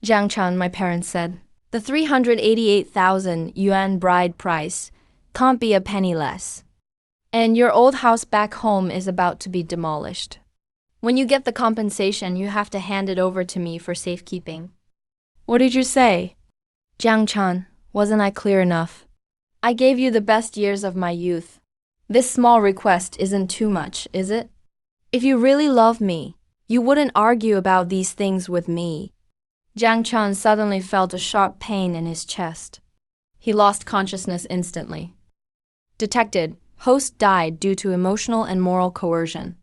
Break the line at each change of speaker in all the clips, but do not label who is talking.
Jiang Chan, my parents said. The 388,000 yuan bride price can't be a penny less. And your old house back home is about to be demolished. When you get the compensation, you have to hand it over to me for safekeeping. What did you say? Jiang Chan, wasn't I clear enough? I gave you the best years of my youth. This small request isn't too much, is it? If you really love me, you wouldn't argue about these things with me. Jiang Chan suddenly felt a sharp pain in his chest. He lost consciousness instantly. Detected, host died due to emotional and moral coercion.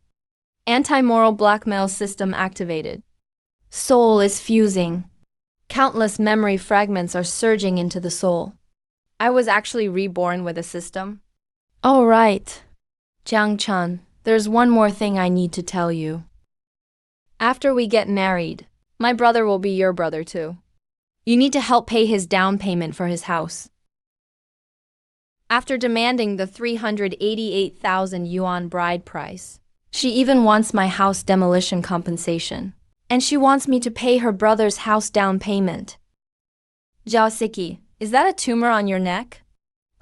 Anti-moral blackmail system activated. Soul is fusing. Countless memory fragments are surging into the soul. I was actually reborn with a system. All right. Jiang Chan, there's one more thing I need to tell you. After we get married, my brother will be your brother too. You need to help pay his down payment for his house. After demanding the 388,000 yuan bride price, she even wants my house demolition compensation. And she wants me to pay her brother's house down payment. Zhao Siki, is that a tumor on your neck?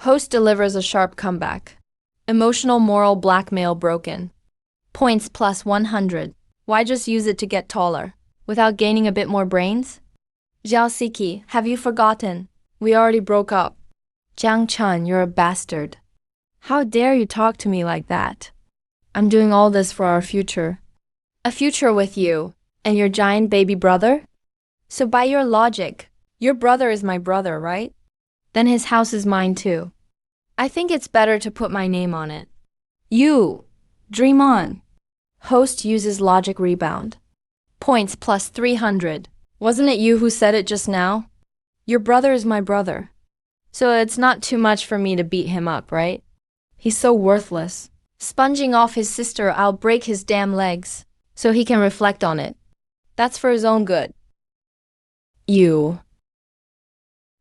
Host delivers a sharp comeback. Emotional moral blackmail broken. Points plus 100. Why just use it to get taller, without gaining a bit more brains? Zhao Siki, have you forgotten? We already broke up. Jiang Chan, you're a bastard. How dare you talk to me like that? I'm doing all this for our future. A future with you. And your giant baby brother? So by your logic, your brother is my brother, right? Then his house is mine too. I think it's better to put my name on it. You, dream on. Host uses logic rebound. Points plus 300. Wasn't it you who said it just now? Your brother is my brother. So it's not too much for me to beat him up, right? He's so worthless. Sponging off his sister, I'll break his damn legs, so he can reflect on it. That's for his own good. You.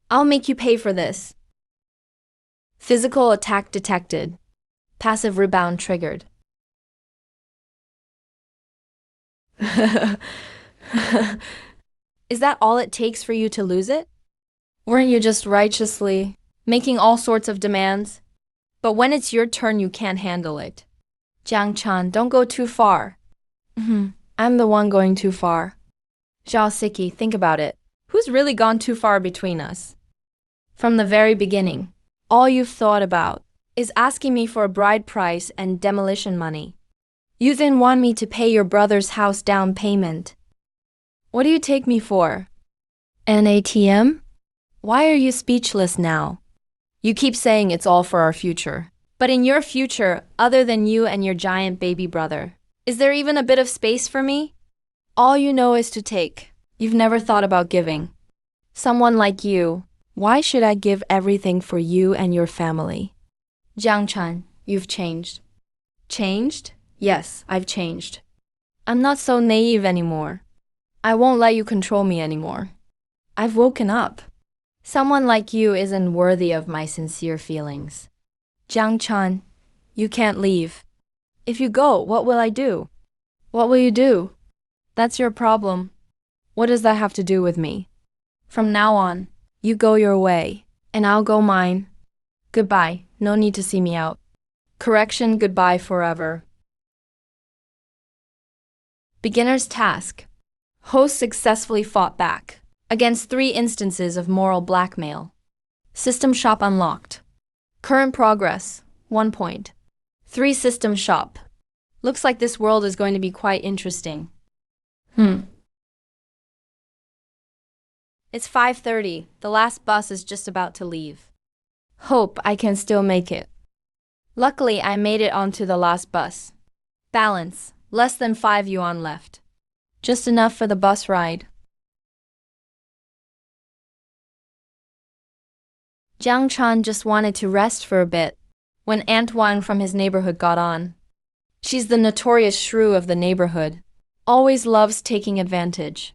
I'll make you pay for this. Physical attack detected. Passive rebound triggered. Is that all it takes for you to lose it? Weren't you just righteously making all sorts of demands? But when it's your turn, you can't handle it. Jiang Chan, don't go too far. I'm the one going too far. Zhao Siki, think about it. Who's really gone too far between us? From the very beginning, all you've thought about is asking me for a bride price and demolition money. You then want me to pay your brother's house down payment. What do you take me for? An ATM? Why are you speechless now? You keep saying it's all for our future. But in your future, other than you and your giant baby brother, is there even a bit of space for me? All you know is to take. You've never thought about giving. Someone like you, why should I give everything for you and your family? Jiang Chan, you've changed. Changed? Yes, I've changed. I'm not so naive anymore. I won't let you control me anymore. I've woken up. Someone like you isn't worthy of my sincere feelings. Jiang Chan, you can't leave. If you go, what will I do? What will you do? That's your problem. What does that have to do with me? From now on, you go your way, and I'll go mine. Goodbye, no need to see me out. Correction, goodbye forever. Beginner's task. Host successfully fought back against 3 instances of moral blackmail. System shop unlocked. Current progress, 1 point. 3 system shop. Looks like this world is going to be quite interesting. It's 5:30. The last bus is just about to leave. Hope I can still make it. Luckily, I made it onto the last bus. Balance, less than 5 yuan left. Just enough for the bus ride. Jiang Chan just wanted to rest for a bit when Antoine from his neighborhood got on. She's the notorious shrew of the neighborhood. Always loves taking advantage.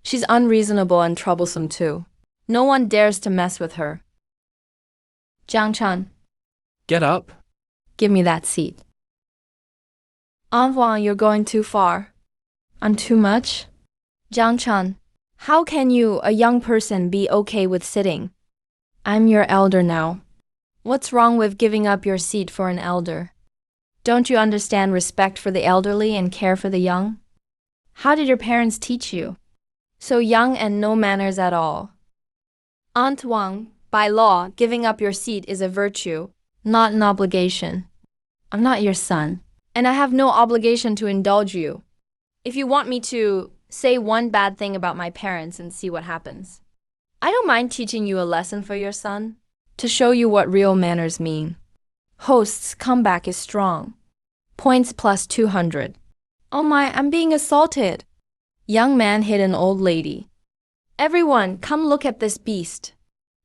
She's unreasonable and troublesome too. No one dares to mess with her. Jiang Chan.
Get up.
Give me that seat. Antoine, you're going too far. I'm too much? Jiang Chan. How can you, a young person, be okay with sitting? I'm your elder now. What's wrong with giving up your seat for an elder? Don't you understand respect for the elderly and care for the young? How did your parents teach you? So young and no manners at all. Aunt Wang, by law, giving up your seat is a virtue, not an obligation. I'm not your son, and I have no obligation to indulge you. If you want me to, say one bad thing about my parents and see what happens. I don't mind teaching you a lesson for your son, to show you what real manners mean. Host's comeback is strong. Points plus 200. Oh my, I'm being assaulted. Young man hit an old lady. Everyone, come look at this beast.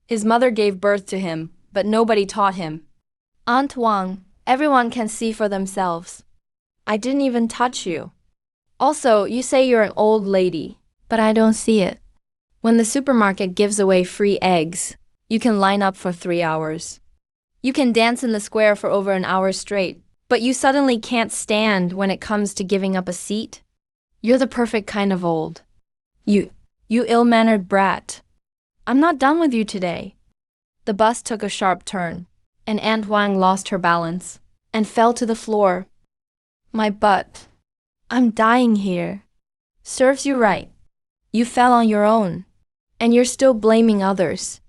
His mother gave birth to him, but nobody taught him. Aunt Wang, everyone can see for themselves. I didn't even touch you. Also, you say you're an old lady, but I don't see it. When the supermarket gives away free eggs, you can line up for 3 hours. You can dance in the square for over an hour straight, but you suddenly can't stand when it comes to giving up a seat? You're the perfect kind of old. You ill-mannered brat. I'm not done with you today. The bus took a sharp turn, and Aunt Wang lost her balance and fell to the floor. My butt. I'm dying here. Serves you right. You fell on your own, and you're still blaming others.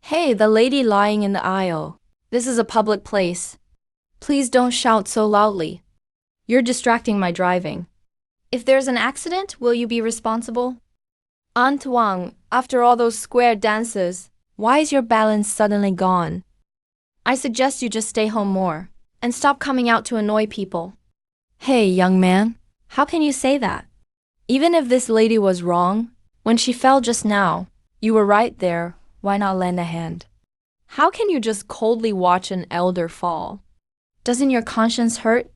Hey, the lady lying in the aisle. This is a public place. Please don't shout so loudly. You're distracting my driving. If there's an accident, will you be responsible? Aunt Wang, after all those square dances, why is your balance suddenly gone? I suggest you just stay home more and stop coming out to annoy people. Hey, young man, how can you say that? Even if this lady was wrong, when she fell just now, you were right there. Why not lend a hand? How can you just coldly watch an elder fall? Doesn't your conscience hurt?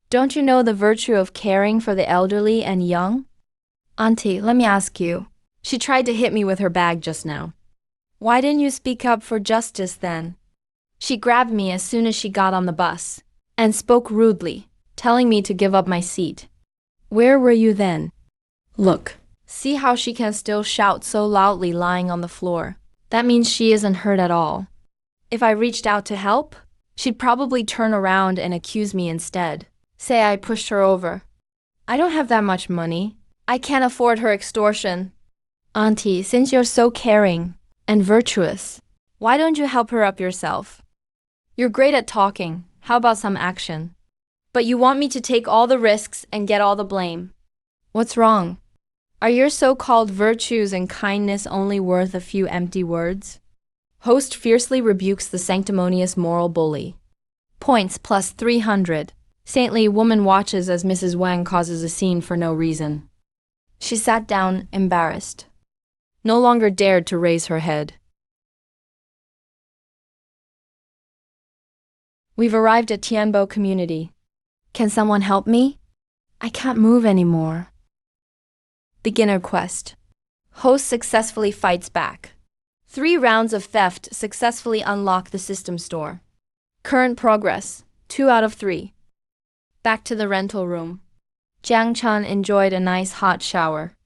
Don't you know the virtue of caring for the elderly and young? Auntie, let me ask you. She tried to hit me with her bag just now. Why didn't you speak up for justice then? She grabbed me as soon as she got on the bus and spoke rudely, telling me to give up my seat. Where were you then? Look, see how she can still shout so loudly lying on the floor. That means she isn't hurt at all. If I reached out to help, she'd probably turn around and accuse me instead. Say I pushed her over. I don't have that much money. I can't afford her extortion. Auntie, since you're so caring and virtuous, why don't you help her up yourself? You're great at talking. How about some action? But you want me to take all the risks and get all the blame. What's wrong? Are your so-called virtues and kindness only worth a few empty words? Host fiercely rebukes the sanctimonious moral bully. Points plus 300. Saintly woman watches as Mrs. Wang causes a scene for no reason. She sat down, embarrassed. No longer dared to raise her head. We've arrived at Tianbo community. Can someone help me? I can't move anymore. Beginner quest. Host successfully fights back. 3 rounds of theft successfully unlock the system store. Current progress, 2 out of 3. Back to the rental room. Jiang Chun enjoyed a nice hot shower,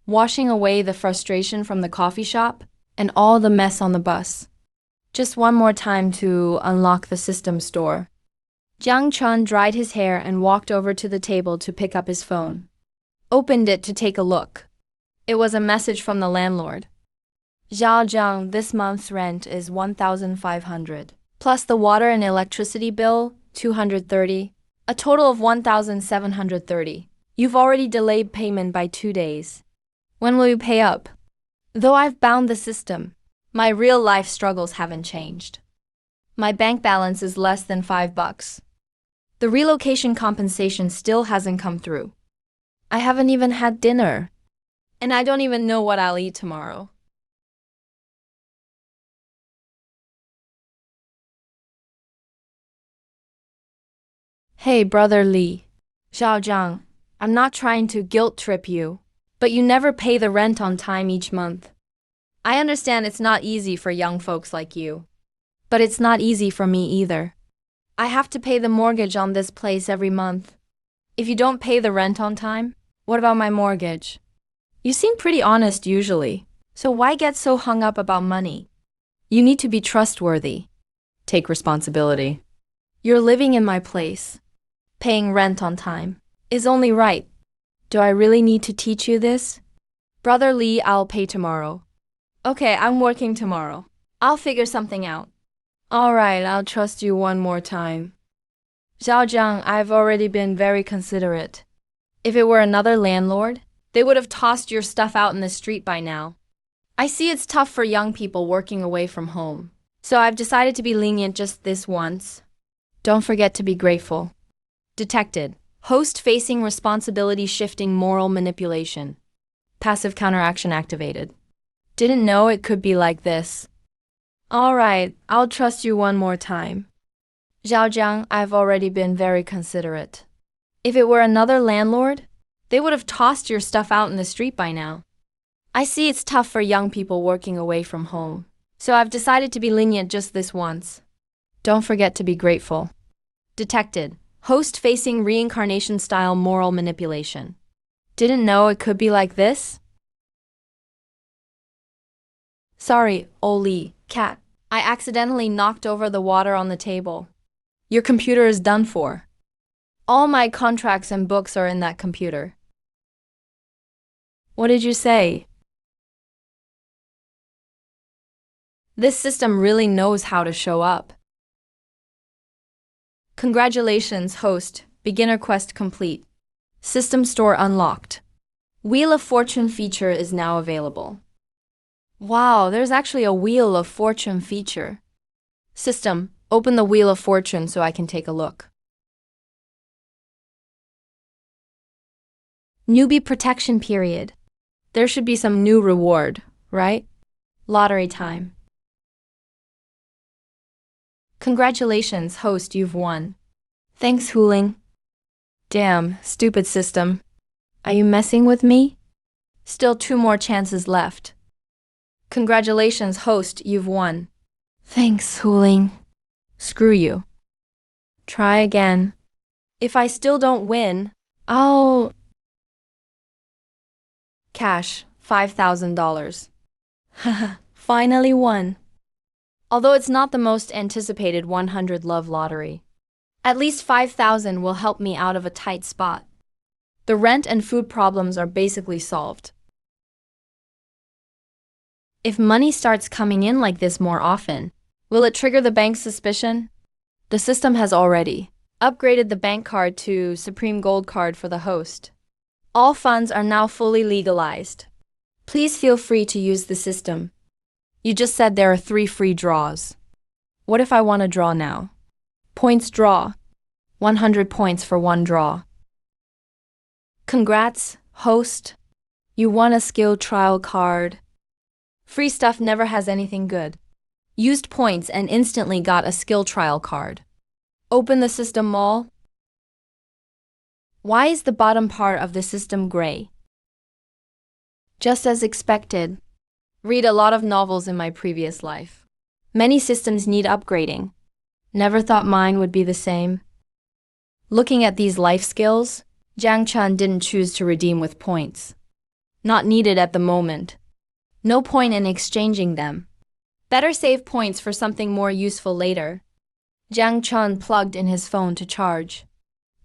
washing away the frustration from the coffee shop and all the mess on the bus. Just one more time to unlock the system store. Jiang Chun dried his hair and walked over to the table to pick up his phone. Opened it to take a look. It was a message from the landlord. Zhao Zhang, this month's rent is 1,500. Plus the water and electricity bill, 230. A total of 1,730. You've already delayed payment by 2 days. When will you pay up? Though I've bound the system, my real life struggles haven't changed. My bank balance is less than $5. The relocation compensation still hasn't come through. I haven't even had dinner. And I don't even know what I'll eat tomorrow. Hey, Brother Li. Zhao Zhang, I'm not trying to guilt trip you, but you never pay the rent on time each month. I understand it's not easy for young folks like you, but it's not easy for me either. I have to pay the mortgage on this place every month. If you don't pay the rent on time, what about my mortgage? You seem pretty honest usually, so why get so hung up about money? You need to be trustworthy. Take responsibility. You're living in my place. Paying rent on time is only right. Do I really need to teach you this? Brother Lee, I'll pay tomorrow. Okay, I'm working tomorrow. I'll figure something out. All right, I'll trust you one more time. Zhaojiang, I've already been very considerate. If it were another landlord, they would have tossed your stuff out in the street by now. I see it's tough for young people working away from home, so I've decided to be lenient just this once. Don't forget to be grateful. Detected. Host facing responsibility shifting moral manipulation. Passive counteraction activated. Didn't know it could be like this. All right, I'll trust you one more time. Zhaojiang, I've already been very considerate. If it were another landlord, they would have tossed your stuff out in the street by now. I see it's tough for young people working away from home, so I've decided to be lenient just this once. Don't forget to be grateful. Detected. Host facing reincarnation-style moral manipulation. Didn't know it could be like this? Sorry, Oli, cat. I accidentally knocked over the water on the table. Your computer is done for. All my contracts and books are in that computer. What did you say? This system really knows how to show up. Congratulations, host. Beginner quest complete. System store unlocked. Wheel of Fortune feature is now available. Wow, there's actually a Wheel of Fortune feature. System, open the Wheel of Fortune so I can take a look. Newbie protection period. There should be some new reward, right? Lottery time. Congratulations, host, you've won. Thanks, Huling. Damn, stupid system. Are you messing with me? Still 2 more chances left. Congratulations, host, you've won. Thanks, Huling. Screw you. Try again. If I still don't win, I'll... Cash, $5,000. Haha, finally won. Although it's not the most anticipated 100 love lottery. At least 5,000 will help me out of a tight spot. The rent and food problems are basically solved. If money starts coming in like this more often, will it trigger the bank's suspicion? The system has already upgraded the bank card to Supreme Gold card for the host. All funds are now fully legalized. Please feel free to use the system. You just said there are 3 free draws. What if I want to draw now? Points draw. 100 points for 1 draw. Congrats, host. You won a skill trial card. Free stuff never has anything good. Used points and instantly got a skill trial card. Open the system mall. Why is the bottom part of the system gray? Just as expected. Read a lot of novels in my previous life. Many systems need upgrading. Never thought mine would be the same. Looking at these life skills, Jiang Chun didn't choose to redeem with points. Not needed at the moment. No point in exchanging them. Better save points for something more useful later. Jiang Chun plugged in his phone to charge.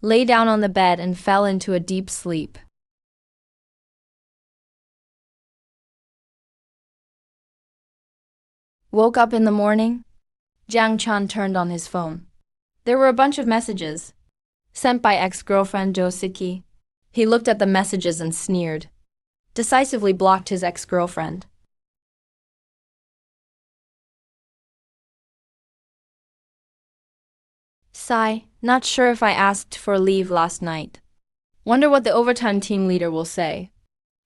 Lay down on the bed and fell into a deep sleep. Woke up in the morning. Jiang Chun turned on his phone. There were a bunch of messages. Sent by ex-girlfriend Josiki. He looked at the messages and sneered. Decisively blocked his ex-girlfriend. Sigh, not sure if I asked for leave last night. Wonder what the overtime team leader will say.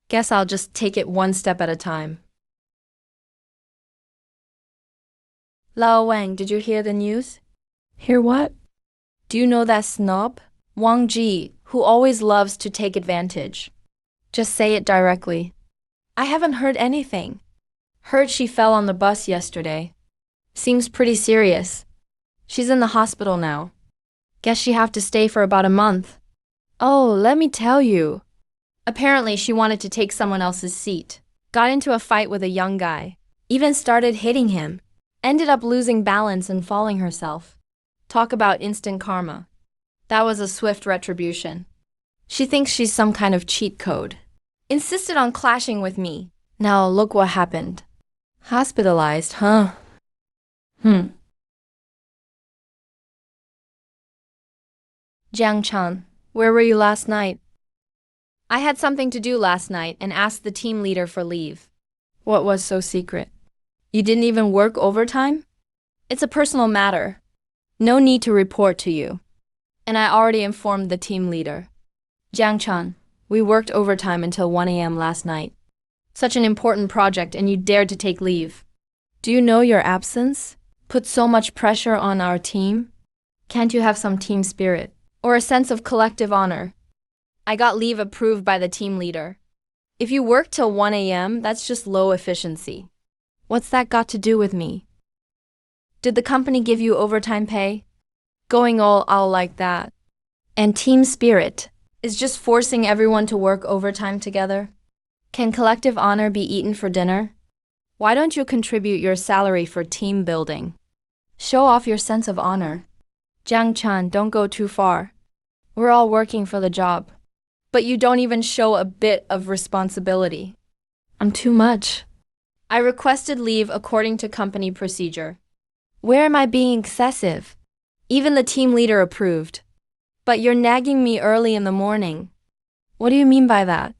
Guess I'll just take it one step at a time. Lao Wang, did you hear the news?
Hear what?
Do you know that snob? Wang Ji, who always loves to take advantage. Just say it directly. I haven't heard anything. Heard she fell on the bus yesterday. Seems pretty serious. She's in the hospital now. Guess she have to stay for about a month. Oh, let me tell you. Apparently, she wanted to take someone else's seat. Got into a fight with a young guy. Even started hitting him. Ended up losing balance and falling herself. Talk about instant karma. That was a swift retribution. She thinks she's some kind of cheat code. Insisted on clashing with me. Now look what happened. Hospitalized, huh? Jiang Chan, where were you last night? I had something to do last night and asked the team leader for leave. What was so secret? You didn't even work overtime? It's a personal matter. No need to report to you. And I already informed the team leader. Jiang Chan, we worked overtime until 1 a.m. last night. Such an important project and you dared to take leave. Do you know your absence put so much pressure on our team? Can't you have some team spirit or a sense of collective honor? I got leave approved by the team leader. If you work till 1 a.m., that's just low efficiency. What's that got to do with me? Did the company give you overtime pay? Going all out like that. And team spirit is just forcing everyone to work overtime together? Can collective honor be eaten for dinner? Why don't you contribute your salary for team building? Show off your sense of honor. Jiang Chan, don't go too far. We're all working for the job. But you don't even show a bit of responsibility. I'm too much. I requested leave according to company procedure. Where am I being excessive? Even the team leader approved. But you're nagging me early in the morning. What do you mean by that?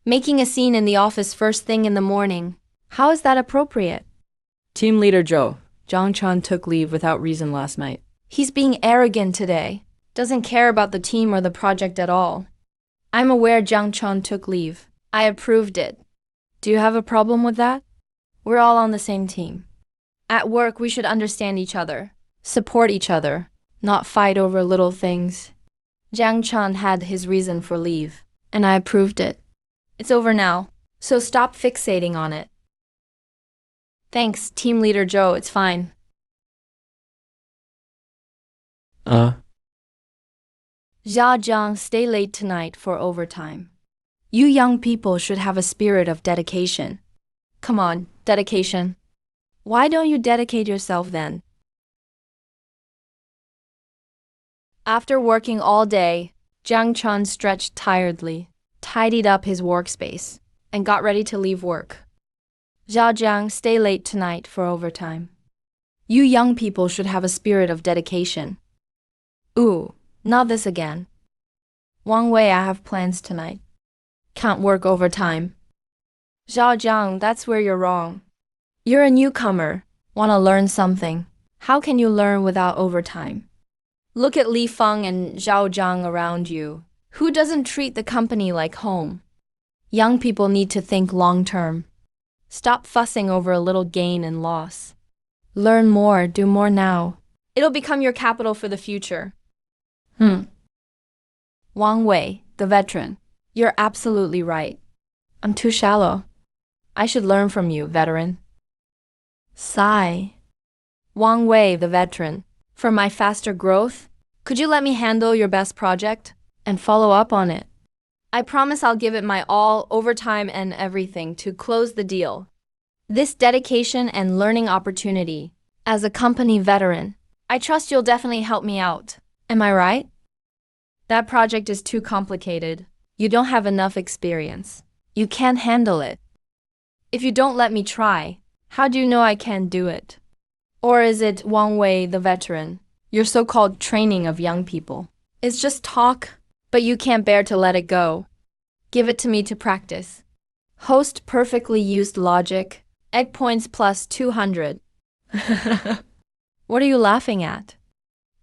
Making a scene in the office first thing in the morning. How is that appropriate?
Team leader Joe, Jiang Chan took leave without reason last night.
He's being arrogant today. Doesn't care about the team or the project at all. I'm aware Jiang Chan took leave. I approved it. Do you have a problem with that? We're all on the same team. At work, we should understand each other, support each other, not fight over little things. Jiang Chan had his reason for leave, and I approved it. It's over now, so stop fixating on it. Thanks, Team Leader Joe, it's fine. Jia Jiang, stay late tonight for overtime. You young people should have a spirit of dedication. Come on, dedication. Why don't you dedicate yourself then? After working all day, Jiang Chan stretched tiredly, tidied up his workspace, and got ready to leave work. Jia Jiang, stay late tonight for overtime. You young people should have a spirit of dedication. Ooh, not this again. Wang Wei, I have plans tonight. Can't work overtime. Zhao Jiang, that's where you're wrong. You're a newcomer, want to learn something. How can you learn without overtime? Look at Li Feng and Zhao Jiang around you. Who doesn't treat the company like home? Young people need to think long-term. Stop fussing over a little gain and loss. Learn more, do more now. It'll become your capital for the future. Wang Wei, the veteran. You're absolutely right. I'm too shallow. I should learn from you, veteran. Sigh. Wang Wei, the veteran. For my faster growth, could you let me handle your best project and follow up on it? I promise I'll give it my all, overtime and everything to close the deal. This dedication and learning opportunity, as a company veteran, I trust you'll definitely help me out. Am I right? That project is too complicated. You don't have enough experience. You can't handle it. If you don't let me try, how do you know I can do it? Or is it Wang Wei, the veteran, your so-called training of young people? It's just talk, but you can't bear to let it go. Give it to me to practice. Host perfectly used logic. Egg points plus 200. What are you laughing at?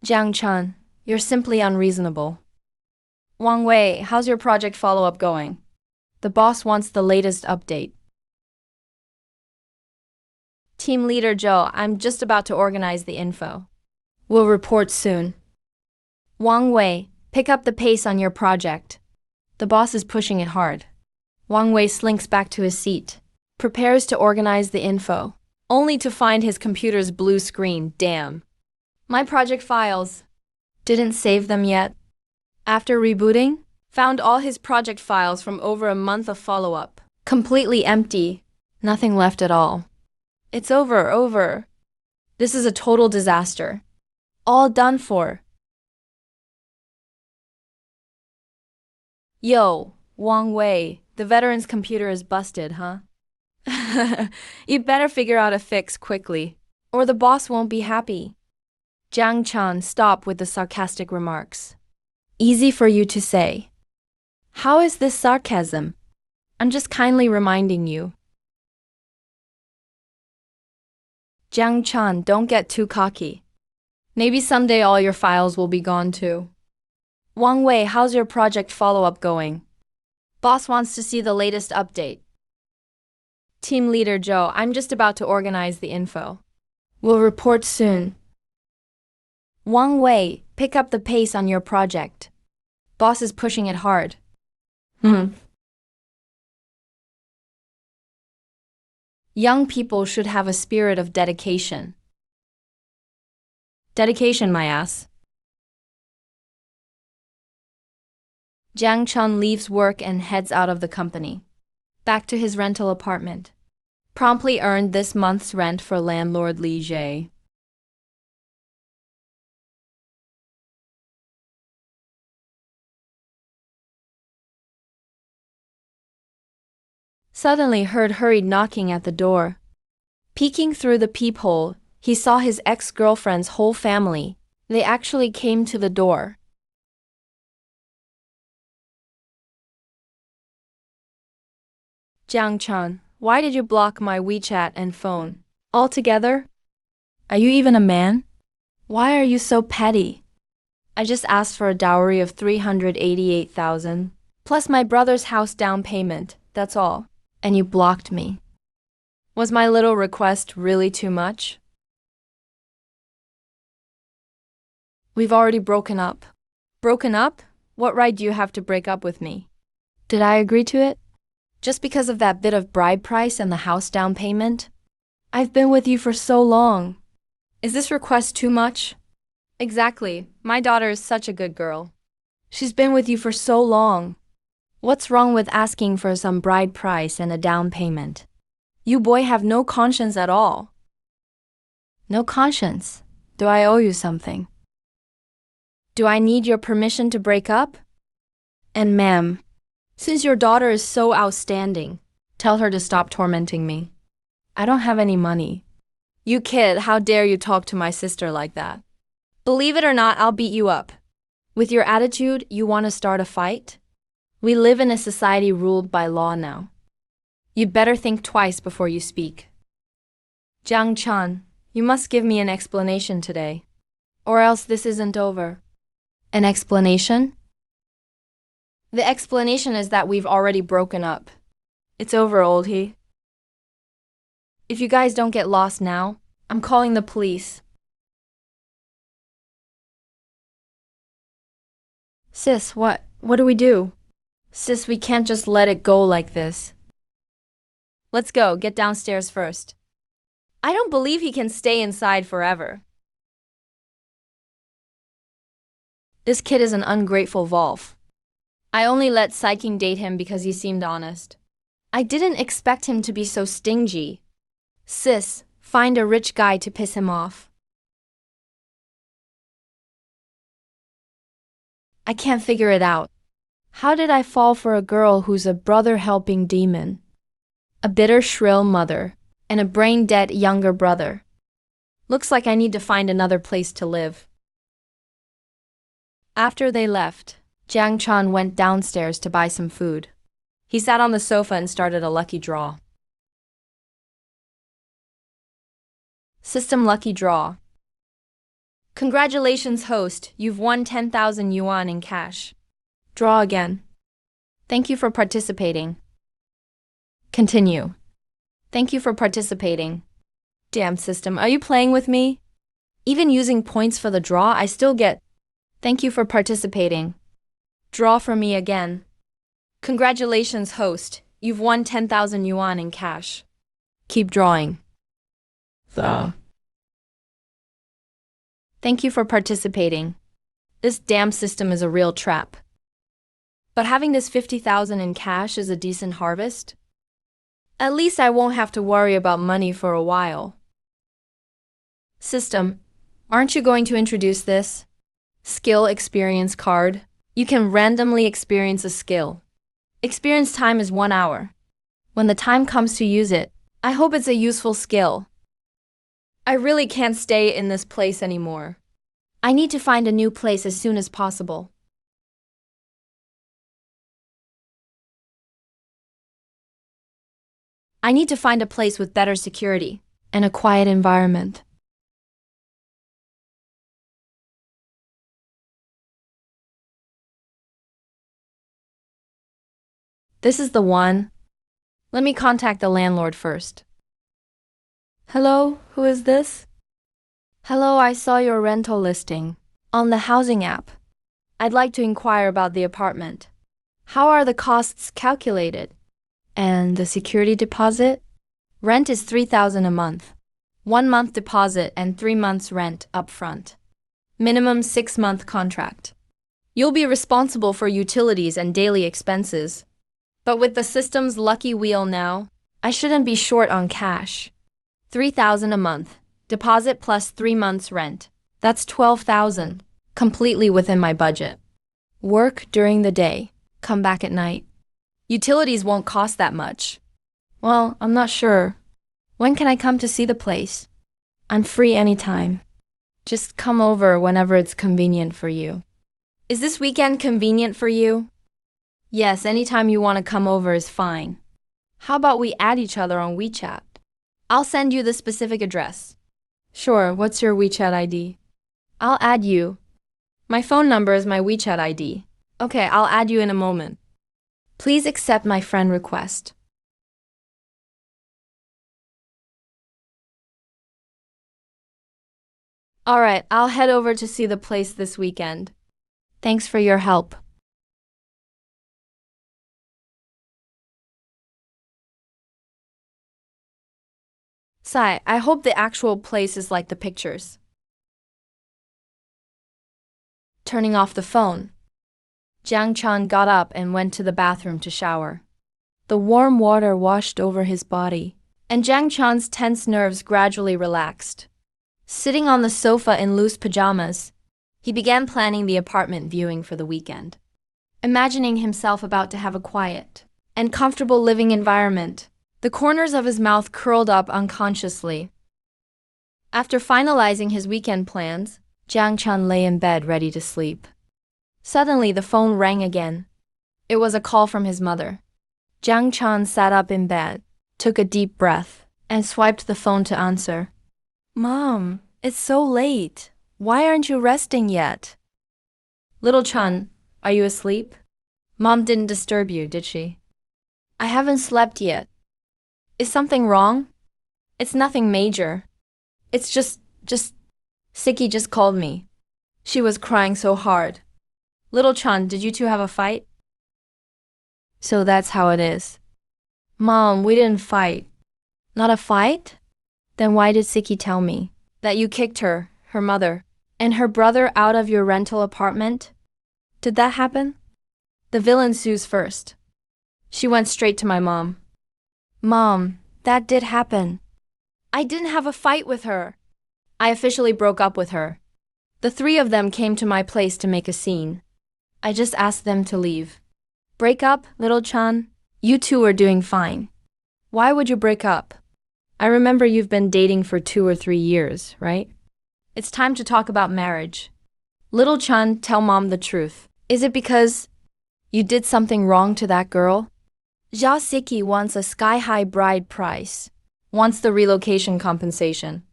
Jiang Chan, you're simply unreasonable. Wang Wei, how's your project follow-up going? The boss wants the latest update. Team Leader Joe, I'm just about to organize the info. We'll report soon. Wang Wei, pick up the pace on your project. The boss is pushing it hard. Wang Wei slinks back to his seat, prepares to organize the info, only to find his computer's blue screen. Damn. My project files. Didn't save them yet. After rebooting, Found all his project files from over a month of follow-up. Completely empty. Nothing left at all. It's over. This is a total disaster. All done for. Yo, Wang Wei, the veteran's computer is busted, huh? You'd better figure out a fix quickly, or the boss won't be happy. Jiang Chan stopped with the sarcastic remarks. Easy for you to say. How is this sarcasm? I'm just kindly reminding you. Jiang Chan, don't get too cocky. Maybe someday all your files will be gone too. Wang Wei, how's your project follow-up going? Boss wants to see the latest update. Team leader Joe, I'm just about to organize the info. We'll report soon. Wang Wei, pick up the pace on your project. Boss is pushing it hard. Young people should have a spirit of dedication. Dedication, my ass. Jiang Chun leaves work and heads out of the company. Back to his rental apartment. Promptly earned this month's rent for landlord Li Jie. Suddenly heard hurried knocking at the door. Peeking through the peephole, he saw his ex-girlfriend's whole family. They actually came to the door. Jiang Chan, why did you block my WeChat and phone? Altogether? Are you even a man? Why are you so petty? I just asked for a dowry of 388,000, plus my brother's house down payment, that's all. And you blocked me. Was my little request really too much? We've already broken up. Broken up? What right do you have to break up with me? Did I agree to it? Just because of that bit of bride price and the house down payment? I've been with you for so long. Is this request too much? Exactly. My daughter is such a good girl. She's been with you for so long. What's wrong with asking for some bride price and a down payment? You boy have no conscience at all. No conscience? Do I owe you something? Do I need your permission to break up? And ma'am, since your daughter is so outstanding, tell her to stop tormenting me. I don't have any money. You kid, how dare you talk to my sister like that? Believe it or not, I'll beat you up. With your attitude, you want to start a fight? We live in a society ruled by law now. You'd better think twice before you speak. Jiang Chan, you must give me an explanation today, or else this isn't over. An explanation? The explanation is that we've already broken up. It's over, old he. If you guys don't get lost now, I'm calling the police. Sis, what do we do? Sis, we can't just let it go like this. Let's go, get downstairs first. I don't believe he can stay inside forever. This kid is an ungrateful Volf. I only let Saiking date him because he seemed honest. I didn't expect him to be so stingy. Sis, find a rich guy to piss him off. I can't figure it out. How did I fall for a girl who's a brother-helping demon? A bitter, shrill mother, and a brain-dead younger brother. Looks like I need to find another place to live. After they left, Jiang Chan went downstairs to buy some food. He sat on the sofa and started a lucky draw. System lucky draw. Congratulations, host. You've won 10,000 yuan in cash. Draw again. Thank you for participating. Continue. Thank you for participating. Damn system, are you playing with me? Even using points for the draw, I still get. Thank you for participating. Draw for me again. Congratulations, host. You've won 10,000 yuan in cash. Keep drawing. Thank you for participating. This damn system is a real trap. But having this 50,000 in cash is a decent harvest. At least I won't have to worry about money for a while. System, aren't you going to introduce this? Skill experience card. You can randomly experience a skill. Experience time is 1 hour. When the time comes to use it, I hope it's a useful skill. I really can't stay in this place anymore. I need to find a new place as soon as possible. I need to find a place with better security and a quiet environment. This is the one. Let me contact the landlord first. Hello, who is this? Hello, I saw your rental listing on the housing app. I'd like to inquire about the apartment. How are the costs calculated? And the security deposit? Rent is 3,000 a month. 1 month deposit and 3 months rent upfront. Minimum 6-month contract. You'll be responsible for utilities and daily expenses. But with the system's lucky wheel now, I shouldn't be short on cash. 3,000 a month. Deposit plus 3 months rent. That's 12,000. Completely within my budget. Work during the day. Come back at night. Utilities won't cost that much. Well, I'm not sure. When can I come to see the place? I'm free anytime. Just come over whenever it's convenient for you. Is this weekend convenient for you? Yes, anytime you want to come over is fine. How about we add each other on WeChat? I'll send you the specific address. Sure, what's your WeChat ID? I'll add you. My phone number is my WeChat ID. Okay, I'll add you in a moment. Please accept my friend request. Alright, I'll head over to see the place this weekend. Thanks for your help. Sai, I hope the actual place is like the pictures. Turning off the phone. Jiang Chan got up and went to the bathroom to shower. The warm water washed over his body, and Jiang Chan's tense nerves gradually relaxed. Sitting on the sofa in loose pajamas, he began planning the apartment viewing for the weekend. Imagining himself about to have a quiet and comfortable living environment, the corners of his mouth curled up unconsciously. After finalizing his weekend plans, Jiang Chan lay in bed ready to sleep. Suddenly, the phone rang again. It was a call from his mother. Jiang Chan sat up in bed, took a deep breath, and swiped the phone to answer. Mom, it's so late. Why aren't you resting yet? Little Chan, are you asleep? Mom didn't disturb you, did she? I haven't slept yet. Is something wrong? It's nothing major. It's just, Siki just called me. She was crying so hard. Little Chan, did you two have a fight? So that's how it is. Mom, we didn't fight. Not a fight? Then why did Siki tell me that you kicked her mother, and her brother out of your rental apartment? Did that happen? The villain sues first. She went straight to my mom. Mom, that did happen. I didn't have a fight with her. I officially broke up with her. The 3 of them came to my place to make a scene. I just asked them to leave. Break up, little Chan? You two were doing fine. Why would you break up? I remember you've been dating for 2 or 3 years, right? It's time to talk about marriage. Little Chan, tell Mom the truth. Is it because you did something wrong to that girl? Jia Siki wants a sky-high bride price, wants the relocation compensation,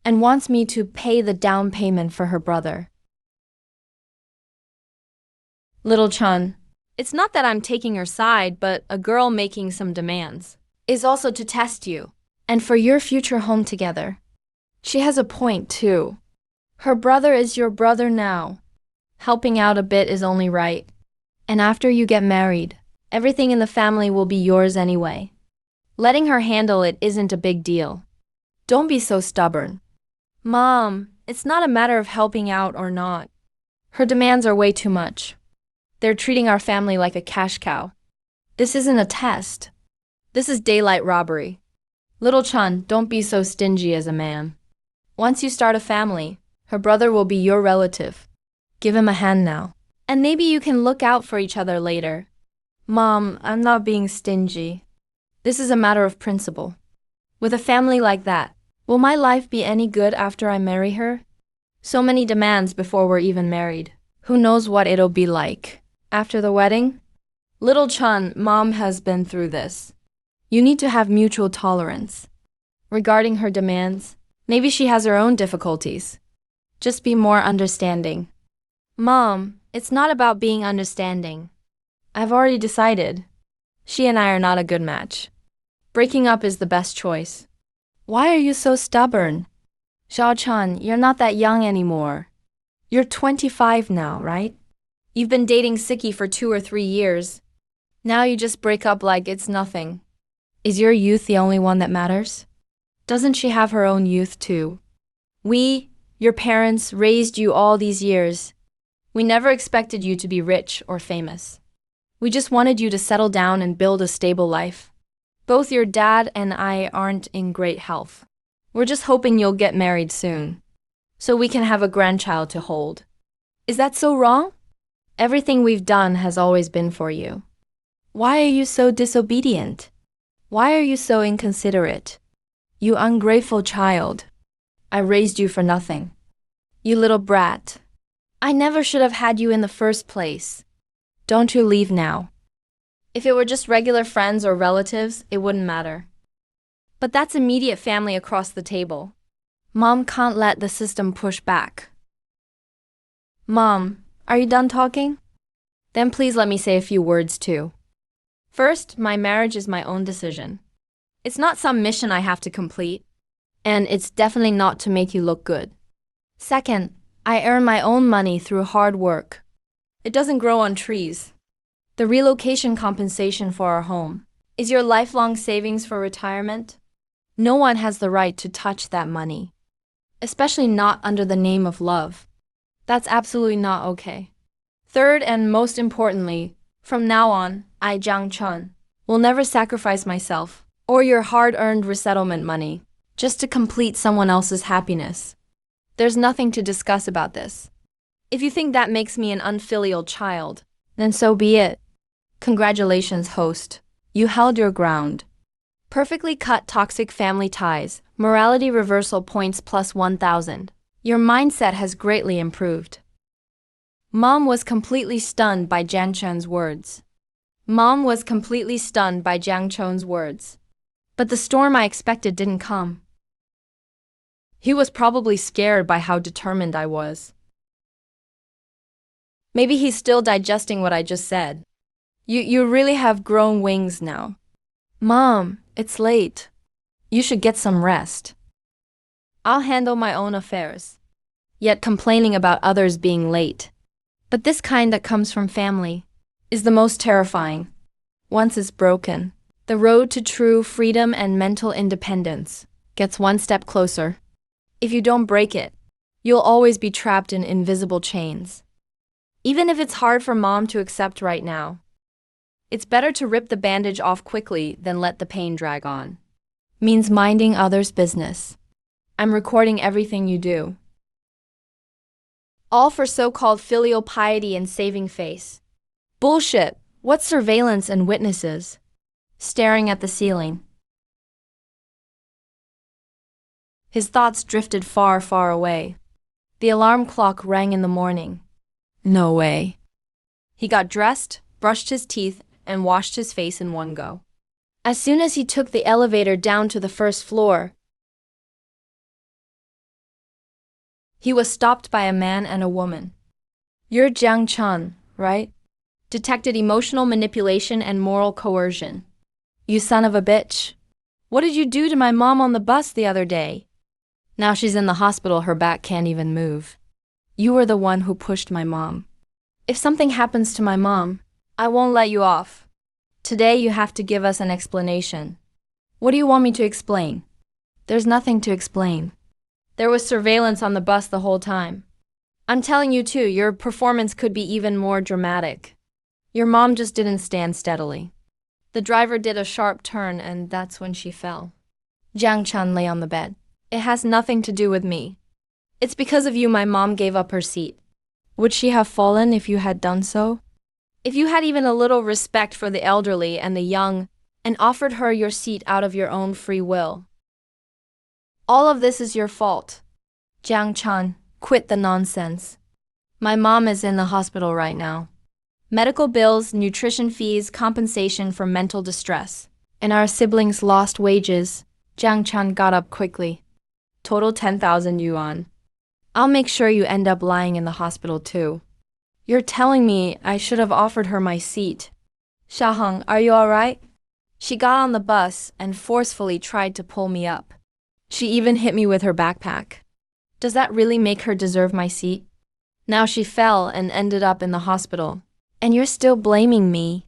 and wants me to pay the down payment for her brother. Little Chan, it's not that I'm taking her side, but a girl making some demands is also to test you, and for your future home together. She has a point, too. Her brother is your brother now. Helping out a bit is only right. And after you get married, everything in the family will be yours anyway. Letting her handle it isn't a big deal. Don't be so stubborn. Mom, it's not a matter of helping out or not. Her demands are way too much. They're treating our family like a cash cow. This isn't a test. This is daylight robbery. Little Chun, don't be so stingy as a man. Once you start a family, her brother will be your relative. Give him a hand now. And maybe you can look out for each other later. Mom, I'm not being stingy. This is a matter of principle. With a family like that, will my life be any good after I marry her? So many demands before we're even married. Who knows what it'll be like after the wedding? Little Chun, Mom has been through this. You need to have mutual tolerance. Regarding her demands, maybe she has her own difficulties. Just be more understanding. Mom, it's not about being understanding. I've already decided. She and I are not a good match. Breaking up is the best choice. Why are you so stubborn? Xiao Chun, you're not that young anymore. You're 25 now, right? You've been dating Siki for 2 or 3 years. Now you just break up like it's nothing. Is your youth the only one that matters? Doesn't she have her own youth too? We, your parents, raised you all these years. We never expected you to be rich or famous. We just wanted you to settle down and build a stable life. Both your dad and I aren't in great health. We're just hoping you'll get married soon, so we can have a grandchild to hold. Is that so wrong? Everything we've done has always been for you. Why are you so disobedient? Why are you so inconsiderate? You ungrateful child. I raised you for nothing. You little brat. I never should have had you in the first place. Don't you leave now. If it were just regular friends or relatives, it wouldn't matter. But that's immediate family across the table. Mom can't let the system push back. Mom, are you done talking? Then please let me say a few words too. First, my marriage is my own decision. It's not some mission I have to complete, and it's definitely not to make you look good. Second, I earn my own money through hard work. It doesn't grow on trees. The relocation compensation for our home is your lifelong savings for retirement. No one has the right to touch that money, especially not under the name of love. That's absolutely not okay. Third, and most importantly, from now on, I, Jiang Chun, will never sacrifice myself or your hard-earned resettlement money just to complete someone else's happiness. There's nothing to discuss about this. If you think that makes me an unfilial child, then so be it. Congratulations, host. You held your ground. Perfectly cut toxic family ties, morality reversal points plus 1,000. Your mindset has greatly improved. Mom was completely stunned by Jiang Chun's words. But the storm I expected didn't come. He was probably scared by how determined I was. Maybe he's still digesting what I just said. You really have grown wings now. Mom, it's late. You should get some rest. I'll handle my own affairs. Yet complaining about others being late. But this kind that comes from family is the most terrifying. Once it's broken, the road to true freedom and mental independence gets one step closer. If you don't break it, you'll always be trapped in invisible chains. Even if it's hard for Mom to accept right now, it's better to rip the bandage off quickly than let the pain drag on. Means minding others' business. I'm recording everything you do. All for so-called filial piety and saving face. Bullshit. What's surveillance and witnesses? Staring at the ceiling. His thoughts drifted far, far away. The alarm clock rang in the morning. No way. He got dressed, brushed his teeth, and washed his face in one go. As soon as he took the elevator down to the first floor, he was stopped by a man and a woman. You're Jiang Chun, right? Detected emotional manipulation and moral coercion. You son of a bitch. What did you do to my mom on the bus the other day? Now she's in the hospital, her back can't even move. You were the one who pushed my mom. If something happens to my mom, I won't let you off. Today you have to give us an explanation. What do you want me to explain? There's nothing to explain. There was surveillance on the bus the whole time. I'm telling you too, your performance could be even more dramatic. Your mom just didn't stand steadily. The driver did a sharp turn and that's when she fell. Jiang Chan lay on the bed. It has nothing to do with me. It's because of you my mom gave up her seat. Would she have fallen if you had done so? If you had even a little respect for the elderly and the young and offered her your seat out of your own free will. All of this is your fault. Jiang Chan, quit the nonsense. My mom is in the hospital right now. Medical bills, nutrition fees, compensation for mental distress. And our siblings lost wages. Jiang Chan got up quickly. Total 10,000 yuan. I'll make sure you end up lying in the hospital too. You're telling me I should have offered her my seat. Xiaoheng, are you alright? She got on the bus and forcefully tried to pull me up. She even hit me with her backpack. Does that really make her deserve my seat? Now she fell and ended up in the hospital. And you're still blaming me.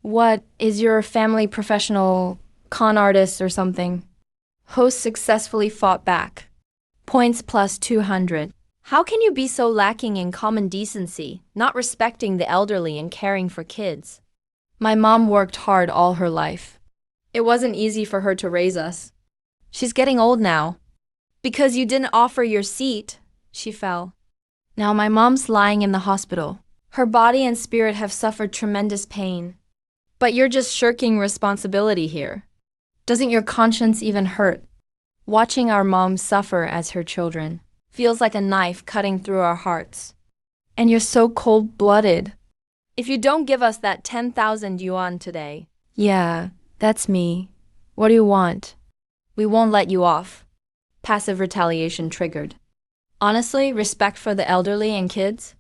What, is your family professional con artist or something? Host successfully fought back. Points plus 200. How can you be so lacking in common decency, not respecting the elderly and caring for kids? My mom worked hard all her life. It wasn't easy for her to raise us. She's getting old now. Because you didn't offer your seat, she fell. Now my mom's lying in the hospital. Her body and spirit have suffered tremendous pain. But you're just shirking responsibility here. Doesn't your conscience even hurt? Watching our mom suffer as her children feels like a knife cutting through our hearts. And you're so cold-blooded. If you don't give us that 10,000 yuan today. Yeah, that's me. What do you want? We won't let you off. Passive retaliation triggered. Honestly, respect for the elderly and kids?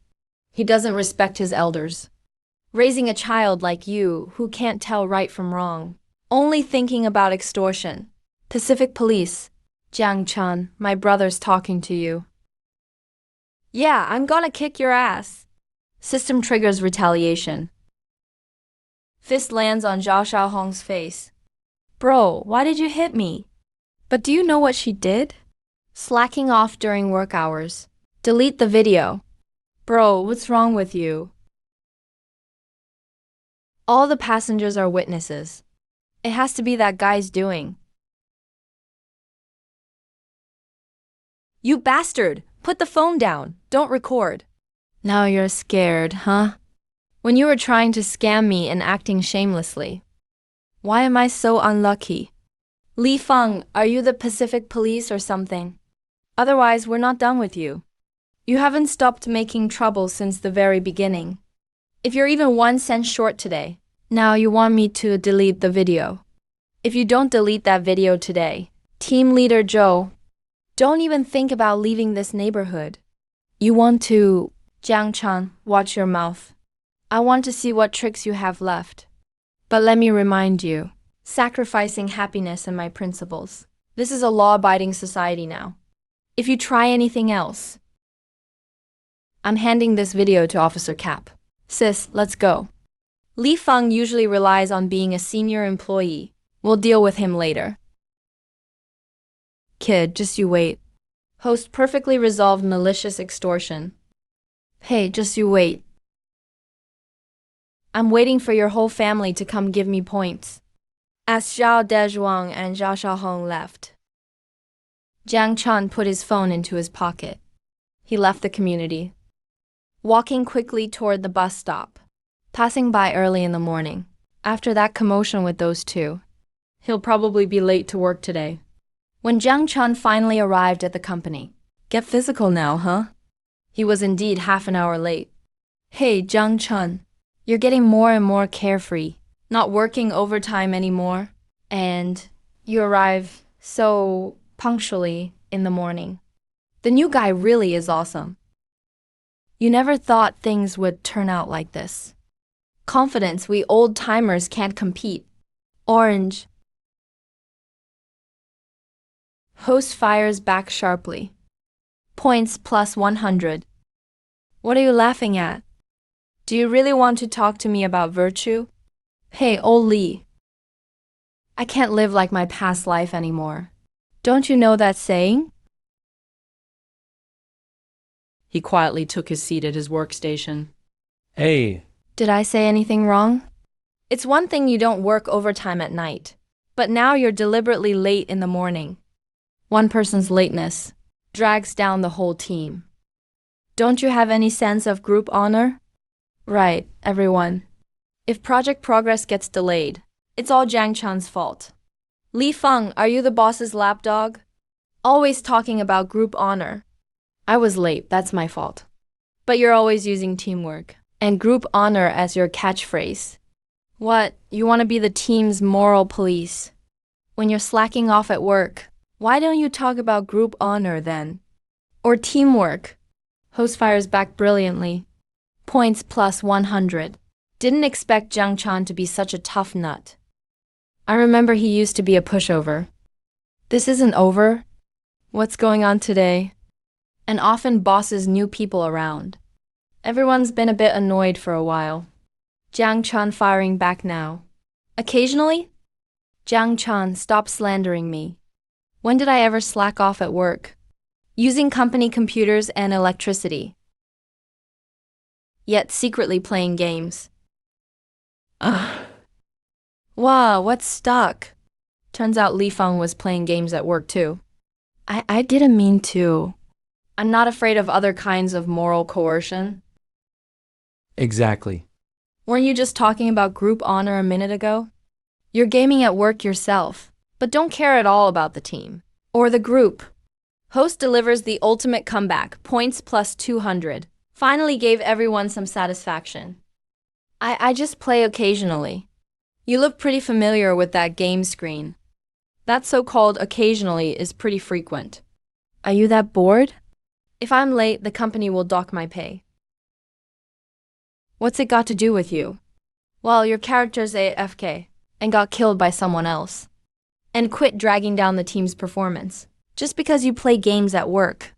He doesn't respect his elders. Raising a child like you who can't tell right from wrong. Only thinking about extortion. Pacific Police. Jiang Chan, my brother's talking to you. Yeah, I'm gonna kick your ass. System triggers retaliation. Fist lands on Zhao Xiaohong's face. Bro, why did you hit me? But do you know what she did? Slacking off during work hours. Delete the video. Bro, what's wrong with you? All the passengers are witnesses. It has to be that guy's doing. You bastard! Put the phone down. Don't record. Now you're scared, huh? When you were trying to scam me and acting shamelessly. Why am I so unlucky? Li Feng, are you the Pacific Police or something? Otherwise, we're not done with you. You haven't stopped making trouble since the very beginning. If you're even 1 cent short today, now you want me to delete the video. If you don't delete that video today, Team Leader Zhou, don't even think about leaving this neighborhood. You want to… Jiang Chan, watch your mouth. I want to see what tricks you have left. But let me remind you, sacrificing happiness and my principles. This is a law-abiding society now. If you try anything else, I'm handing this video to Officer Cap. Sis, let's go. Li Feng usually relies on being a senior employee. We'll deal with him later. Kid, just you wait. Host perfectly resolved malicious extortion. Hey, just you wait. I'm waiting for your whole family to come give me points. As Xiao Dezhuang and Zhao Xiaohong left, Jiang Chan put his phone into his pocket. He left the community, walking quickly toward the bus stop, passing by early in the morning. After that commotion with those two, he'll probably be late to work today. When Jiang Chan finally arrived at the company, get physical now, huh? He was indeed half an hour late. Hey, Jiang Chan, you're getting more and more carefree, not working overtime anymore, and you arrive so punctually in the morning. The new guy really is awesome. You never thought things would turn out like this. Confidence we old-timers can't compete. Orange. Host fires back sharply. Points plus 100. What are you laughing at? Do you really want to talk to me about virtue? Hey, old Lee. I can't live like my past life anymore. Don't you know that saying?
He quietly took his seat at his workstation.
Hey,
Did I say anything wrong? It's one thing you don't work overtime at night, but now you're deliberately late in the morning. One person's lateness drags down the whole team. Don't you have any sense of group honor? Right, everyone. If project progress gets delayed, it's all Jiang Chan's fault. Li Feng, are you the boss's lapdog? Always talking about group honor. I was late, that's my fault. But you're always using teamwork and group honor as your catchphrase. What, you want to be the team's moral police? When you're slacking off at work, why don't you talk about group honor then? Or teamwork? Host fires back brilliantly. Points plus 100. Didn't expect Jiang Chan to be such a tough nut. I remember he used to be a pushover. This isn't over. What's going on today? And often bosses new people around. Everyone's been a bit annoyed for a while. Jiang Chan firing back now. Occasionally? Jiang Chan, stop slandering me. When did I ever slack off at work? Using company computers and electricity. Yet secretly playing games. Ugh. Wow, what's stuck? Turns out Li Feng was playing games at work too. I didn't mean to. I'm not afraid of other kinds of moral coercion.
Exactly.
Weren't you just talking about group honor a minute ago? You're gaming at work yourself, but don't care at all about the team. Or the group. Host delivers the ultimate comeback, points plus 200. Finally gave everyone some satisfaction. I just play occasionally. You look pretty familiar with that game screen. That so-called occasionally is pretty frequent. Are you that bored? If I'm late, the company will dock my pay. What's it got to do with you? Well, your character's AFK and got killed by someone else. And quit dragging down the team's performance, just because you play games at work.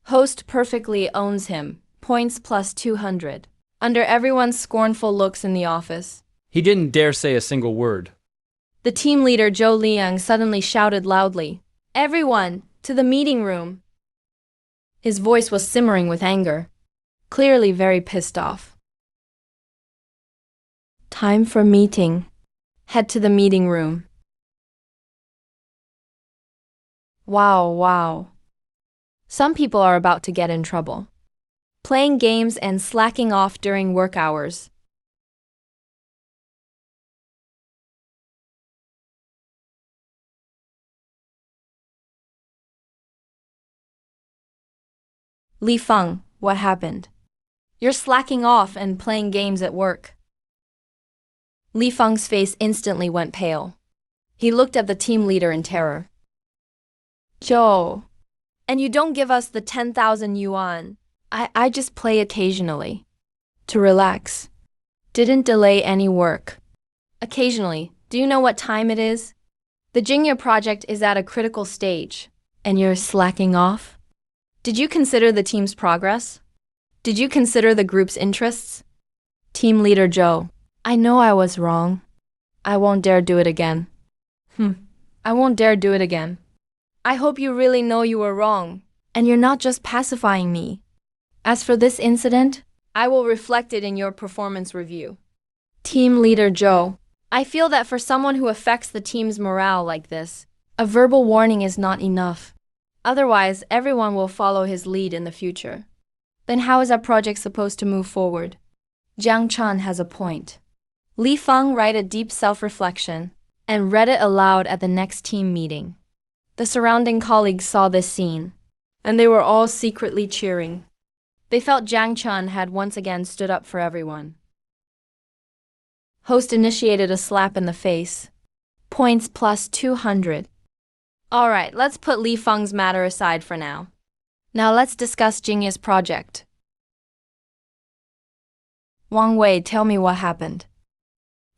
Host perfectly owns him, points plus 200, under everyone's scornful looks in the office.
He didn't dare say a single word.
The team leader, Zhou Liang, suddenly shouted loudly, "Everyone, to the meeting room!" His voice was simmering with anger, clearly very pissed off. Time for meeting. Head to the meeting room. Wow. Some people are about to get in trouble. Playing games and slacking off during work hours. Li Feng, what happened? You're slacking off and playing games at work. Li Feng's face instantly went pale. He looked at the team leader in terror. Zhou, and you don't give us the 10,000 yuan. I just play occasionally. To relax. Didn't delay any work. Occasionally. Do you know what time it is? The Jingya project is at a critical stage, and you're slacking off? Did you consider the team's progress? Did you consider the group's interests? Team leader Zhou, I know I was wrong. I won't dare do it again. I won't dare do it again. I hope you really know you were wrong, and you're not just pacifying me. As for this incident, I will reflect it in your performance review. Team leader Zhou, I feel that for someone who affects the team's morale like this, a verbal warning is not enough. Otherwise, everyone will follow his lead in the future. Then how is our project supposed to move forward? Jiang Chan has a point. Li Feng wrote a deep self-reflection and read it aloud at the next team meeting. The surrounding colleagues saw this scene, and they were all secretly cheering. They felt Jiang Chan had once again stood up for everyone. Host initiated a slap in the face. Points plus 200. All right, let's put Li Feng's matter aside for now. Now let's discuss Jingya's project. Wang Wei, tell me what happened.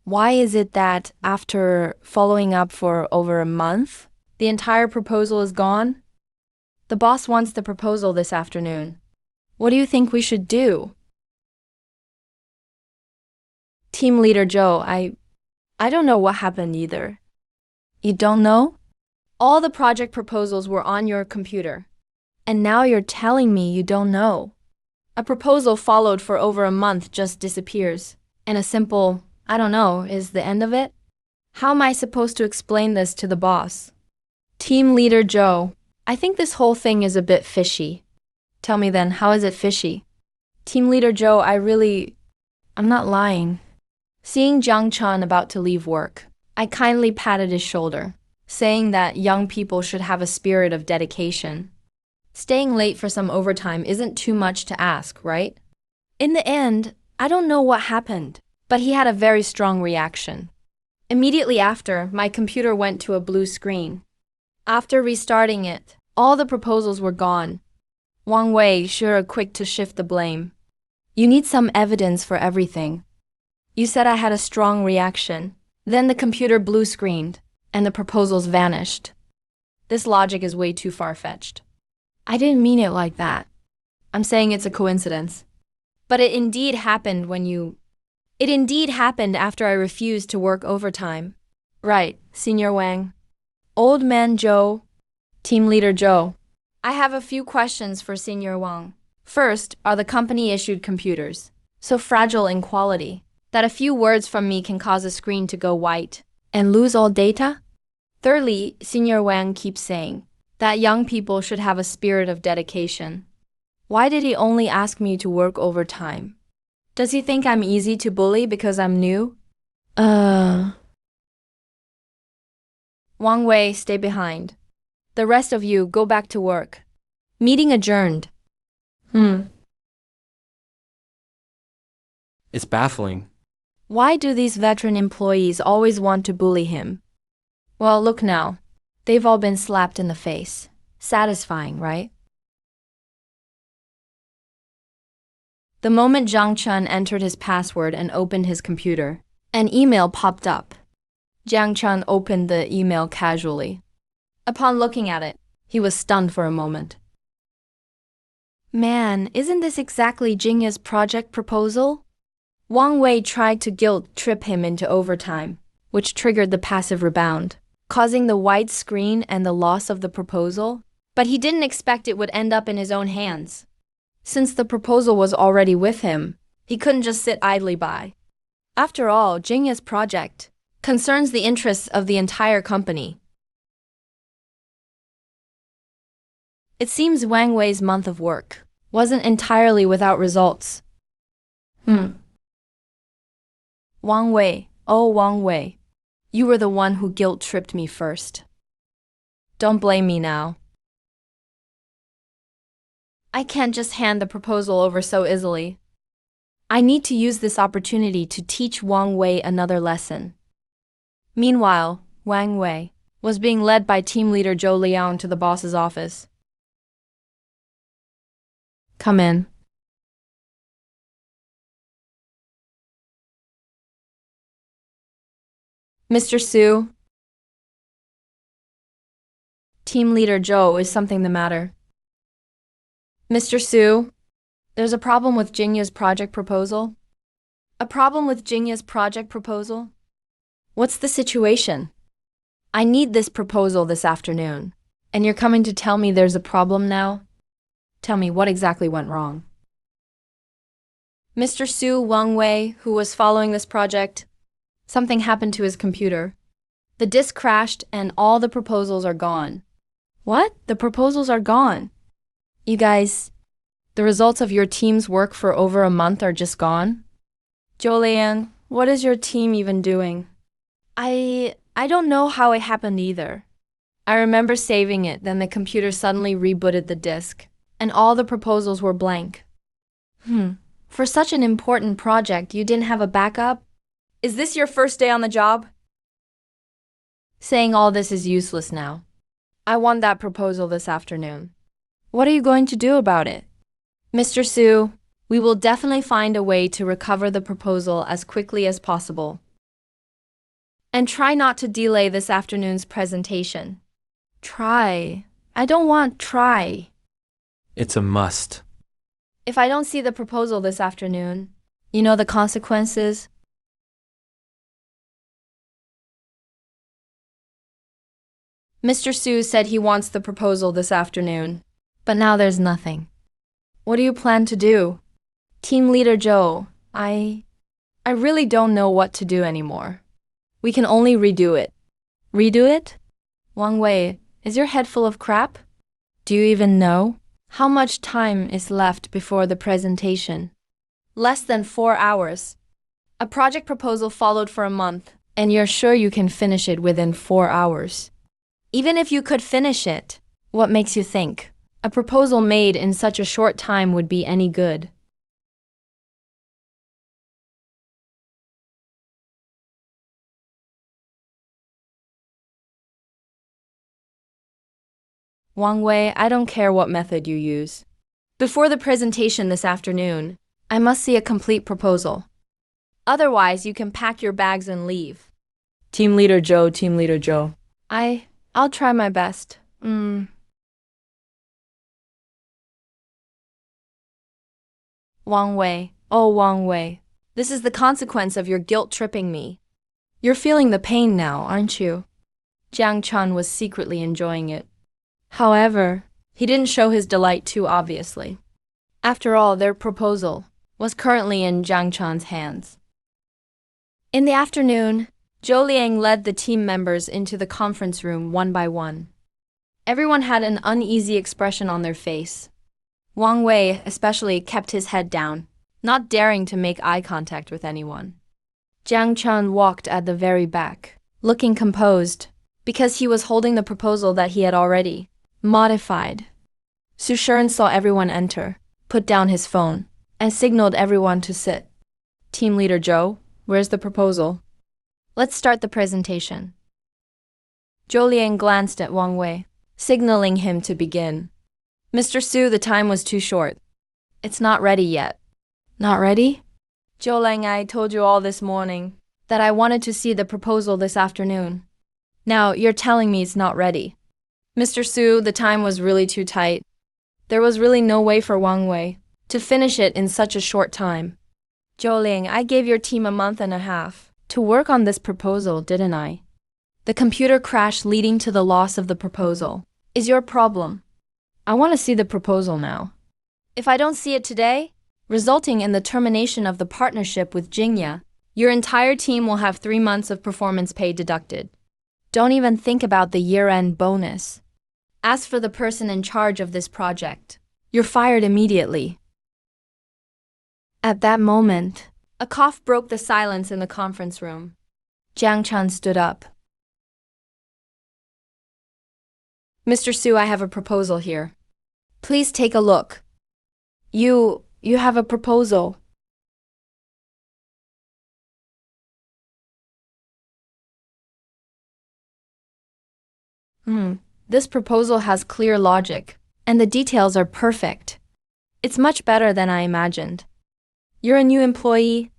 Why is it that after following up for over a month, the entire proposal is gone? The boss wants the proposal this afternoon. What do you think we should do? Team leader Zhou, I don't know what happened either. You don't know? All the project proposals were on your computer. And now you're telling me you don't know. A proposal followed for over a month just disappears. And a simple, I don't know, is the end of it? How am I supposed to explain this to the boss? Team leader Joe, I think this whole thing is a bit fishy. Tell me then, how is it fishy? Team leader Joe, I'm not lying. Seeing Jiang Chan about to leave work, I kindly patted his shoulder, saying that young people should have a spirit of dedication. Staying late for some overtime isn't too much to ask, right? In the end, I don't know what happened, but he had a very strong reaction. Immediately after, my computer went to a blue screen. After restarting it, all the proposals were gone. Wang Wei sure quick to shift the blame. You need some evidence for everything. You said I had a strong reaction. Then the computer blue screened, and the proposals vanished. This logic is way too far-fetched. I didn't mean it like that. I'm saying it's a coincidence. But it indeed happened after I refused to work overtime. Right, Senior Wang. Old Man Joe. Team Leader Joe. I have a few questions for Senior Wang. First, are the company-issued computers so fragile in quality that a few words from me can cause a screen to go white and lose all data? Thirdly, Senior Wang keeps saying that young people should have a spirit of dedication. Why did he only ask me to work overtime? Does he think I'm easy to bully because I'm new? Wang Wei, stay behind. The rest of you go back to work. Meeting adjourned.
It's baffling.
Why do these veteran employees always want to bully him? Well, look now. They've all been slapped in the face. Satisfying, right? The moment Jiang Chun entered his password and opened his computer, an email popped up. Jiang Chun opened the email casually. Upon looking at it, he was stunned for a moment. Man, isn't this exactly Jingya's project proposal? Wang Wei tried to guilt-trip him into overtime, which triggered the passive rebound, causing the white screen and the loss of the proposal, but he didn't expect it would end up in his own hands. Since the proposal was already with him, he couldn't just sit idly by. After all, Jingya's project concerns the interests of the entire company. It seems Wang Wei's month of work wasn't entirely without results. Wang Wei, oh Wang Wei, you were the one who guilt-tripped me first. Don't blame me now. I can't just hand the proposal over so easily. I need to use this opportunity to teach Wang Wei another lesson. Meanwhile, Wang Wei was being led by team leader Zhou Liang to the boss's office. Come in. Mr. Su. Team leader Zhou, is something the matter? Mr. Su, there's a problem with Jingya's project proposal. A problem with Jingya's project proposal? What's the situation? I need this proposal this afternoon, and you're coming to tell me there's a problem now? Tell me what exactly went wrong. Mr. Su Wang Wei, who was following this project, something happened to his computer. The disk crashed and all the proposals are gone. What? The proposals are gone? You guys, the results of your team's work for over a month are just gone? Jolian, what is your team even doing? I don't know how it happened either. I remember saving it, then the computer suddenly rebooted the disk, and all the proposals were blank. For such an important project, you didn't have a backup? Is this your first day on the job? Saying all this is useless now. I want that proposal this afternoon. What are you going to do about it? Mr. Su, we will definitely find a way to recover the proposal as quickly as possible. And try not to delay this afternoon's presentation. Try. I don't want try.
It's a must.
If I don't see the proposal this afternoon, you know the consequences? Mr. Su said he wants the proposal this afternoon, but now there's nothing. What do you plan to do? Team leader Joe, I really don't know what to do anymore. We can only redo it. Redo it? Wang Wei, is your head full of crap? Do you even know how much time is left before the presentation? Less than 4 hours. A project proposal followed for a month, and you're sure you can finish it within 4 hours. Even if you could finish it, what makes you think a proposal made in such a short time would be any good? Wang Wei, I don't care what method you use. Before the presentation this afternoon, I must see a complete proposal. Otherwise, you can pack your bags and leave.
Team Leader Joe, Team Leader Joe.
I'll try my best. Wang Wei, oh Wang Wei, this is the consequence of your guilt-tripping me. You're feeling the pain now, aren't you? Jiang Chun was secretly enjoying it. However, he didn't show his delight too obviously. After all, their proposal was currently in Jiang Chun's hands. In the afternoon, Zhou Liang led the team members into the conference room one by one. Everyone had an uneasy expression on their face. Wang Wei especially kept his head down, not daring to make eye contact with anyone. Jiang Chun walked at the very back, looking composed, because he was holding the proposal that he had already modified. Su Shen saw everyone enter, put down his phone, and signaled everyone to sit. Team Leader Zhou, where's the proposal? Let's start the presentation. Zhou Liang glanced at Wang Wei, signaling him to begin. Mr. Su, the time was too short. It's not ready yet. Not ready? Zhou Liang, I told you all this morning that I wanted to see the proposal this afternoon. Now you're telling me it's not ready. Mr. Su, the time was really too tight. There was really no way for Wang Wei to finish it in such a short time. Zhou Liang, I gave your team a month and a half to work on this proposal, didn't I? The computer crash leading to the loss of the proposal is your problem. I want to see the proposal now. If I don't see it today, resulting in the termination of the partnership with Jingya, your entire team will have 3 months of performance pay deducted. Don't even think about the year-end bonus. As for the person in charge of this project, you're fired immediately. At that moment, a cough broke the silence in the conference room. Jiang Chun stood up. Mr. Su, I have a proposal here. Please take a look. You have a proposal. This proposal has clear logic, and the details are perfect. It's much better than I imagined. You're a new employee?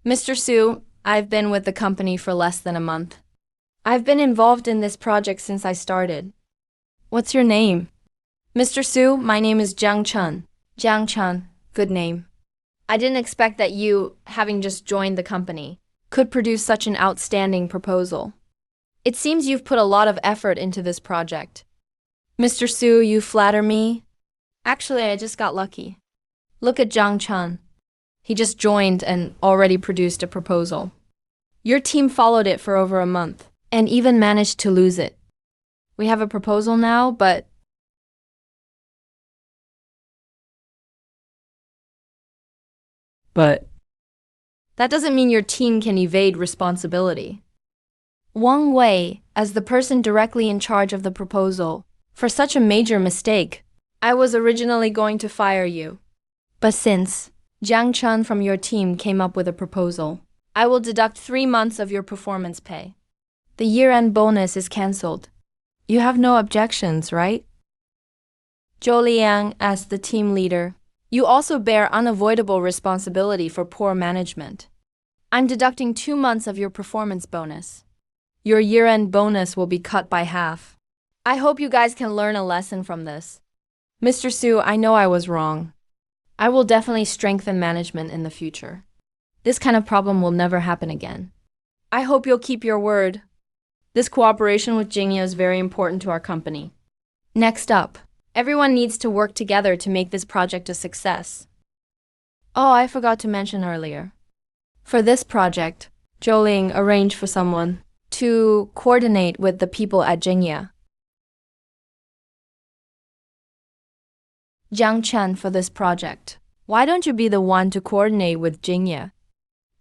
Mr. Su, I've been with the company for less than a month. I've been involved in this project since I started. What's your name? Mr. Su, my name is Jiang Chun. Jiang Chun, good name. I didn't expect that you, having just joined the company, could produce such an outstanding proposal. It seems you've put a lot of effort into this project. Mr. Su, you flatter me. Actually, I just got lucky. Look at Jiang Chun. He just joined and already produced a proposal. Your team followed it for over a month and even managed to lose it. We have a proposal now, but that doesn't mean your team can evade responsibility. Wang Wei, as the person directly in charge of the proposal, for such a major mistake, I was originally going to fire you. But since Jiang Chun from your team came up with a proposal, I will deduct 3 months of your performance pay. The year-end bonus is cancelled. You have no objections, right? Zhou Liang, as the team leader, you also bear unavoidable responsibility for poor management. I'm deducting 2 months of your performance bonus. Your year-end bonus will be cut by half. I hope you guys can learn a lesson from this. Mr. Su, I know I was wrong. I will definitely strengthen management in the future. This kind of problem will never happen again. I hope you'll keep your word. This cooperation with Jingya is very important to our company. Next up, everyone needs to work together to make this project a success. Oh, I forgot to mention earlier. For this project, Zhou arranged for someone to coordinate with the people at Jingya. Jiang Chen, for this project, why don't you be the one to coordinate with Jingya?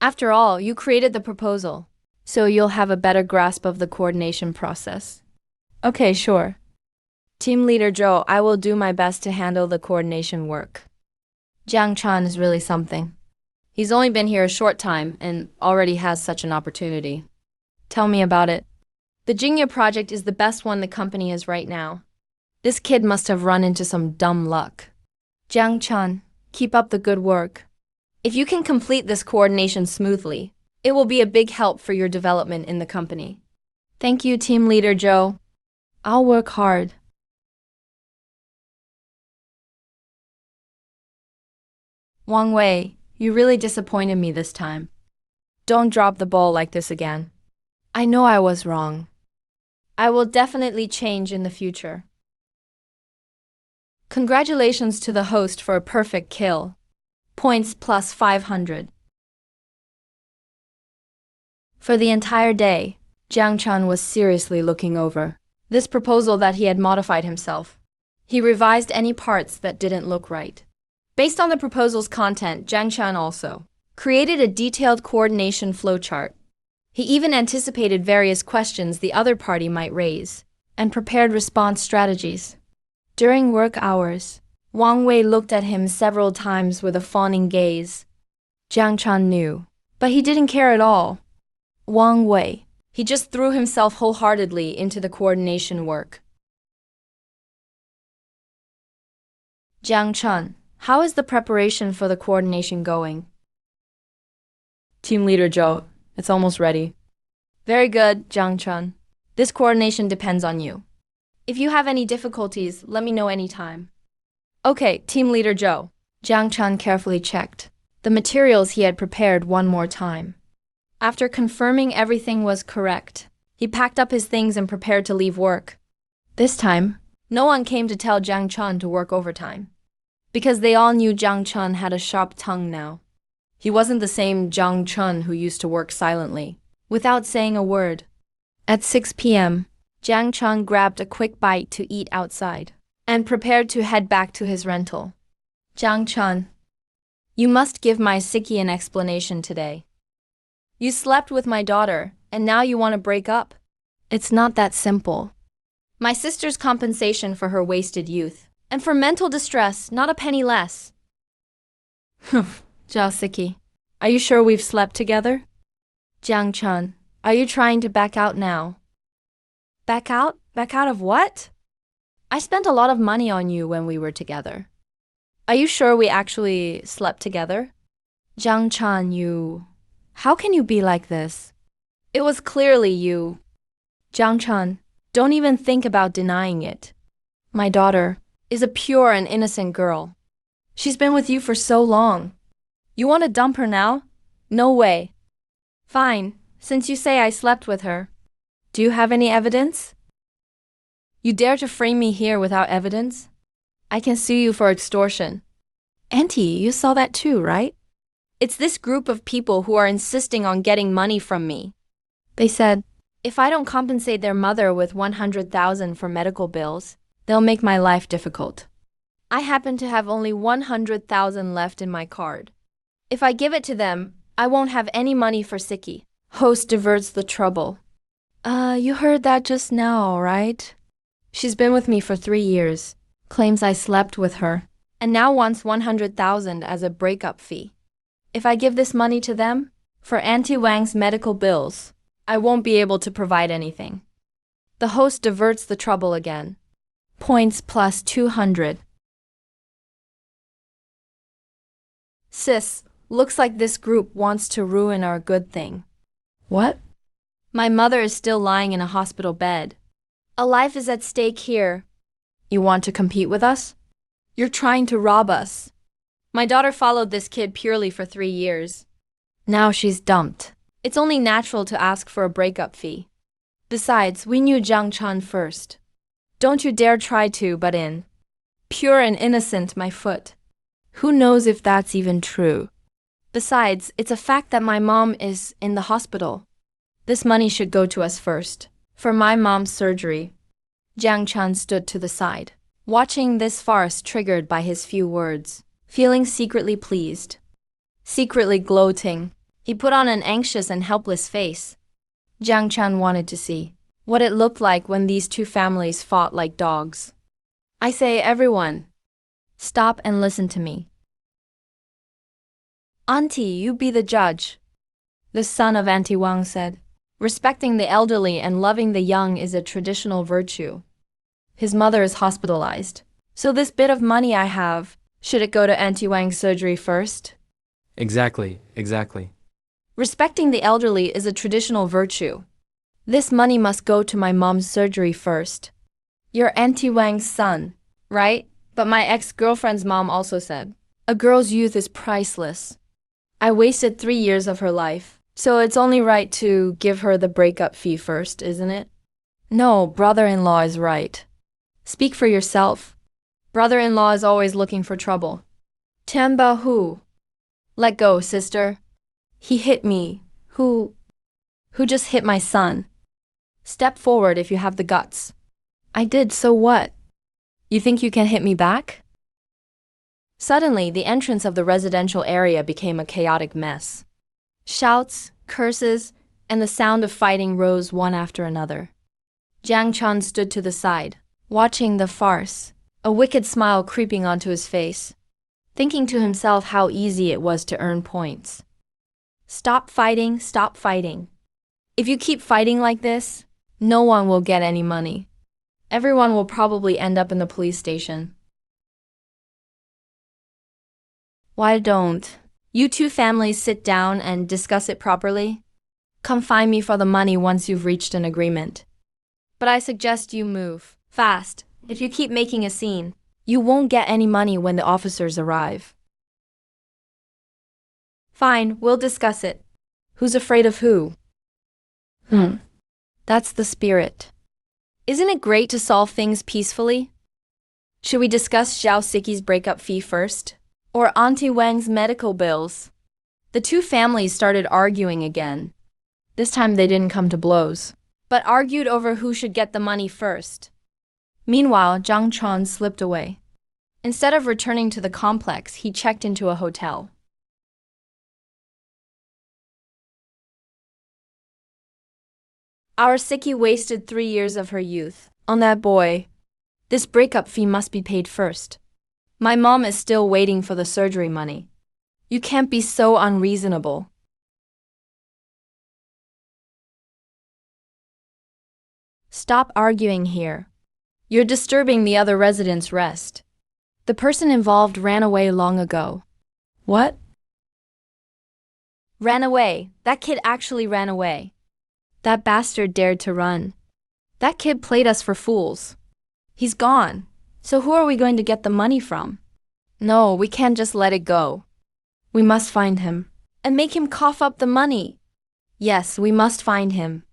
After all, you created the proposal, so you'll have a better grasp of the coordination process. Okay, sure. Team leader Zhou, I will do my best to handle the coordination work. Jiang Chen is really something. He's only been here a short time and already has such an opportunity. Tell me about it. The Jingya project is the best one the company has right now. This kid must have run into some dumb luck. Jiang Chen, keep up the good work. If you can complete this coordination smoothly, it will be a big help for your development in the company. Thank you, team leader Zhou. I'll work hard. Wang Wei, you really disappointed me this time. Don't drop the ball like this again. I know I was wrong. I will definitely change in the future. Congratulations to the host for a perfect kill. Points plus 500. For the entire day, Jiang Chen was seriously looking over this proposal that he had modified himself. He revised any parts that didn't look right. Based on the proposal's content, Jiang Chen also created a detailed coordination flowchart. He even anticipated various questions the other party might raise and prepared response strategies. During work hours, Wang Wei looked at him several times with a fawning gaze. Jiang Chen knew, but he didn't care at all. Wang Wei, he just threw himself wholeheartedly into the coordination work. Jiang Chen, how is the preparation for the coordination going?
Team leader Zhou, it's almost ready.
Very good, Jiang Chen. This coordination depends on you. If you have any difficulties, let me know anytime. Okay, team leader Zhou. Jiang Chen carefully checked the materials he had prepared one more time. After confirming everything was correct, he packed up his things and prepared to leave work. This time, no one came to tell Jiang Chen to work overtime, because they all knew Jiang Chen had a sharp tongue now. He wasn't the same Jiang Chen who used to work silently, without saying a word. At 6 p.m., Jiang Chen grabbed a quick bite to eat outside and prepared to head back to his rental. Jiang Chen, you must give my Siki an explanation today. You slept with my daughter, and now you want to break up? It's not that simple. My sister's compensation for her wasted youth, and for mental distress, not a penny less. Humph, Zhao Siki, are you sure we've slept together? Jiang Chen, are you trying to back out now? Back out? Back out of what? I spent a lot of money on you when we were together. Are you sure we actually slept together? Jiang Chen, you... How can you be like this? It was clearly you. Jiang Chen, don't even think about denying it. My daughter is a pure and innocent girl. She's been with you for so long. You want to dump her now? No way. Fine, since you say I slept with her. Do you have any evidence? You dare to frame me here without evidence? I can sue you for extortion. Auntie, you saw that too, right? It's this group of people who are insisting on getting money from me. They said, if I don't compensate their mother with 100,000 for medical bills, they'll make my life difficult. I happen to have only 100,000 left in my card. If I give it to them, I won't have any money for Siki. Host diverts the trouble. You heard that just now, right? She's been with me for 3 years, claims I slept with her, and now wants 100,000 as a breakup fee. If I give this money to them, for Auntie Wang's medical bills, I won't be able to provide anything. The host diverts the trouble again. Points plus 200. Sis, looks like this group wants to ruin our good thing. What? My mother is still lying in a hospital bed. A life is at stake here. You want to compete with us? You're trying to rob us. My daughter followed this kid purely for 3 years. Now she's dumped. It's only natural to ask for a breakup fee. Besides, we knew Jiang Chen first. Don't you dare try to butt in. Pure and innocent, my foot. Who knows if that's even true? Besides, it's a fact that my mom is in the hospital. This money should go to us first. For my mom's surgery. Jiang Chan stood to the side, watching this farce triggered by his few words, feeling secretly pleased, secretly gloating. He put on an anxious and helpless face. Jiang Chan wanted to see what it looked like when these two families fought like dogs. I say, everyone, stop and listen to me. Auntie, you be the judge, the son of Auntie Wang said. Respecting the elderly and loving the young is a traditional virtue. His mother is hospitalized. So this bit of money I have, should it go to Auntie Wang's surgery first?
Exactly.
Respecting the elderly is a traditional virtue. This money must go to my mom's surgery first. You're Auntie Wang's son, right? But my ex-girlfriend's mom also said, a girl's youth is priceless. I wasted 3 years of her life, so it's only right to give her the breakup fee first, isn't it? No, brother-in-law is right. Speak for yourself. Brother-in-law is always looking for trouble. Tianba who? Let go, sister. He hit me. Who just hit my son? Step forward if you have the guts. I did, so what? You think you can hit me back? Suddenly, the entrance of the residential area became a chaotic mess. Shouts, curses, and the sound of fighting rose one after another. Jiang Chan stood to the side, watching the farce, a wicked smile creeping onto his face, thinking to himself how easy it was to earn points. Stop fighting, stop fighting. If you keep fighting like this, no one will get any money. Everyone will probably end up in the police station. Why don't you two families sit down and discuss it properly? Come find me for the money once you've reached an agreement. But I suggest you move fast. If you keep making a scene, you won't get any money when the officers arrive. Fine, we'll discuss it. Who's afraid of who? That's the spirit. Isn't it great to solve things peacefully? Should we discuss Xiao Siki's breakup fee first? Or Auntie Wang's medical bills? The two families started arguing again. This time they didn't come to blows, but argued over who should get the money first. Meanwhile, Jiang Chan slipped away. Instead of returning to the complex, he checked into a hotel. Our Siki wasted 3 years of her youth on that boy. This breakup fee must be paid first. My mom is still waiting for the surgery money. You can't be so unreasonable. Stop arguing here. You're disturbing the other residents' rest. The person involved ran away long ago. What? Ran away. That kid actually ran away. That bastard dared to run. That kid played us for fools. He's gone. So who are we going to get the money from? No, we can't just let it go. We must find him and make him cough up the money. Yes, we must find him.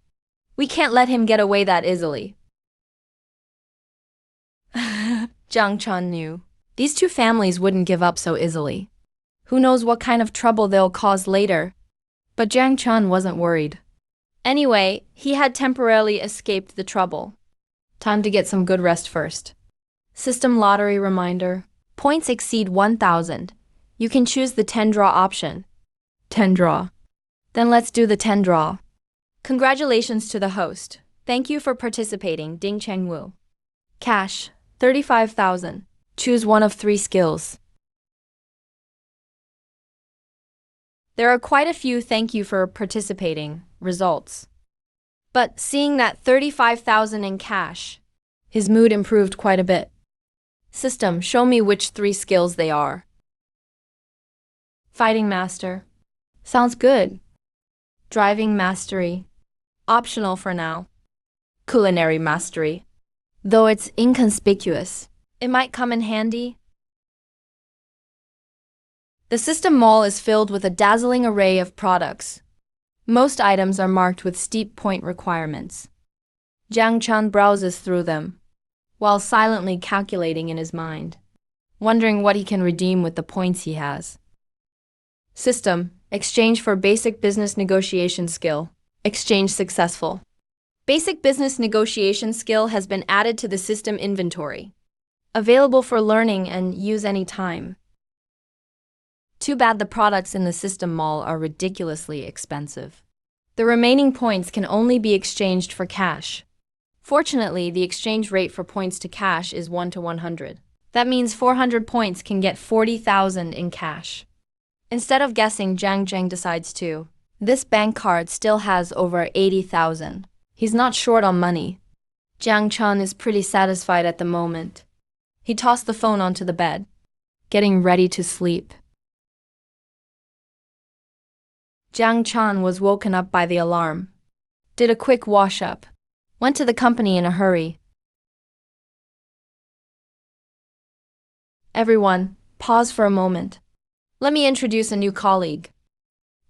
We can't let him get away that easily. Jiang Chan knew these two families wouldn't give up so easily. Who knows what kind of trouble they'll cause later? But Jiang Chan wasn't worried. Anyway, he had temporarily escaped the trouble. Time to get some good rest first. System lottery reminder. Points exceed 1,000. You can choose the 10 draw option. 10 draw. Then let's do the 10 draw. Congratulations to the host. Thank you for participating, Ding Chengwu. Cash, 35,000. Choose one of 3 skills. There are quite a few thank you for participating results. But seeing that 35,000 in cash, his mood improved quite a bit. System, show me which 3 skills they are. Fighting master. Sounds good. Driving mastery. Optional for now. Culinary mastery. Though it's inconspicuous, it might come in handy. The system mall is filled with a dazzling array of products. Most items are marked with steep point requirements. Jiang Chan browses through them, while silently calculating in his mind, wondering what he can redeem with the points he has. System. Exchange for basic business negotiation skill. Exchange successful. Basic business negotiation skill has been added to the system inventory. Available for learning and use anytime. Too bad the products in the system mall are ridiculously expensive. The remaining points can only be exchanged for cash. Fortunately, the exchange rate for points to cash is 1 to 100. That means 400 points can get 40,000 in cash. Instead of guessing, Jiang Zheng decides to. This bank card still has over 80,000. He's not short on money. Jiang Chun is pretty satisfied at the moment. He tossed the phone onto the bed, getting ready to sleep. Jiang Chun was woken up by the alarm. Did a quick wash-up. Went to the company in a hurry. Everyone, pause for a moment. Let me introduce a new colleague.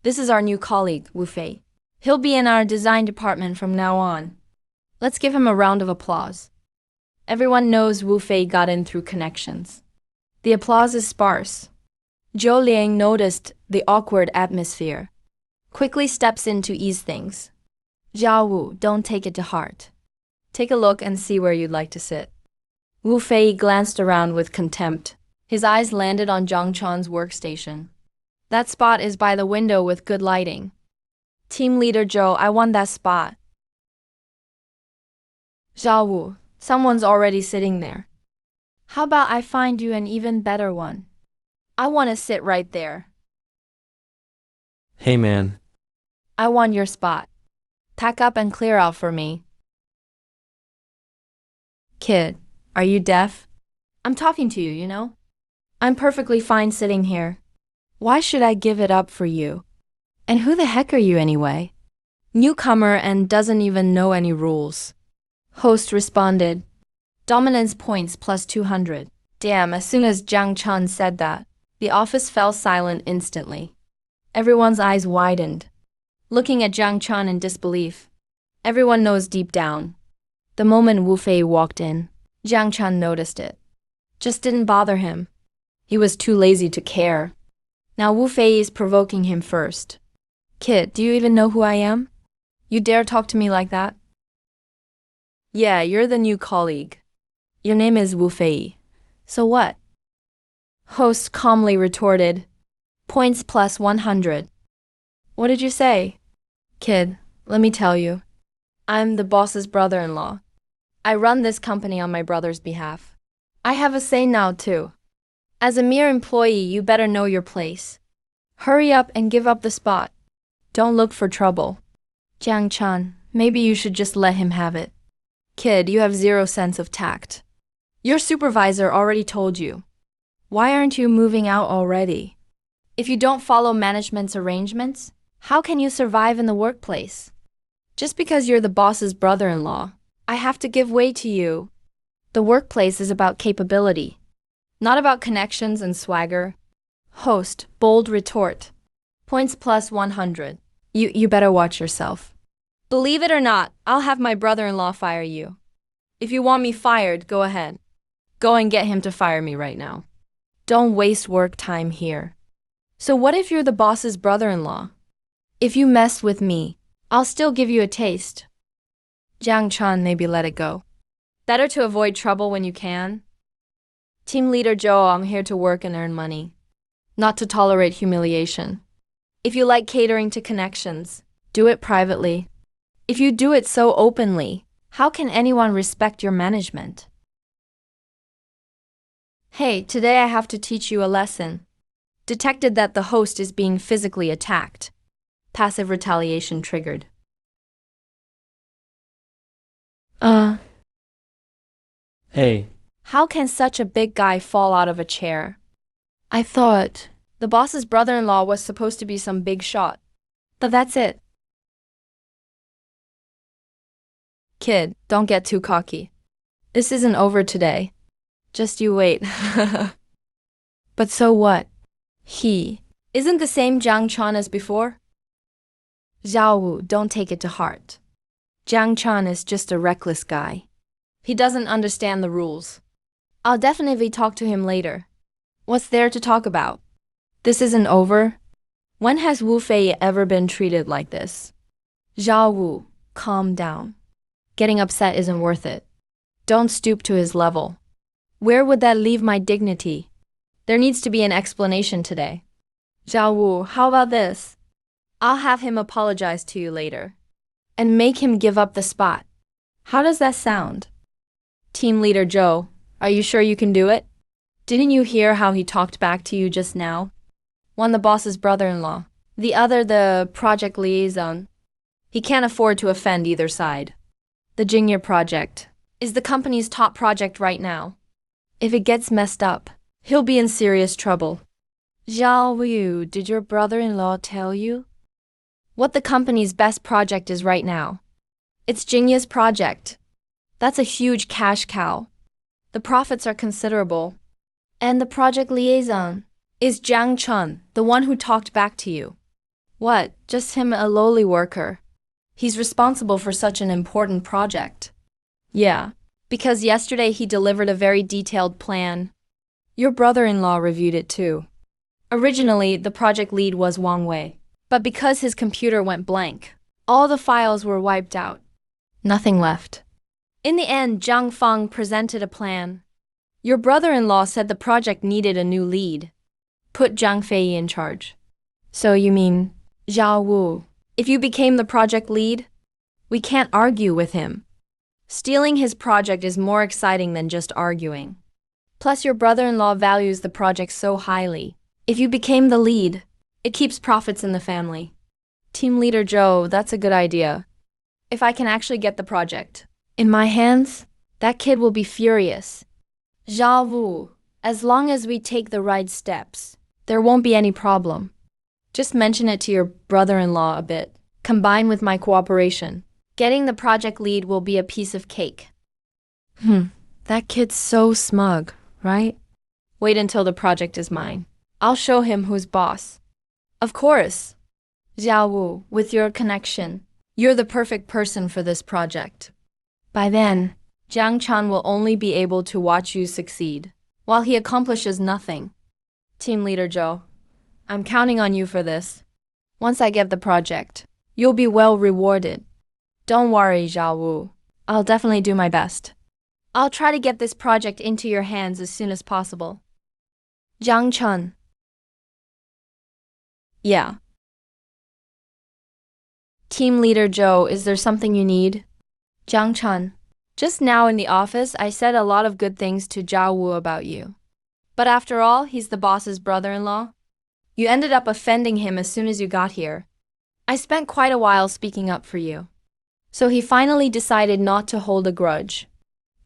This is our new colleague, Wu Fei. He'll be in our design department from now on. Let's give him a round of applause. Everyone knows Wu Fei got in through connections. The applause is sparse. Zhou Liang noticed the awkward atmosphere. Quickly steps in to ease things. Zhao Wu, don't take it to heart. Take a look and see where you'd like to sit. Wu Fei glanced around with contempt. His eyes landed on Zhang Chan's workstation. That spot is by the window with good lighting. Team leader Zhou, I want that spot. Zhao Wu, someone's already sitting there. How about I find you an even better one? I want to sit right there.
Hey man.
I want your spot. Pack up and clear out for me. Kid, are you deaf? I'm talking to you, you know? I'm perfectly fine sitting here. Why should I give it up for you? And who the heck are you anyway? Newcomer and doesn't even know any rules. Host responded. Dominance points plus 200. Damn, as soon as Jiang Chun said that, the office fell silent instantly. Everyone's eyes widened, looking at Jiang Chun in disbelief. Everyone knows deep down. The moment Wu Fei walked in, Jiang Chun noticed it. Just didn't bother him. He was too lazy to care. Now Wu Fei is provoking him first. Kid, do you even know who I am? You dare talk to me like that? Yeah, you're the new colleague. Your name is Wu Fei. So what? Host calmly retorted. Points plus 100. What did you say? Kid, let me tell you. I'm the boss's brother-in-law. I run this company on my brother's behalf. I have a say now too. As a mere employee, you better know your place. Hurry up and give up the spot. Don't look for trouble. Jiang Chun, maybe you should just let him have it. Kid, you have zero sense of tact. Your supervisor already told you. Why aren't you moving out already? If you don't follow management's arrangements, how can you survive in the workplace? Just because you're the boss's brother-in-law, I have to give way to you. The workplace is about capability, not about connections and swagger. Host, bold retort. Points plus 100. You better watch yourself. Believe it or not, I'll have my brother-in-law fire you. If you want me fired, go ahead. Go and get him to fire me right now. Don't waste work time here. So what if you're the boss's brother-in-law? If you mess with me, I'll still give you a taste. Jiang Chun, maybe let it go. Better to avoid trouble when you can. Team leader Zhou, I'm here to work and earn money, not to tolerate humiliation. If you like catering to connections, do it privately. If you do it so openly, how can anyone respect your management? Hey, today I have to teach you a lesson. Detected that the host is being physically attacked. Passive retaliation triggered.
Hey.
How can such a big guy fall out of a chair? I thought the boss's brother-in-law was supposed to be some big shot. But that's it. Kid, don't get too cocky. This isn't over today. Just you wait. But so what? He isn't the same Jiang Chun as before? Zhao Wu, don't take it to heart. Jiang Chun is just a reckless guy. He doesn't understand the rules. I'll definitely talk to him later. What's there to talk about? This isn't over. When has Wu Fei ever been treated like this? Zhao Wu, calm down. Getting upset isn't worth it. Don't stoop to his level. Where would that leave my dignity? There needs to be an explanation today. Zhao Wu, how about this? I'll have him apologize to you later. And make him give up the spot. How does that sound? Team Leader Zhou, are you sure you can do it? Didn't you hear how he talked back to you just now? One the boss's brother-in-law, the other the project liaison. He can't afford to offend either side. The Jingye project is the company's top project right now. If it gets messed up, he'll be in serious trouble. Zhao Wu, did your brother-in-law tell you what the company's best project is right now? It's Jingye's project. That's a huge cash cow. The profits are considerable. And the project liaison is Jiang Chun, the one who talked back to you. What, just him, a lowly worker? He's responsible for such an important project. Yeah, because yesterday he delivered a very detailed plan. Your brother-in-law reviewed it too. Originally, the project lead was Wang Wei, but because his computer went blank, all the files were wiped out. Nothing left. In the end, Zhang Feng presented a plan. Your brother-in-law said the project needed a new lead. Put Zhang Fei in charge. So you mean Zhao Wu? If you became the project lead, we can't argue with him. Stealing his project is more exciting than just arguing. Plus, your brother-in-law values the project so highly. If you became the lead, it keeps profits in the family. Team Leader Zhou, that's a good idea. If I can actually get the project in my hands, that kid will be furious. Zhao Wu, as long as we take the right steps, there won't be any problem. Just mention it to your brother-in-law a bit. Combine with my cooperation. Getting the project lead will be a piece of cake. That kid's so smug, right? Wait until the project is mine. I'll show him who's boss. Of course. Zhao Wu, with your connection, you're the perfect person for this project. By then, Jiang Chan will only be able to watch you succeed, while he accomplishes nothing. Team Leader Zhou, I'm counting on you for this. Once I get the project, you'll be well rewarded. Don't worry, Zhao Wu. I'll definitely do my best. I'll try to get this project into your hands as soon as possible. Jiang Chen. Yeah. Team Leader Zhou, is there something you need? Jiang Chen. Just now in the office, I said a lot of good things to Zhao Wu about you. But after all, he's the boss's brother-in-law. You ended up offending him as soon as you got here. I spent quite a while speaking up for you. So he finally decided not to hold a grudge.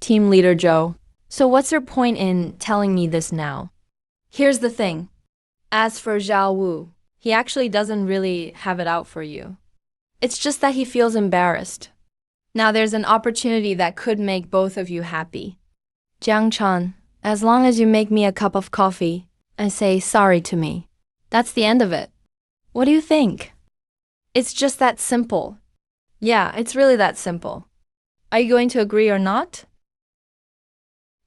Team Leader Zhou, so what's your point in telling me this now? Here's the thing. As for Zhao Wu, he actually doesn't really have it out for you. It's just that he feels embarrassed. Now there's an opportunity that could make both of you happy. Jiang Chan, as long as you make me a cup of coffee and say sorry to me, that's the end of it. What do you think? It's just that simple. Yeah, it's really that simple. Are you going to agree or not?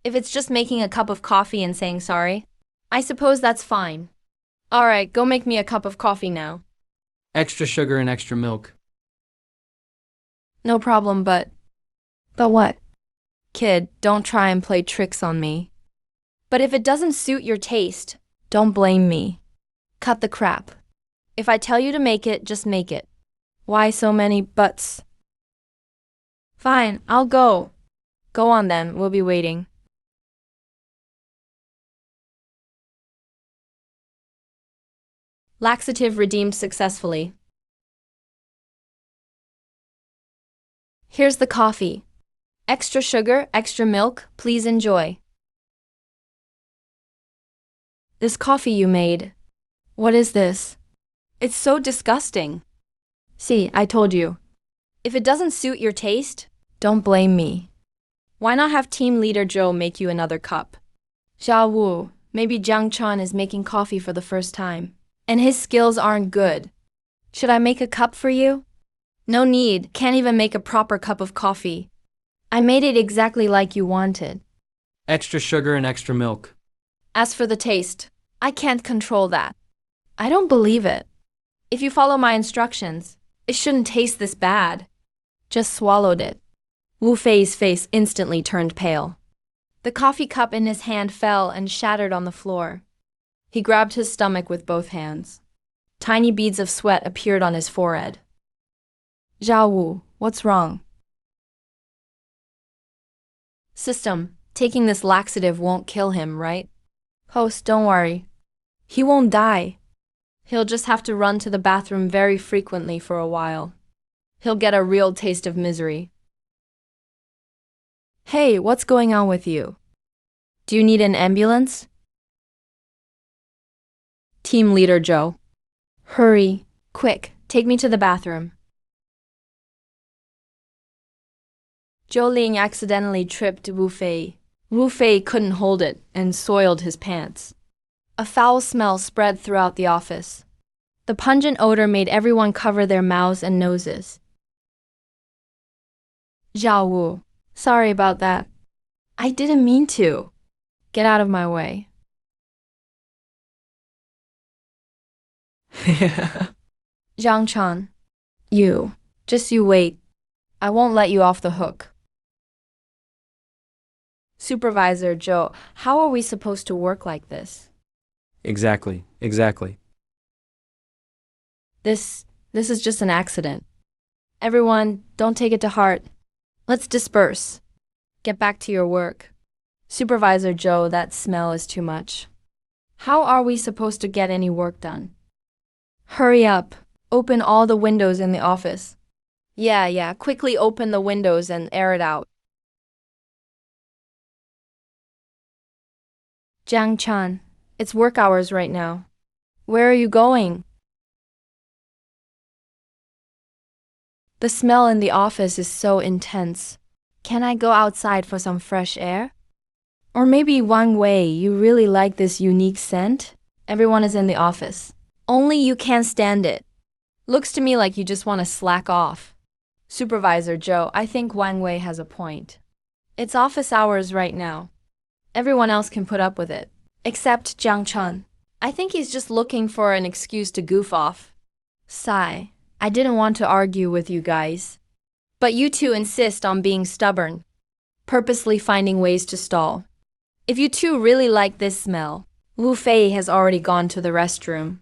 If it's just making a cup of coffee and saying sorry, I suppose that's fine. All right, go make me a cup of coffee now.
Extra sugar and extra milk.
No problem, but what? Kid, don't try and play tricks on me. But if it doesn't suit your taste, don't blame me. Cut the crap. If I tell you to make it, just make it. Why so many buts? Fine, I'll go. Go on then, we'll be waiting. Laxative redeemed successfully. Here's the coffee. Extra sugar, extra milk, please enjoy. This coffee you made. What is this? It's so disgusting. See, I told you. If it doesn't suit your taste, don't blame me. Why not have Team Leader Zhou make you another cup? Zhao Wu, maybe Jiang Chan is making coffee for the first time, and his skills aren't good. Should I make a cup for you? No need, can't even make a proper cup of coffee. I made it exactly like you wanted.
Extra sugar and extra milk.
As for the taste, I can't control that. I don't believe it. If you follow my instructions, it shouldn't taste this bad. Just swallowed it. Wu Fei's face instantly turned pale. The coffee cup in his hand fell and shattered on the floor. He grabbed his stomach with both hands. Tiny beads of sweat appeared on his forehead. Zhao Wu, what's wrong? System, taking this laxative won't kill him, right? Host, don't worry. He won't die. He'll just have to run to the bathroom very frequently for a while. He'll get a real taste of misery. Hey, what's going on with you? Do you need an ambulance? Team Leader Joe. Hurry, quick, take me to the bathroom. Zhou Ling accidentally tripped Wu Fei. Wu Fei couldn't hold it and soiled his pants. A foul smell spread throughout the office. The pungent odor made everyone cover their mouths and noses. Zhao Wu, sorry about that. I didn't mean to. Get out of my way. Zhang Chan, you wait. I won't let you off the hook. Supervisor Joe, how are we supposed to work like this?
Exactly.
This is just an accident. Everyone, don't take it to heart. Let's disperse. Get back to your work. Supervisor Joe, that smell is too much. How are we supposed to get any work done? Hurry up. Open all the windows in the office. Yeah, quickly open the windows and air it out. Jiang Chan, it's work hours right now. Where are you going? The smell in the office is so intense. Can I go outside for some fresh air? Or maybe Wang Wei, you really like this unique scent? Everyone is in the office. Only you can't stand it. Looks to me like you just want to slack off. Supervisor Joe, I think Wang Wei has a point. It's office hours right now. Everyone else can put up with it. Except Jiang Chan. I think he's just looking for an excuse to goof off. Sigh. I didn't want to argue with you guys. But you two insist on being stubborn. Purposely finding ways to stall. If you two really like this smell, Wu Fei has already gone to the restroom.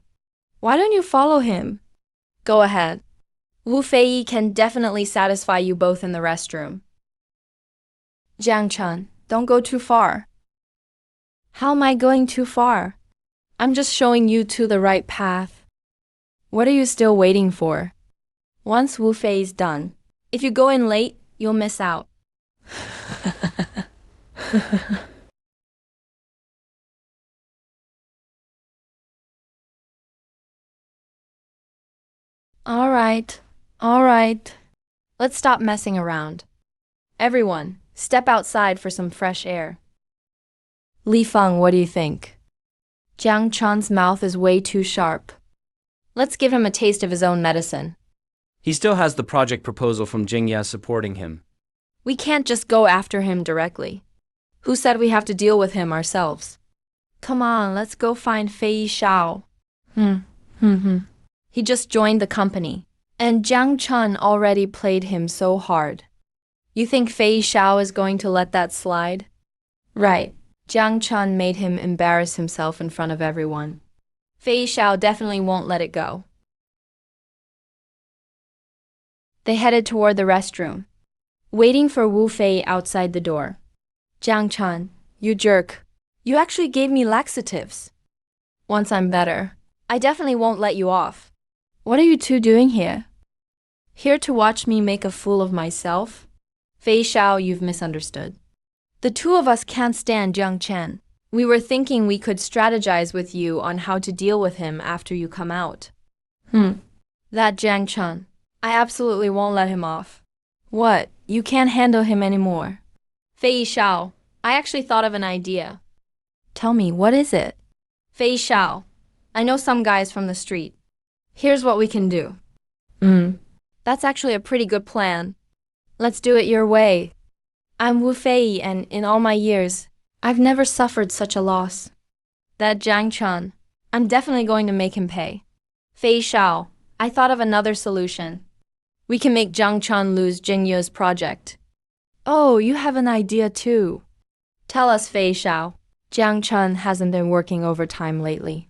Why don't you follow him? Go ahead. Wu Fei can definitely satisfy you both in the restroom. Jiang Chan, don't go too far. How am I going too far? I'm just showing you to the right path. What are you still waiting for? Once Wu Fei's done, if you go in late, you'll miss out. All right. Let's stop messing around. Everyone, step outside for some fresh air. Li Feng, what do you think? Jiang Chan's mouth is way too sharp. Let's give him a taste of his own medicine.
He still has the project proposal from Jingya supporting him.
We can't just go after him directly. Who said we have to deal with him ourselves? Come on, let's go find Fei Shao. He just joined the company, and Jiang Chan already played him so hard. You think Fei Shao is going to let that slide? Right. Jiang Chan made him embarrass himself in front of everyone. Fei Shao definitely won't let it go. They headed toward the restroom, waiting for Wu Fei outside the door. Jiang Chan, you jerk. You actually gave me laxatives. Once I'm better, I definitely won't let you off. What are you two doing here? Here to watch me make a fool of myself? Fei Shao, you've misunderstood. The two of us can't stand Jiang Chan. We were thinking we could strategize with you on how to deal with him after you come out. That Jiang Chan. I absolutely won't let him off. What? You can't handle him anymore. Fei Shao, I actually thought of an idea. Tell me, what is it? Fei Shao, I know some guys from the street. Here's what we can do. That's actually a pretty good plan. Let's do it your way. I'm Wu Fei, and in all my years, I've never suffered such a loss. That Jiang Chan, I'm definitely going to make him pay. Fei Shao, I thought of another solution. We can make Jiang Chan lose Jingya's project.
Oh, you have an idea too.
Tell us, Fei Xiao.
Jiang Chun hasn't been working overtime lately.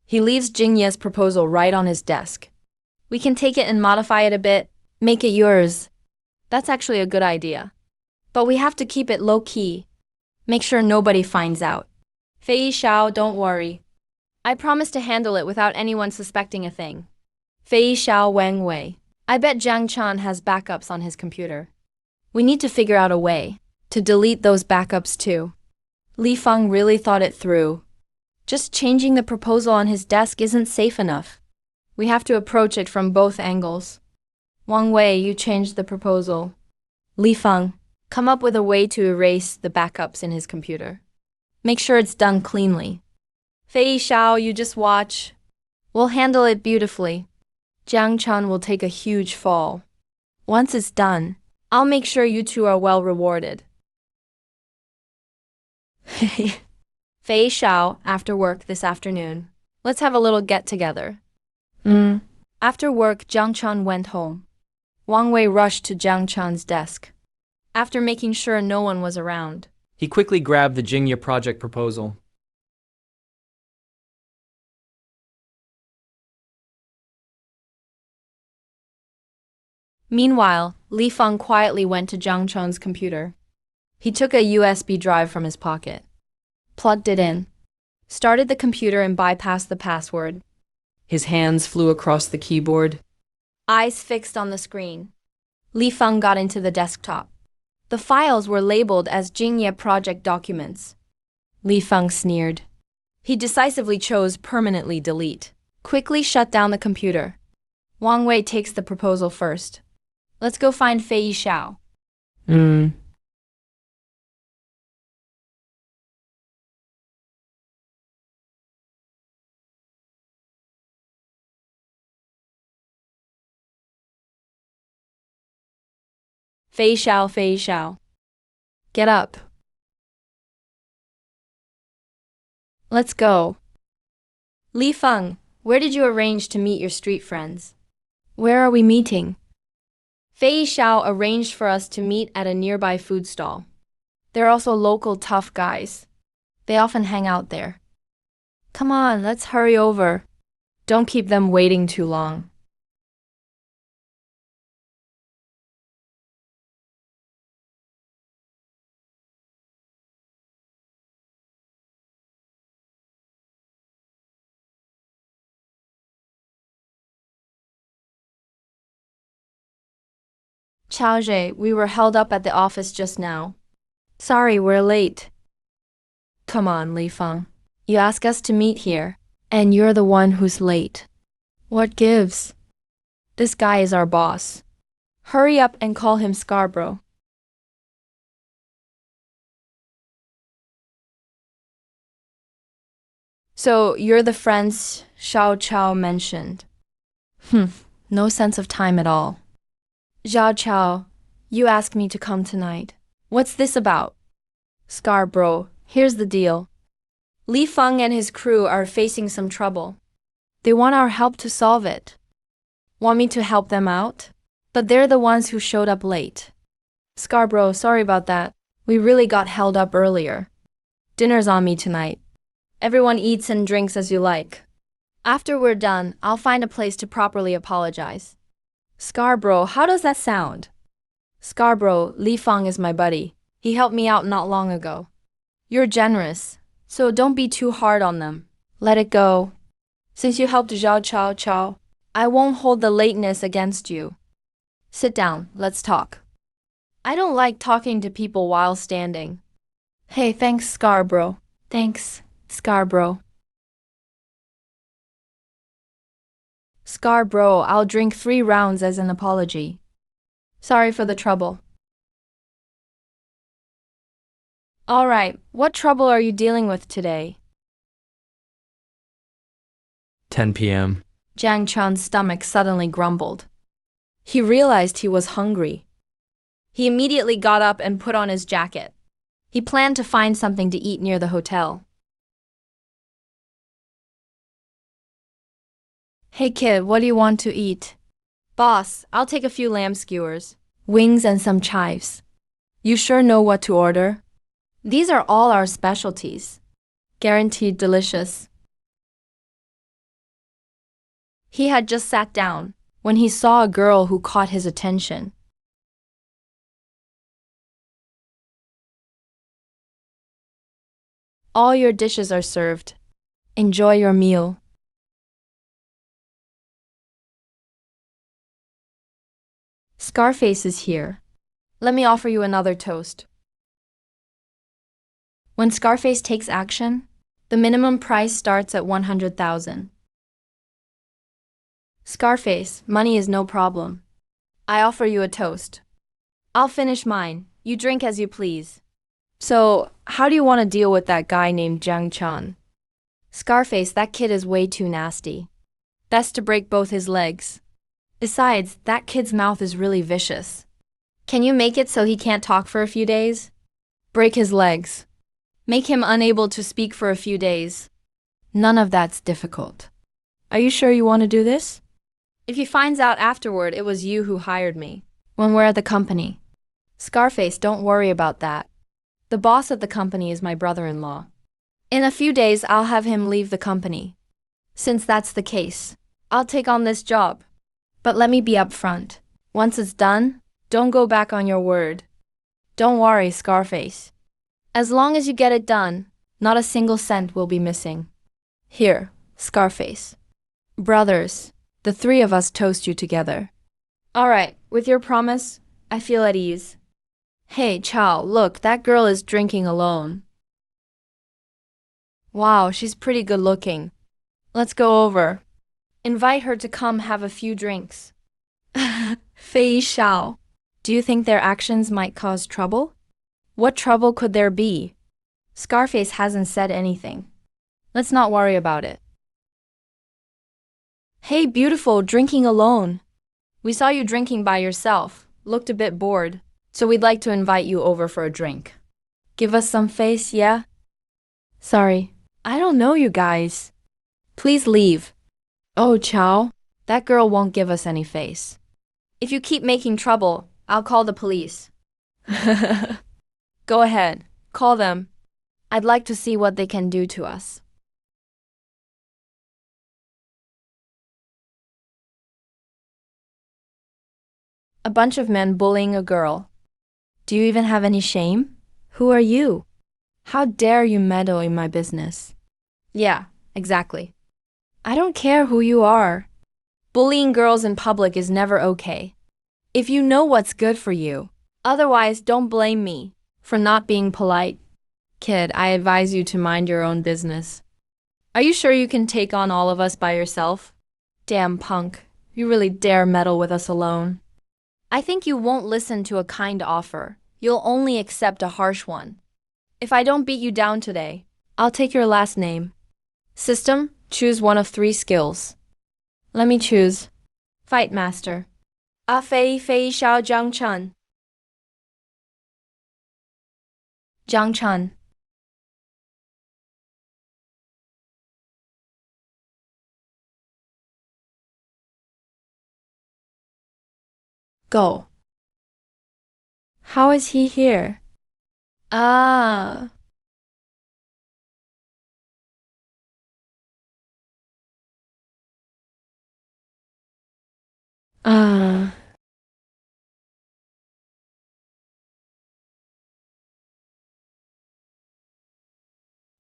He leaves Jingya's proposal right on his desk. We can take it and modify it a bit, make it yours. That's actually a good idea. But we have to keep it low-key. Make sure nobody finds out. Fei Xiao, don't worry. I promise to handle it without anyone suspecting a thing. Fei Xiao Wang Wei. I bet Jiang Chan has backups on his computer. We need to figure out a way to delete those backups too. Li Feng really thought it through. Just changing the proposal on his desk isn't safe enough. We have to approach it from both angles. Wang Wei, you changed the proposal. Li Feng, come up with a way to erase the backups in his computer. Make sure it's done cleanly. Fei Xiao, you just watch. We'll handle it beautifully. Jiang Chan will take a huge fall. Once it's done, I'll make sure you two are well rewarded. Fei Xiao, after work this afternoon. Let's have a little get-together. After work, Jiang Chan went home. Wang Wei rushed to Jiang Chan's desk. After making sure no one was around,
He quickly grabbed the Jingya project proposal.
meanwhile, Li Feng quietly went to Jiang Chan's computer. He took a USB drive from his pocket, plugged it in, started the computer and bypassed the password.
His hands flew across the keyboard.
Eyes fixed on the screen. Li Feng got into the desktop. The files were labeled as Jingya project documents. Li Feng sneered. He decisively chose permanently delete. Quickly shut down the computer. Wang Wei takes the proposal first. Let's go find Fei Xiao. Fei Xiao, Fei Xiao. Get up. Let's go. Li Feng, where did you arrange to meet your street friends? Where are we meeting? Fei Xiao arranged for us to meet at a nearby food stall. They're also local tough guys. They often hang out there. Come on, let's hurry over. Don't keep them waiting too long. Xiaozhe, we were held up at the office just now. Sorry, we're late. Come on, Li Feng. You asked us to meet here, and you're the one who's late. What gives? This guy is our boss. Hurry up and call him Scarborough. So, you're the friends Xiao Chao mentioned. No sense of time at all. Zhao Chao, you asked me to come tonight. What's this about? Scarborough, here's the deal. Li Feng and his crew are facing some trouble. They want our help to solve it. Want me to help them out? But they're the ones who showed up late. Scarborough, sorry about that. We really got held up earlier. Dinner's on me tonight. Everyone eats and drinks as you like. After we're done, I'll find a place to properly apologize. Scarborough, how does that sound? Scarborough, Li Feng is my buddy. He helped me out not long ago. You're generous, so don't be too hard on them. Let it go. Since you helped Zhao Chao, I won't hold the lateness against you. Sit down, let's talk. I don't like talking to people while standing. Hey, thanks, Scarborough. Thanks, Scarborough. Scarborough, I'll drink 3 rounds as an apology. Sorry for the trouble. All right, what trouble are you dealing with today?
10 p.m.
Jiang Chan's stomach suddenly grumbled. He realized he was hungry. He immediately got up and put on his jacket. He planned to find something to eat near the hotel. Hey kid, what do you want to eat? Boss, I'll take a few lamb skewers, wings, and some chives.
You sure know what to order?
These are all our specialties. Guaranteed delicious. He had just sat down when he saw a girl who caught his attention. All your dishes are served. Enjoy your meal. Scarface is here. Let me offer you another toast. When Scarface takes action, the minimum price starts at 100,000. Scarface, money is no problem. I offer you a toast. I'll finish mine. You drink as you please.
So, how do you want to deal with that guy named Jiang Chan?
Scarface, that kid is way too nasty. Best to break both his legs. Besides, that kid's mouth is really vicious. Can you make it so he can't talk for a few days?
Break his legs.
Make him unable to speak for a few days.
None of that's difficult. Are you sure you want to do this?
If he finds out afterward it was you who hired me, when we're at the company. Scarface, don't worry about that. The boss of the company is my brother-in-law. In a few days, I'll have him leave the company. Since that's the case, I'll take on this job. But let me be upfront. Once it's done, don't go back on your word. Don't worry, Scarface. As long as you get it done, not a single cent will be missing. Here, Scarface. Brothers, the three of us toast you together. All right, with your promise, I feel at ease. Hey, Chow, look, that girl is drinking alone. Wow, she's pretty good looking. Let's go over. Invite her to come have a few drinks. Fei Xiao. Do you think their actions might cause trouble? What trouble could there be? Scarface hasn't said anything. Let's not worry about it. Hey, beautiful, drinking alone. We saw you drinking by yourself. Looked a bit bored. So we'd like to invite you over for a drink. Give us some face, yeah? Sorry, I don't know you guys. Please leave. Oh, Chow, that girl won't give us any face. If you keep making trouble, I'll call the police. Go ahead, call them. I'd like to see what they can do to us. A bunch of men bullying a girl. Do you even have any shame? Who are you? How dare you meddle in my business? Yeah, exactly. I don't care who you are. Bullying girls in public is never okay. If you know what's good for you. Otherwise, don't blame me for not being polite. Kid, I advise you to mind your own business. Are you sure you can take on all of us by yourself? Damn punk, you really dare meddle with us alone. I think you won't listen to a kind offer. You'll only accept a harsh one. If I don't beat you down today, I'll take your last name. System, choose one of 3 skills. Let me choose. Fight Master. Fei Xiao Jiang Chan. Jiang Chan. Go. How is he here? Ah. Ah.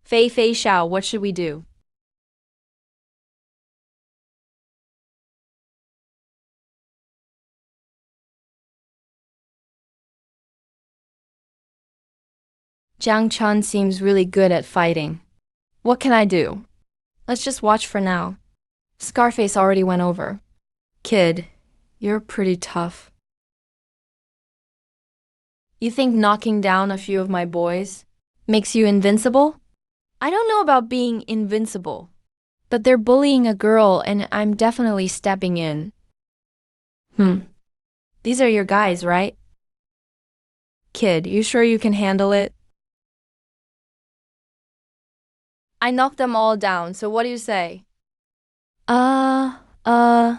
Fei Xiao, what should we do? Jiang Chun seems really good at fighting. What can I do? Let's just watch for now. Scarface already went over. Kid, you're pretty tough. You think knocking down a few of my boys makes you invincible? I don't know about being invincible, but they're bullying a girl and I'm definitely stepping in. These are your guys, right? Kid, you sure you can handle it? I knocked them all down, so what do you say? Uh,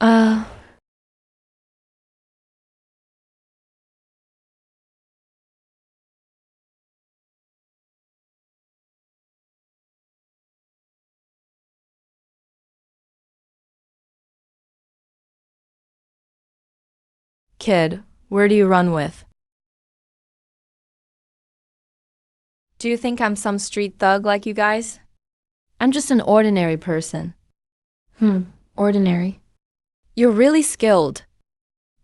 uh,
Kid, where do you run with?
do you think I'm some street thug like you guys?
I'm just an ordinary person. Ordinary.
You're really skilled.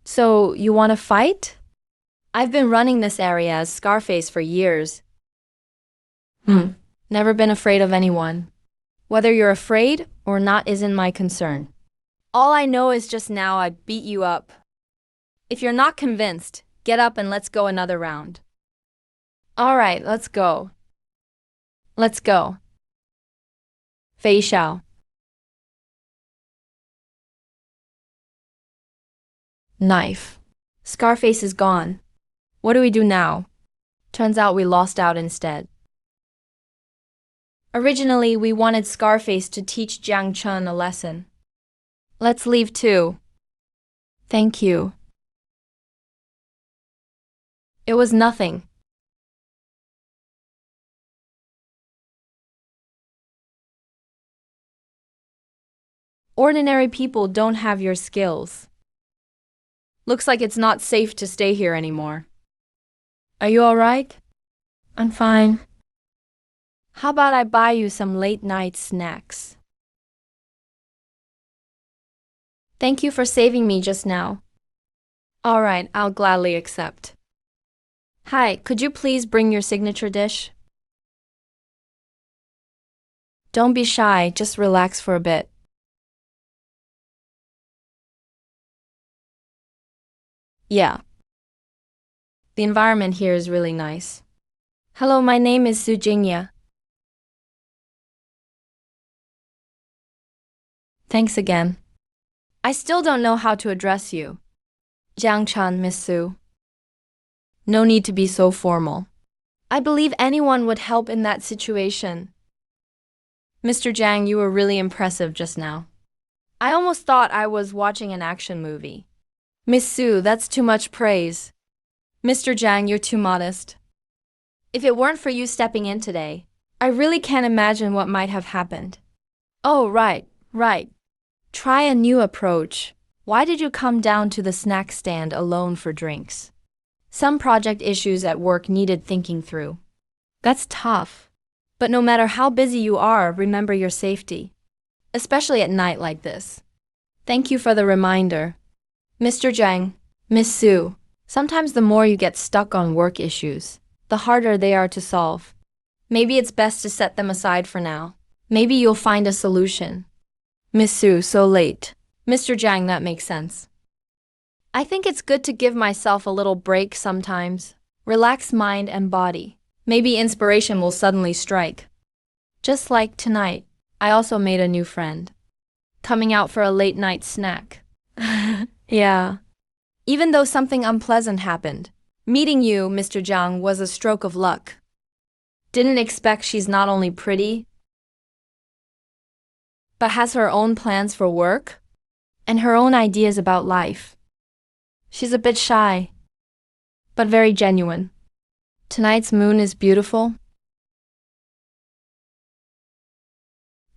So, you want to fight? I've been running this area as Scarface for years. Never been afraid of anyone. Whether you're afraid or not isn't my concern. All I know is just now I beat you up. If you're not convinced, get up and let's go another round. All right, let's go. Let's go. Fei Xiao.
Knife.
Scarface is gone. What do we do now? Turns out we lost out instead. Originally, we wanted Scarface to teach Jiang Chun a lesson. Let's leave too.
Thank you.
It was nothing. Ordinary people don't have your skills. Looks like it's not safe to stay here anymore. Are you alright?
I'm fine.
How about I buy you some late-night snacks? Thank you for saving me just now. Alright, I'll gladly accept. Hi, could you please bring your signature dish? Don't be shy, just relax for a bit. Yeah. The environment here is really nice. Hello, my name is Su Jingya. Thanks again. I still don't know how to address you. Jiang Chan, Miss Su. No need to be so formal. I believe anyone would help in that situation. Mr. Jiang, you were really impressive just now. I almost thought I was watching an action movie. Miss Su, that's too much praise. Mr. Jiang, you're too modest. If it weren't for you stepping in today, I really can't imagine what might have happened. Oh, right. Try a new approach. Why did you come down to the snack stand alone for drinks? Some project issues at work needed thinking through. That's tough. But no matter how busy you are, remember your safety. Especially at night like this. Thank you for the reminder. Mr. Jiang, Miss Su, sometimes the more you get stuck on work issues, the harder they are to solve. Maybe it's best to set them aside for now. Maybe you'll find a solution. Miss Su, so late. Mr. Jiang, that makes sense. I think it's good to give myself a little break sometimes. Relax mind and body. Maybe inspiration will suddenly strike. Just like tonight, I also made a new friend. Coming out for a late night snack. Yeah. Even though something unpleasant happened, meeting you, Mr. Jiang, was a stroke of luck. Didn't expect she's not only pretty, but has her own plans for work and her own ideas about life. She's a bit shy, but very genuine. Tonight's moon is beautiful.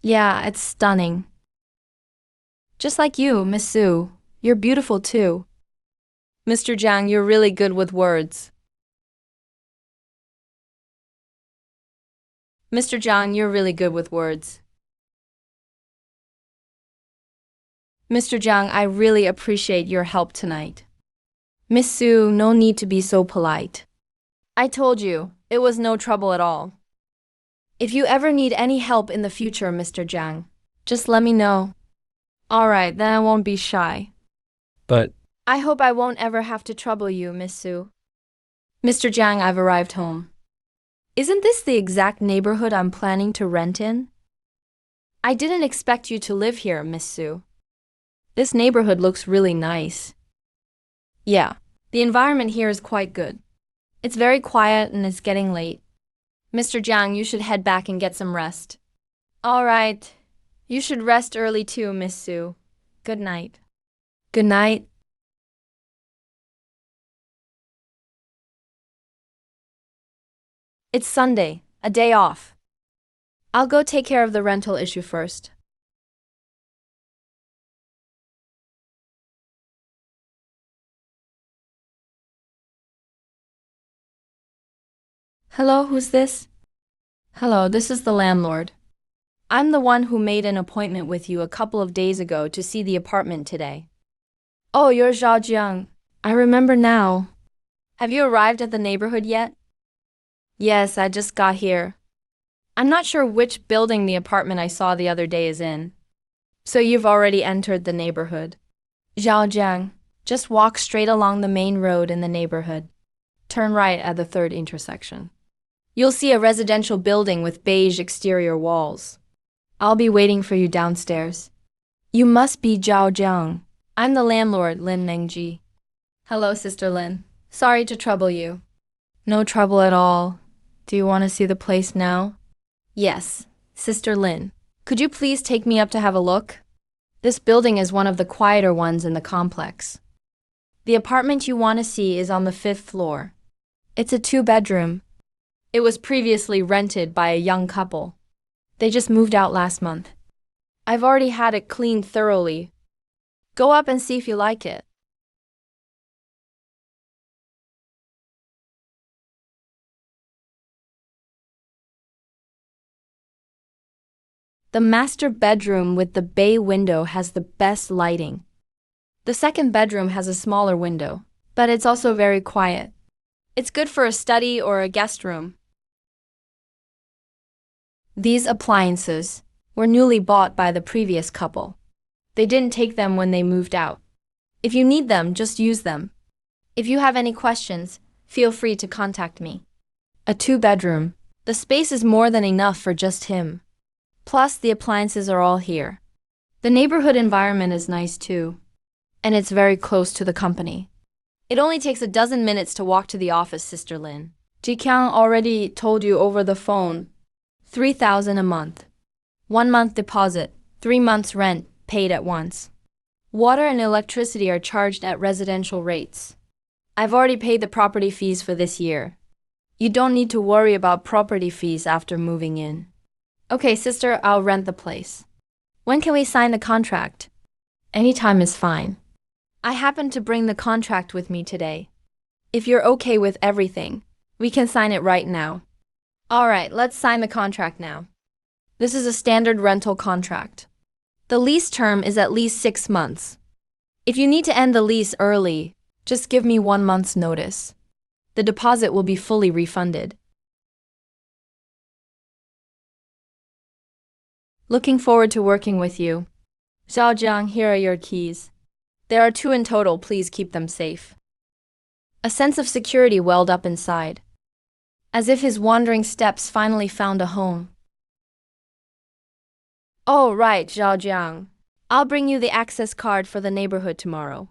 Yeah, it's stunning. Just like you, Miss Su, you're beautiful too. Mr. Jiang, you're really good with words. Mr. Jiang, you're really good with words. Mr. Jiang, I really appreciate your help tonight. Miss Su, no need to be so polite. I told you, it was no trouble at all. If you ever need any help in the future, Mr. Jiang, just let me know. Alright, then I won't be shy.
But
I hope I won't ever have to trouble you, Miss Su. Mr. Jiang, I've arrived home. Isn't this the exact neighborhood I'm planning to rent in? I didn't expect you to live here, Miss Su. This neighborhood looks really nice. Yeah, the environment here is quite good. It's very quiet and it's getting late. Mr. Jiang, you should head back and get some rest. All right. You should rest early too, Miss Sue. Good night.
Good night.
It's Sunday, a day off. I'll go take care of the rental issue first. Hello, who's this? Hello, this is the landlord. I'm the one who made an appointment with you a couple of days ago to see the apartment today. Oh, you're Zhao Jiang. I remember now. Have you arrived at the neighborhood yet? Yes, I just got here. I'm not sure which building the apartment I saw the other day is in. So you've already entered the neighborhood. Zhao Jiang, just walk straight along the main road in the neighborhood. Turn right at the third intersection. You'll see a residential building with beige exterior walls. I'll be waiting for you downstairs. You must be Zhao Jiang. I'm the landlord, Lin Nengji. Hello, Sister Lin. Sorry to trouble you. No trouble at all. Do you want to see the place now? Yes, Sister Lin. Could you please take me up to have a look? This building is one of the quieter ones in the complex. The apartment you want to see is on the 5th floor. It's a 2-bedroom. It was previously rented by a young couple. They just moved out last month. I've already had it cleaned thoroughly. Go up and see if you like it. The master bedroom with the bay window has the best lighting. The second bedroom has a smaller window, but it's also very quiet. It's good for a study or a guest room. These appliances were newly bought by the previous couple. They didn't take them when they moved out. If you need them, just use them. If you have any questions, feel free to contact me. A 2-bedroom. The space is more than enough for just him. Plus, the appliances are all here. The neighborhood environment is nice too. And it's very close to the company. It only takes a dozen minutes to walk to the office, Sister Lin. Ji Kyang already told you over the phone. 3,000 a month. 1 month deposit, 3 months rent, paid at once. Water and electricity are charged at residential rates. I've already paid the property fees for this year. You don't need to worry about property fees after moving in. Okay, sister, I'll rent the place. When can we sign the contract? Anytime is fine. I happen to bring the contract with me today. If you're okay with everything, we can sign it right now. All right, let's sign the contract now. This is a standard rental contract. The lease term is at least 6 months. If you need to end the lease early, just give me 1 month's notice. The deposit will be fully refunded. Looking forward to working with you. Zhao Jiang, here are your keys. There are 2 in total, please keep them safe. A sense of security welled up inside, as if his wandering steps finally found a home. Oh, right, Zhao Jiang. I'll bring you the access card for the neighborhood tomorrow.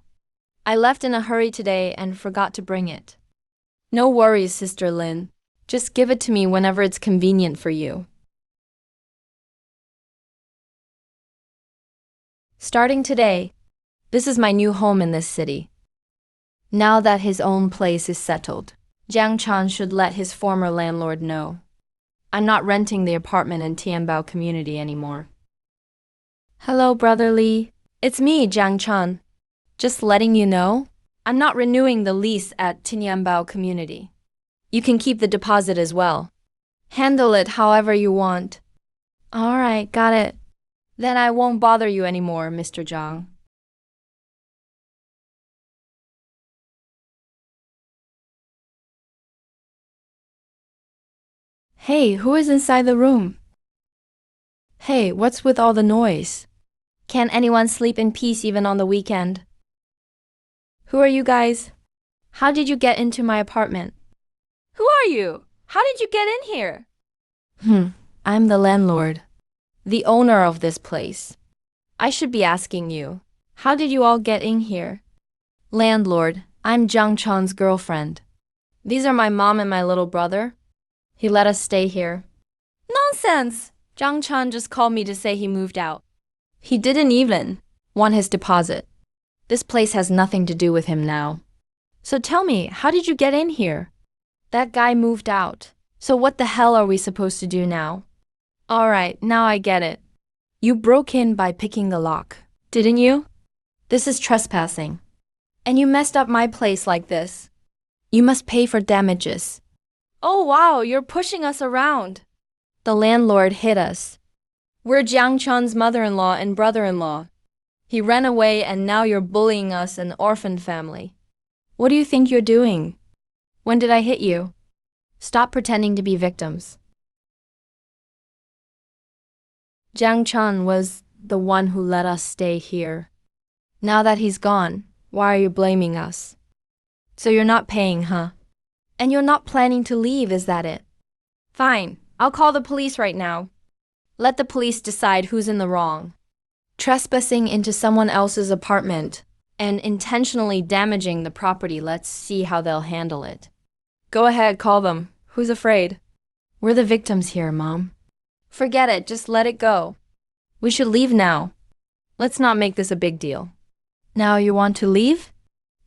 I left in a hurry today and forgot to bring it. No worries, Sister Lin. Just give it to me whenever it's convenient for you. Starting today, this is my new home in this city. Now that his own place is settled, Jiang Chan should let his former landlord know. I'm not renting the apartment in Tianbao community anymore. Hello, Brother Li. It's me, Jiang Chan. Just letting you know, I'm not renewing the lease at Tianbao community. You can keep the deposit as well. Handle it however you want. All right, got it. Then I won't bother you anymore, Mr. Zhang. Hey, who is inside the room? Hey, what's with all the noise? Can't anyone sleep in peace even on the weekend? Who are you guys? How did you get into my apartment? Who are you? How did you get in here? I'm the landlord, the owner of this place. I should be asking you, how did you all get in here? Landlord, I'm Jiang Chan's girlfriend. These are my mom and my little brother. He let us stay here. Nonsense! Zhang Chan just called me to say he moved out. He didn't even want his deposit. This place has nothing to do with him now. So tell me, how did you get in here? That guy moved out. So what the hell are we supposed to do now? Alright, now I get it. You broke in by picking the lock, didn't you? This is trespassing. And you messed up my place like this. You must pay for damages. Oh wow, you're pushing us around. The landlord hit us. We're Jiang Chan's mother-in-law and brother-in-law. He ran away and now you're bullying us, an orphaned family. What do you think you're doing? When did I hit you? Stop pretending to be victims. Jiang Chan was the one who let us stay here. Now that he's gone, why are you blaming us? So you're not paying, huh? And you're not planning to leave, is that it? Fine, I'll call the police right now. Let the police decide who's in the wrong. Trespassing into someone else's apartment and intentionally damaging the property, let's see how they'll handle it. Go ahead, call them. Who's afraid? We're the victims here, Mom. Forget it, just let it go. We should leave now. Let's not make this a big deal. Now you want to leave?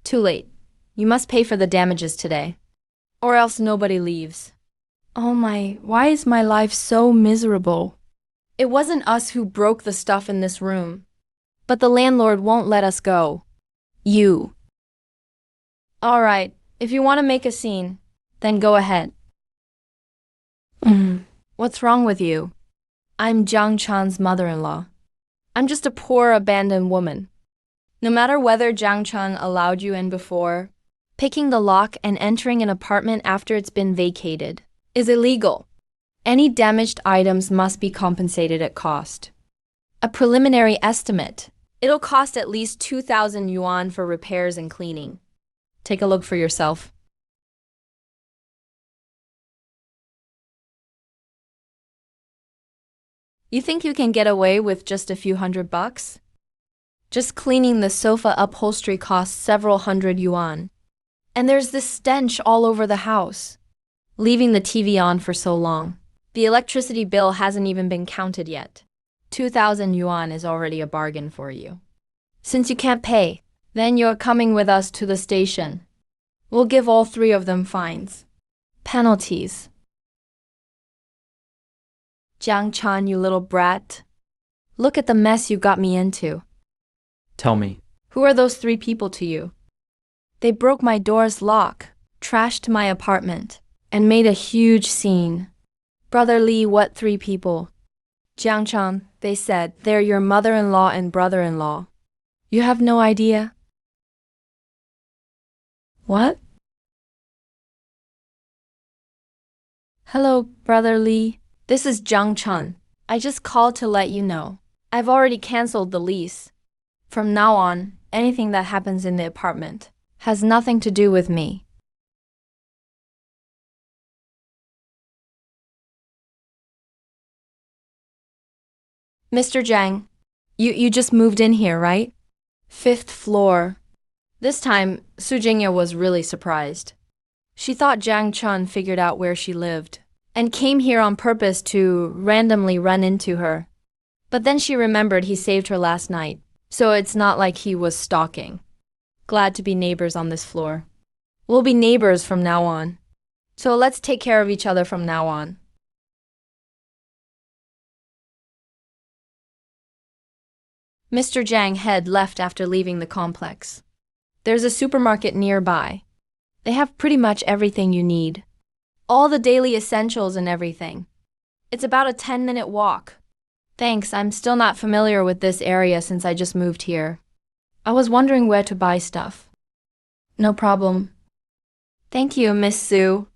Too late. You must pay for the damages today. Or else nobody leaves. Oh my, why is my life so miserable? It wasn't us who broke the stuff in this room. But the landlord won't let us go. You. Alright, if you want to make a scene, then go ahead. What's wrong with you? I'm Jiang Chan's mother-in-law. I'm just a poor, abandoned woman. No matter whether Jiang Chan allowed you in before, picking the lock and entering an apartment after it's been vacated is illegal. Any damaged items must be compensated at cost. A preliminary estimate. It'll cost at least 2,000 yuan for repairs and cleaning. Take a look for yourself. You think you can get away with just a few $100? Just cleaning the sofa upholstery costs several hundred yuan. And there's this stench all over the house. Leaving the TV on for so long. The electricity bill hasn't even been counted yet. 2,000 yuan is already a bargain for you. Since you can't pay, then you're coming with us to the station. We'll give all three of them fines. Penalties. Jiang Chan, you little brat. Look at the mess you got me into.
Tell me.
Who are those three people to you? They broke my door's lock, trashed my apartment, and made a huge scene. Brother Lee, what three people? Jiang Chan, they said they're your mother-in-law and brother-in-law. You have no idea? What? Hello, Brother Lee. This is Jiang Chan. I just called to let you know. I've already canceled the lease. From now on, anything that happens in the apartment has nothing to do with me. Mr. Zhang, you just moved in here, right? 5th floor. This time, Su Jingya was really surprised. She thought Jiang Chan figured out where she lived and came here on purpose to randomly run into her. But then she remembered he saved her last night, so it's not like he was stalking. Glad to be neighbors on this floor. We'll be neighbors from now on. So let's take care of each other from now on. Mr. Zhang had left after leaving the complex. There's a supermarket nearby. They have pretty much everything you need. All the daily essentials and everything. It's about a 10-minute walk. Thanks, I'm still not familiar with this area since I just moved here. I was wondering where to buy stuff. No problem. Thank you, Miss Sue.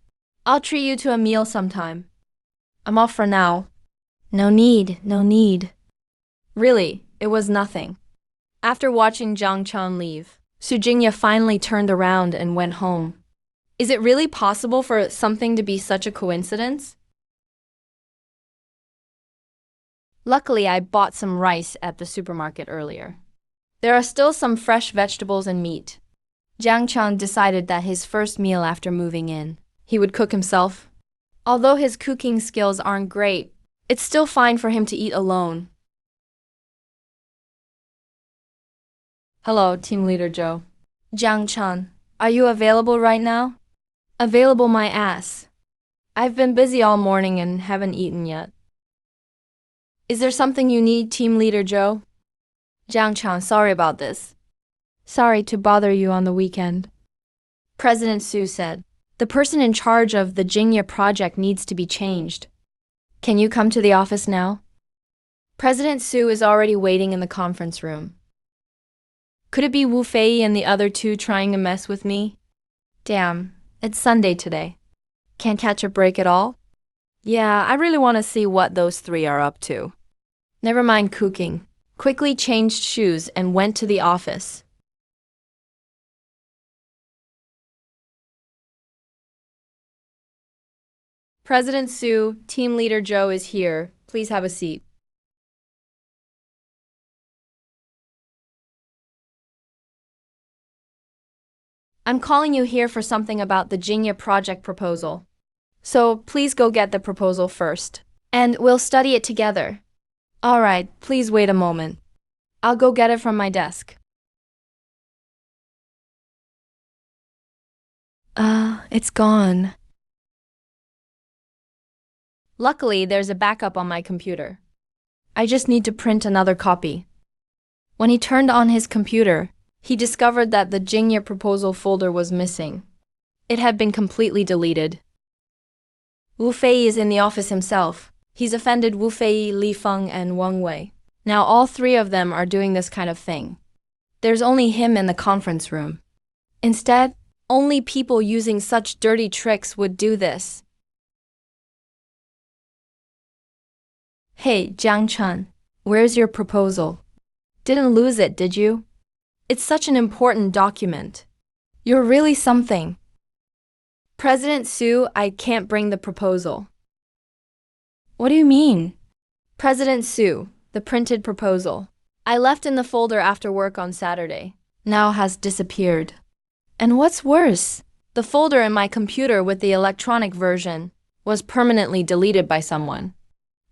I'll treat you to a meal sometime. I'm off for now. No need, no need. Really, it was nothing. After watching Jiang Chan leave, Su Jingya finally turned around and went home. Is it really possible for something to be such a coincidence? Luckily, I bought some rice at the supermarket earlier. There are still some fresh vegetables and meat. Jiang Chan decided that his first meal after moving in, he would cook himself. Although his cooking skills aren't great, it's still fine for him to eat alone. Hello, Team Leader Joe. Jiang Chan, are you available right now? Available my ass. I've been busy all morning and haven't eaten yet. Is there something you need, Team Leader Joe? Jiang Chan, sorry about this. Sorry to bother you on the weekend. President Su said, the person in charge of the Jingya project needs to be changed. Can you come to the office now? President Su is already waiting in the conference room. Could it be Wu Fei and the other two trying to mess with me? Damn, it's Sunday today. Can't catch a break at all? Yeah, I really want to see what those three are up to. Never mind cooking. Quickly changed shoes and went to the office. President Su, Team Leader Joe is here. Please have a seat. I'm calling you here for something about the Jingya project proposal. So please go get the proposal first, and we'll study it together. All right, please wait a moment. I'll go get it from my desk. It's gone. Luckily, there's a backup on my computer. I just need to print another copy. When he turned on his computer, he discovered that the Jingya proposal folder was missing. It had been completely deleted. Wu Fei is in the office himself. He's offended Wu Fei, Li Feng, and Wang Wei. Now all three of them are doing this kind of thing. There's only him in the conference room. Instead, only people using such dirty tricks would do this. Hey, Jiang Chan, where's your proposal? Didn't lose it, did you? It's such an important document. You're really something. President Su, I can't bring the proposal. What do you mean? President Su, the printed proposal. I left in the folder after work on Saturday. Now has disappeared. And what's worse, the folder in my computer with the electronic version was permanently deleted by someone.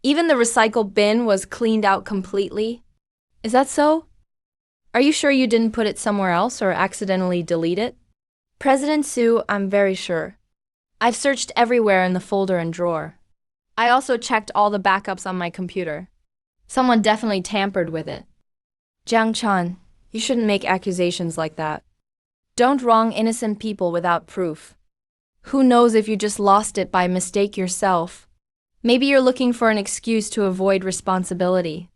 Even the recycle bin was cleaned out completely. Is that so? Are you sure you didn't put it somewhere else or accidentally delete it? President Su, I'm very sure. I've searched everywhere in the folder and drawer. I also checked all the backups on my computer. Someone definitely tampered with it. Jiang Chan, you shouldn't make accusations like that. Don't wrong innocent people without proof. Who knows if you just lost it by mistake yourself? Maybe you're looking for an excuse to avoid responsibility.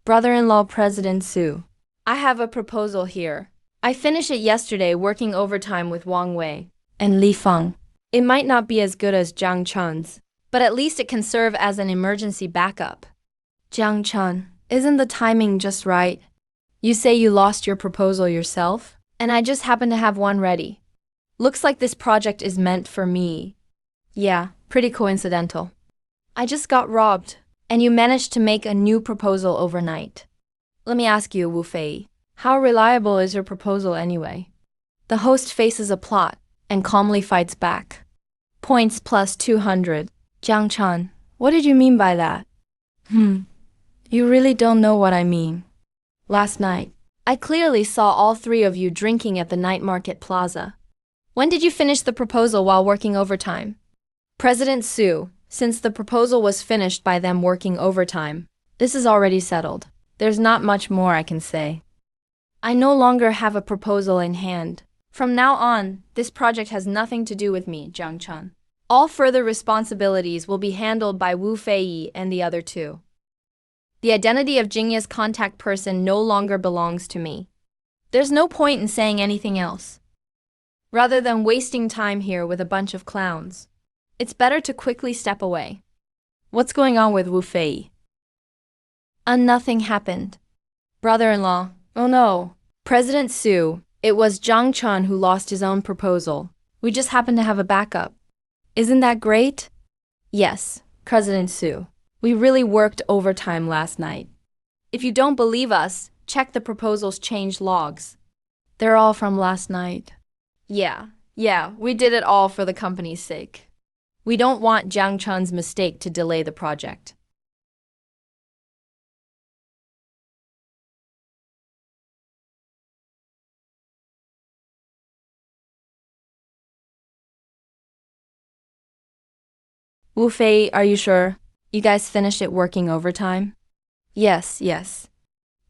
Brother-in-law President Su, I have a proposal here. I finished it yesterday working overtime with Wang Wei and Li Feng. It might not be as good as Jiang Chan's, but at least it can serve as an emergency backup. Jiang Chan, isn't the timing just right? You say you lost your proposal yourself, and I just happen to have one ready. Looks like this project is meant for me. Yeah, pretty coincidental. I just got robbed, and you managed to make a new proposal overnight. Let me ask you, Wu Fei, how reliable is your proposal anyway? The host faces a plot and calmly fights back. Points plus 200. Jiang Chan, what did you mean by that? You really don't know what I mean. Last night, I clearly saw all three of you drinking at the night market plaza. When did you finish the proposal while working overtime? President Su, since the proposal was finished by them working overtime, this is already settled. There's not much more I can say. I no longer have a proposal in hand. From now on, this project has nothing to do with me, Jiang Chan. All further responsibilities will be handled by Wu Fei and the other two. The identity of Jingya's contact person no longer belongs to me. There's no point in saying anything else. Rather than wasting time here with a bunch of clowns, it's better to quickly step away. What's going on with Wu Fei? Nothing happened. Brother-in-law, oh no. President Su, it was Jiang Chan who lost his own proposal. We just happen to have a backup. Isn't that great? Yes, President Su. We really worked overtime last night. If you don't believe us, check the proposal's change logs. They're all from last night. Yeah, Yeah, we did it all for the company's sake. We don't want Jiang Chun's mistake to delay the project. Wu Fei, are you sure? You guys finished it working overtime? Yes, yes.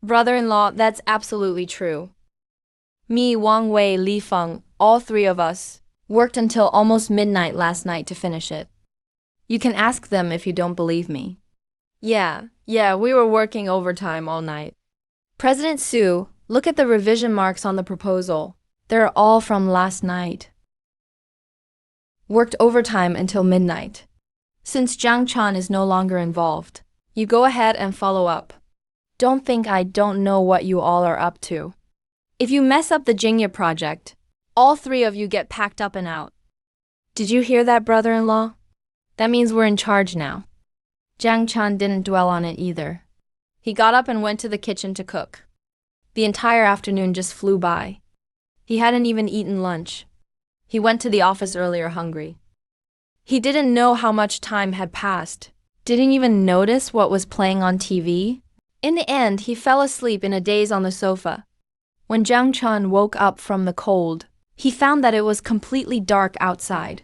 Brother-in-law, that's absolutely true. Me, Wang Wei, Li Feng, all three of us, worked until almost midnight last night to finish it. You can ask them if you don't believe me. Yeah, we were working overtime all night. President Su, look at the revision marks on the proposal. They're all from last night. Worked overtime until midnight. Since Jiang Chan is no longer involved, you go ahead and follow up. Don't think I don't know what you all are up to. If you mess up the Jingya project, all three of you get packed up and out. Did you hear that, brother-in-law? That means we're in charge now. Jiang Chan didn't dwell on it either. He got up and went to the kitchen to cook. The entire afternoon just flew by. He hadn't even eaten lunch. He went to the office earlier hungry. He didn't know how much time had passed, didn't even notice what was playing on TV. In the end, he fell asleep in a daze on the sofa. When Jiang Chun woke up from the cold, he found that it was completely dark outside.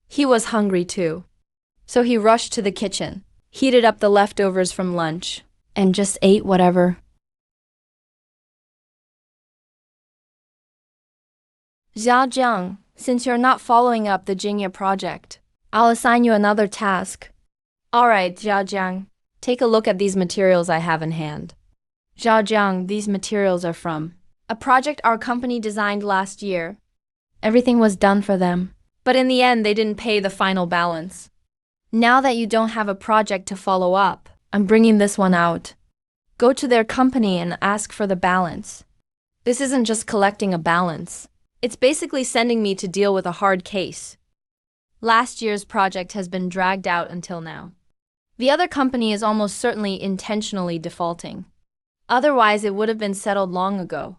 He was hungry too. So he rushed to the kitchen, heated up the leftovers from lunch, and just ate whatever. Zhajiang, since you're not following up the Jingya project, I'll assign you another task. All right, Zhajiang, take a look at these materials I have in hand. Zhajiang, these materials are from a project our company designed last year. Everything was done for them, but in the end they didn't pay the final balance. Now that you don't have a project to follow up, I'm bringing this one out. Go to their company and ask for the balance. This isn't just collecting a balance. It's basically sending me to deal with a hard case. Last year's project has been dragged out until now. The other company is almost certainly intentionally defaulting. Otherwise, it would have been settled long ago.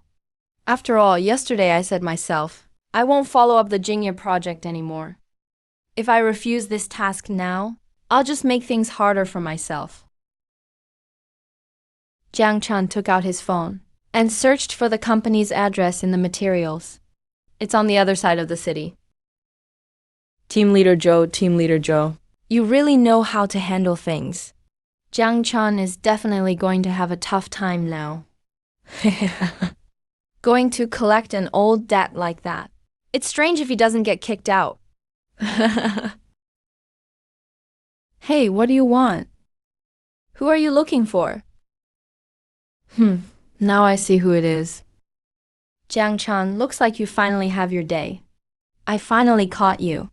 After all, yesterday I said myself, I won't follow up the Jingya project anymore. If I refuse this task now, I'll just make things harder for myself. Jiang Chan took out his phone and searched for the company's address in the materials. It's on the other side of the city. Team Leader Joe, you really know how to handle things. Jiang Chan is definitely going to have a tough time now. Going to collect an old debt like that. It's strange if he doesn't get kicked out. Hey, what do you want? Who are you looking for? Now I see who it is. Jiang Chan, looks like you finally have your day. I finally caught you.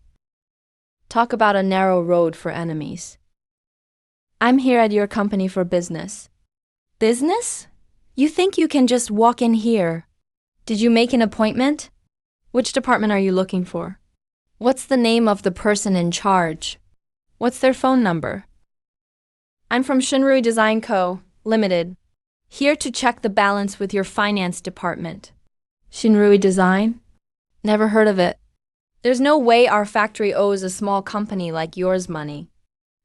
Talk about a narrow road for enemies. I'm here at your company for business. Business? You think you can just walk in here? Did you make an appointment? Which department are you looking for? What's the name of the person in charge? What's their phone number? I'm from Shinrui Design Co., Limited. Here to check the balance with your finance department. Shinrui Design? Never heard of it. There's no way our factory owes a small company like yours money.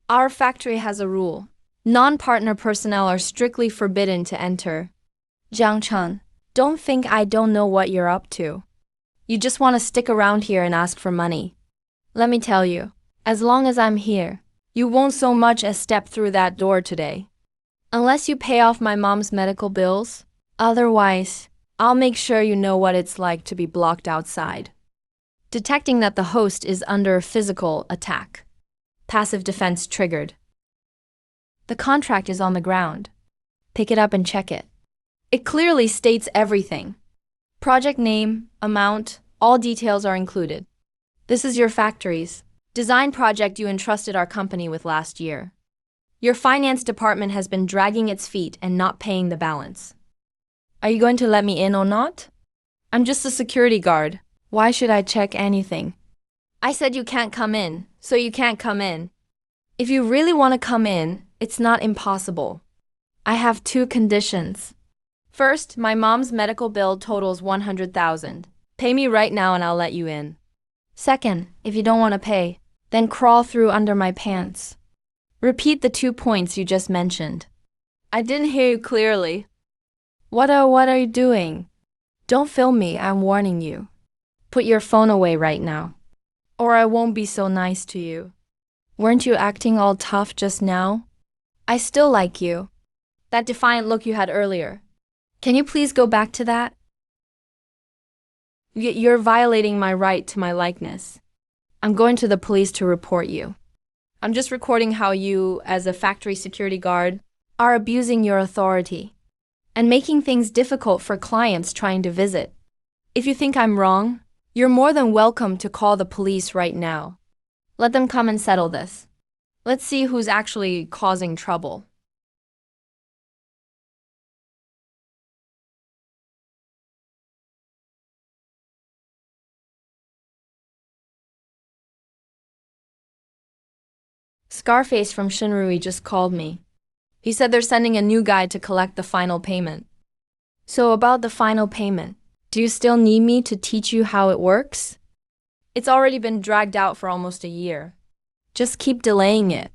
Our factory has a rule. Non-partner personnel are strictly forbidden to enter. Jiang Chun, don't think I don't know what you're up to. You just want to stick around here and ask for money. Let me tell you, as long as I'm here, you won't so much as step through that door today. Unless you pay off my mom's medical bills. Otherwise, I'll make sure you know what it's like to be blocked outside. Detecting that the host is under physical attack. Passive defense triggered. The contract is on the ground. Pick it up and check it. It clearly states everything. Project name, amount, all details are included. This is your factory's design project you entrusted our company with last year. Your finance department has been dragging its feet and not paying the balance. Are you going to let me in or not? I'm just a security guard. Why should I check anything? I said you can't come in, so you can't come in. If you really want to come in, it's not impossible. I have 2 conditions. First, my mom's medical bill totals 100,000. Pay me right now and I'll let you in. Second, if you don't want to pay, then crawl through under my pants. Repeat the 2 points you just mentioned. I didn't hear you clearly. What are you doing? Don't film me, I'm warning you. Put your phone away right now, or I won't be so nice to you. Weren't you acting all tough just now? I still like you. That defiant look you had earlier. Can you please go back to that? You're violating my right to my likeness. I'm going to the police to report you. I'm just recording how you, as a factory security guard, are abusing your authority and making things difficult for clients trying to visit. If you think I'm wrong, you're more than welcome to call the police right now. Let them come and settle this. Let's see who's actually causing trouble. Scarface from Shinrui just called me. He said they're sending a new guy to collect the final payment. So about the final payment, do you still need me to teach you how it works? It's already been dragged out for almost a year. Just keep delaying it.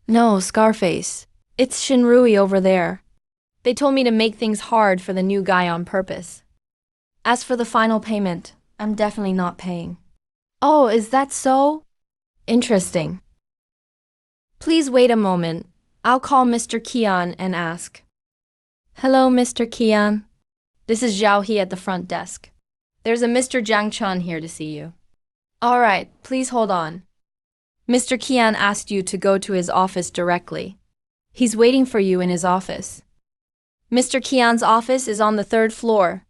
No, Scarface. It's Shinrui over there. They told me to make things hard for the new guy on purpose. As for the final payment, I'm definitely not paying. Oh, is that so? Interesting. Please wait a moment. I'll call Mr. Kian and ask. Hello, Mr. Kian. This is Zhao He at the front desk. There's a Mr. Jiang Chun here to see you. All right, please hold on. Mr. Kian asked you to go to his office directly. He's waiting for you in his office. Mr. Kian's office is on the 3rd floor.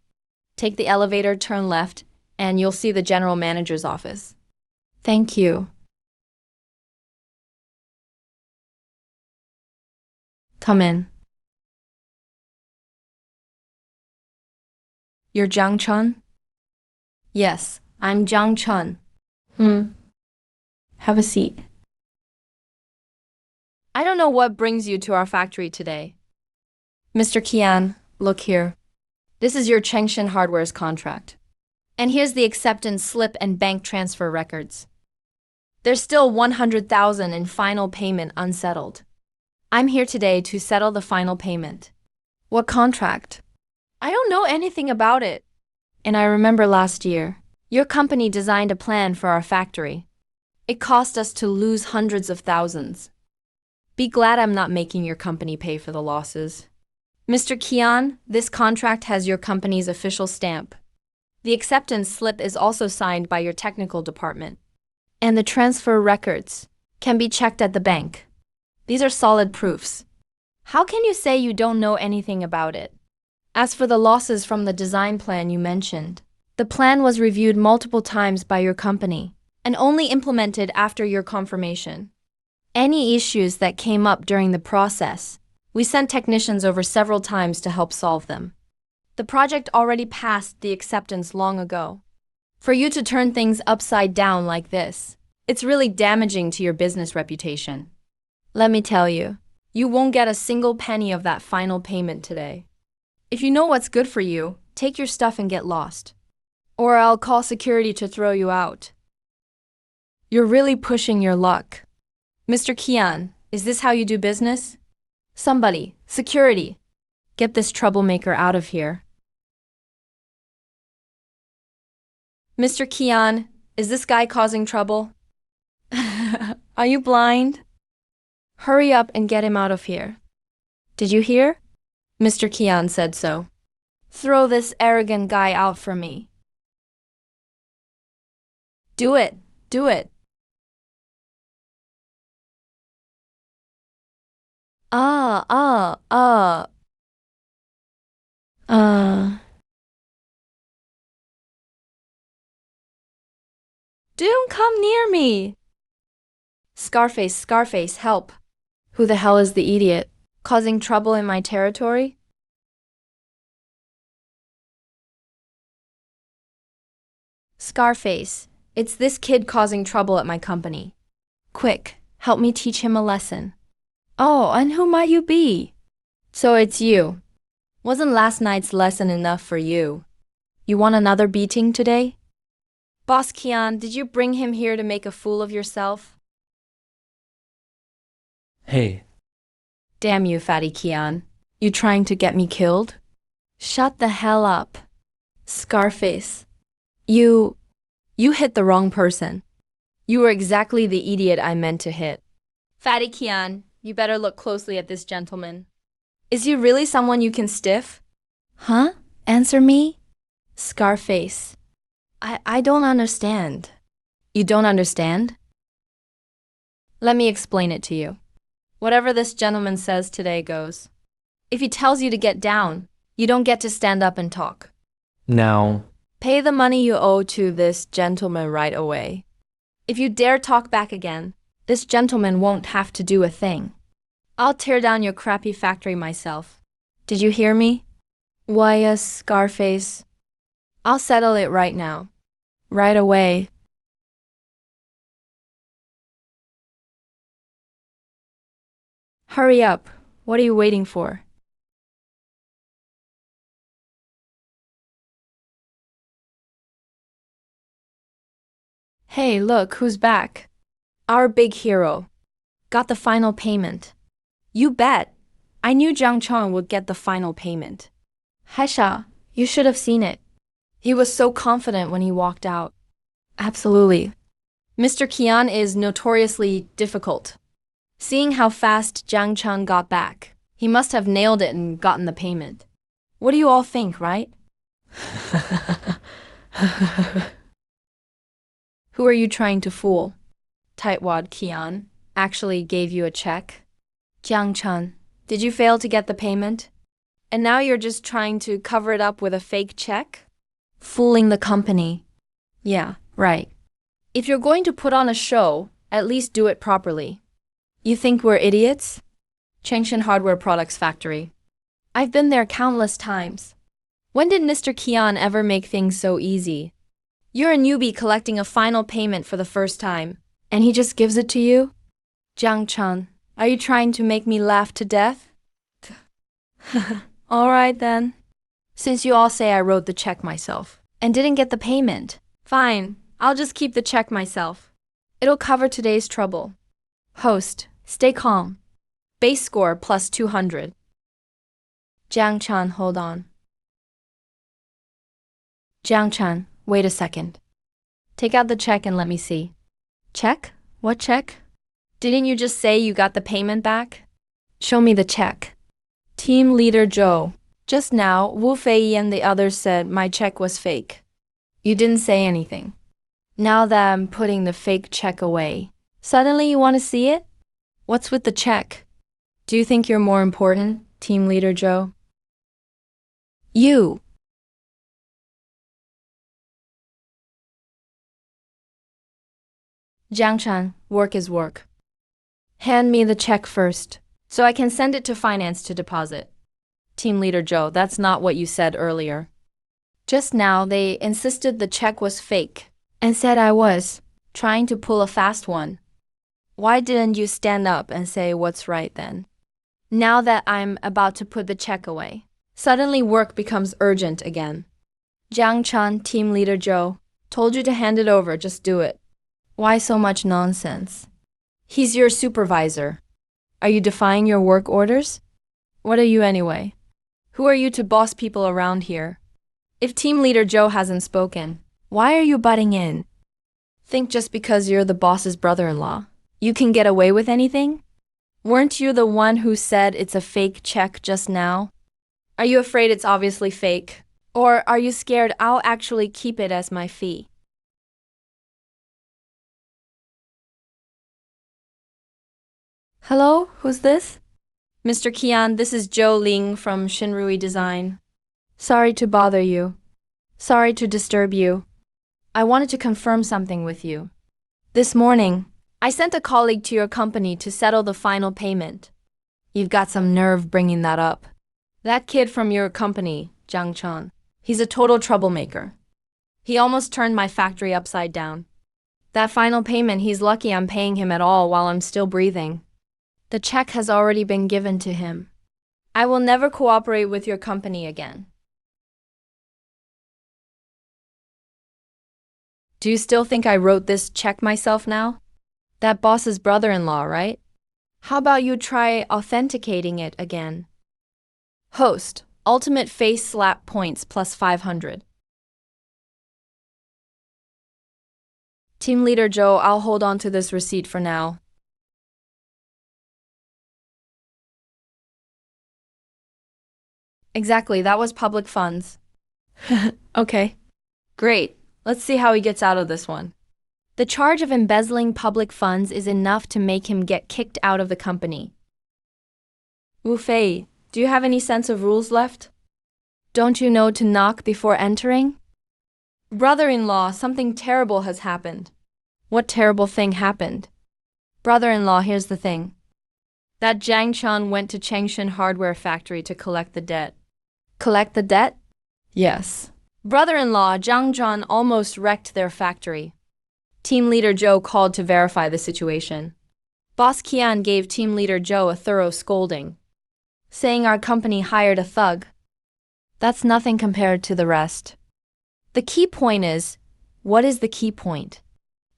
Take the elevator, turn left, and you'll see the general manager's office. Thank you. Come in. You're Jiang Chun? Yes, I'm Jiang Chun. Have a seat. I don't know what brings you to our factory today. Mr. Kian, look here. This is your Chengshin Hardware's contract. And here's the acceptance slip and bank transfer records. There's still 100,000 in final payment unsettled. I'm here today to settle the final payment. What contract? I don't know anything about it. And I remember last year, your company designed a plan for our factory. It cost us to lose hundreds of thousands. Be glad I'm not making your company pay for the losses. Mr. Kian, this contract has your company's official stamp. The acceptance slip is also signed by your technical department. And the transfer records can be checked at the bank. These are solid proofs. How can you say you don't know anything about it? As for the losses from the design plan you mentioned, the plan was reviewed multiple times by your company and only implemented after your confirmation. Any issues that came up during the process, we sent technicians over several times to help solve them. The project already passed the acceptance long ago. For you to turn things upside down like this, it's really damaging to your business reputation. Let me tell you, you won't get a single penny of that final payment today. If you know what's good for you, take your stuff and get lost. Or I'll call security to throw you out. You're really pushing your luck. Mr. Kian, is this how you do business? Somebody, security, get this troublemaker out of here. Mr. Kian, is this guy causing trouble? Are you blind? Hurry up and get him out of here. Did you hear? Mr. Kian said so. Throw this arrogant guy out for me. Do it. Do it. Don't come near me. Scarface, Scarface, help. Who the hell is the idiot? Causing trouble in my territory? Scarface, it's this kid causing trouble at my company. Quick, help me teach him a lesson. Oh, and who might you be? So it's you. Wasn't last night's lesson enough for you? You want another beating today? Boss Kian, did you bring him here to make a fool of yourself?
Hey,
Damn you, fatty Kian. You trying to get me killed? Shut the hell up. Scarface. You hit the wrong person. You were exactly the idiot I meant to hit. Fatty Kian, you better look closely at this gentleman. Is he really someone you can stiff? Huh? Answer me? Scarface. I don't understand. You don't understand? Let me explain it to you. Whatever this gentleman says today goes. If he tells you to get down, you don't get to stand up and talk.
now,
Pay the money you owe to this gentleman right away. If you dare talk back again, this gentleman won't have to do a thing. I'll tear down your crappy factory myself. Did you hear me? Why, yes, Scarface. I'll settle it right now. Right away. Hurry up. What are you waiting for? Hey, look, who's back? Our big hero. Got the final payment. You bet. I knew Jiang Chong would get the final payment. Haisha, you should have seen it. He was so confident when he walked out. Absolutely. Mr. Kian is notoriously difficult. Seeing how fast Jiang Chong got back, he must have nailed it and gotten the payment. What do you all think, right? Who are you trying to fool? Tightwad Kian actually gave you a check. Jiang Chun, did you fail to get the payment? And now you're just trying to cover it up with a fake check? Fooling the company. Yeah, right. If you're going to put on a show, at least do it properly. You think we're idiots? Changshan Hardware Products Factory. I've been there countless times. When did Mr. Kian ever make things so easy? You're a newbie collecting a final payment for the first time, and he just gives it to you? Jiang Chun, are you trying to make me laugh to death? All right then. Since you all say I wrote the check myself and didn't get the payment, fine, I'll just keep the check myself. It'll cover today's trouble. Host, stay calm. Base score plus 200. Jiang Chan, hold on. Jiang Chan, wait a second. Take out the check and let me see. Check? What check? Didn't you just say you got the payment back? Show me the check. Team leader Joe. Just now, Wu Fei and the others said my check was fake. You didn't say anything. Now that I'm putting the fake check away, suddenly you want to see it? What's with the check? Do you think you're more important, team leader Joe? You. Jiang Chan, work is work. Hand me the check first, so I can send it to finance to deposit. Team leader Joe, that's not what you said earlier. Just now, they insisted the check was fake and said I was trying to pull a fast one. Why didn't you stand up and say what's right then? Now that I'm about to put the check away, suddenly work becomes urgent again. Jiang Chan, team leader Joe, told you to hand it over, just do it. Why so much nonsense? He's your supervisor. Are you defying your work orders? What are you anyway? Who are you to boss people around here? If team leader Joe hasn't spoken, why are you butting in? Think just because you're the boss's brother-in-law, you can get away with anything? Weren't you the one who said it's a fake check just now? Are you afraid it's obviously fake? Or are you scared I'll actually keep it as my fee? Hello, who's this? Mr. Kian, this is Joe Ling from Shinrui Design. Sorry to bother you. Sorry to disturb you. I wanted to confirm something with you. This morning, I sent a colleague to your company to settle the final payment. You've got some nerve bringing that up. That kid from your company, Jiang Chan, he's a total troublemaker. He almost turned my factory upside down. That final payment, he's lucky I'm paying him at all while I'm still breathing. The check has already been given to him. I will never cooperate with your company again. Do you still think I wrote this check myself now? That boss's brother-in-law, right? How about you try authenticating it again? Host, ultimate face slap points plus 500. Team leader Joe, I'll hold on to this receipt for now. Exactly, that was public funds.
Okay.
Great. Let's see how he gets out of this one. The charge of embezzling public funds is enough to make him get kicked out of the company. Wu Fei, do you have any sense of rules left? Don't you know to knock before entering? Brother-in-law, something terrible has happened. What terrible thing happened? Brother-in-law, here's the thing. That Jiang Chan went to Changshan hardware factory to collect the debt. Collect the debt?
Yes.
Brother-in-law, Jiang Chan almost wrecked their factory. Team leader Joe called to verify the situation. Boss Qian gave team leader Joe a thorough scolding, saying our company hired a thug. That's nothing compared to the rest. The key point is, what is the key point?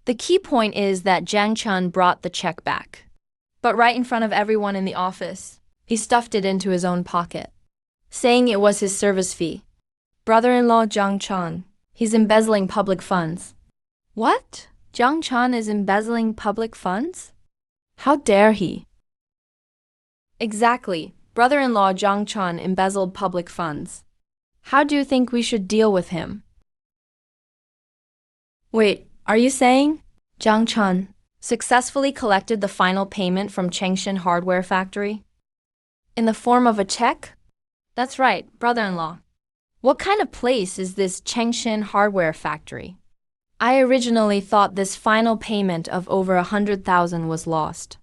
The key point is that Jiang Chan brought the check back. But right in front of everyone in the office, he stuffed it into his own pocket, saying it was his service fee. Brother-in-law Jiang Chan, he's embezzling public funds. What? Jiang Chan is embezzling public funds? How dare he? Exactly. Brother-in-law Jiang Chan embezzled public funds. How do you think we should deal with him? Wait, are you saying Jiang Chan successfully collected the final payment from Changshan hardware factory? In the form of a check? That's right, brother-in-law. What kind of place is this Changshan hardware factory? I originally thought this final payment of over 100,000 was lost.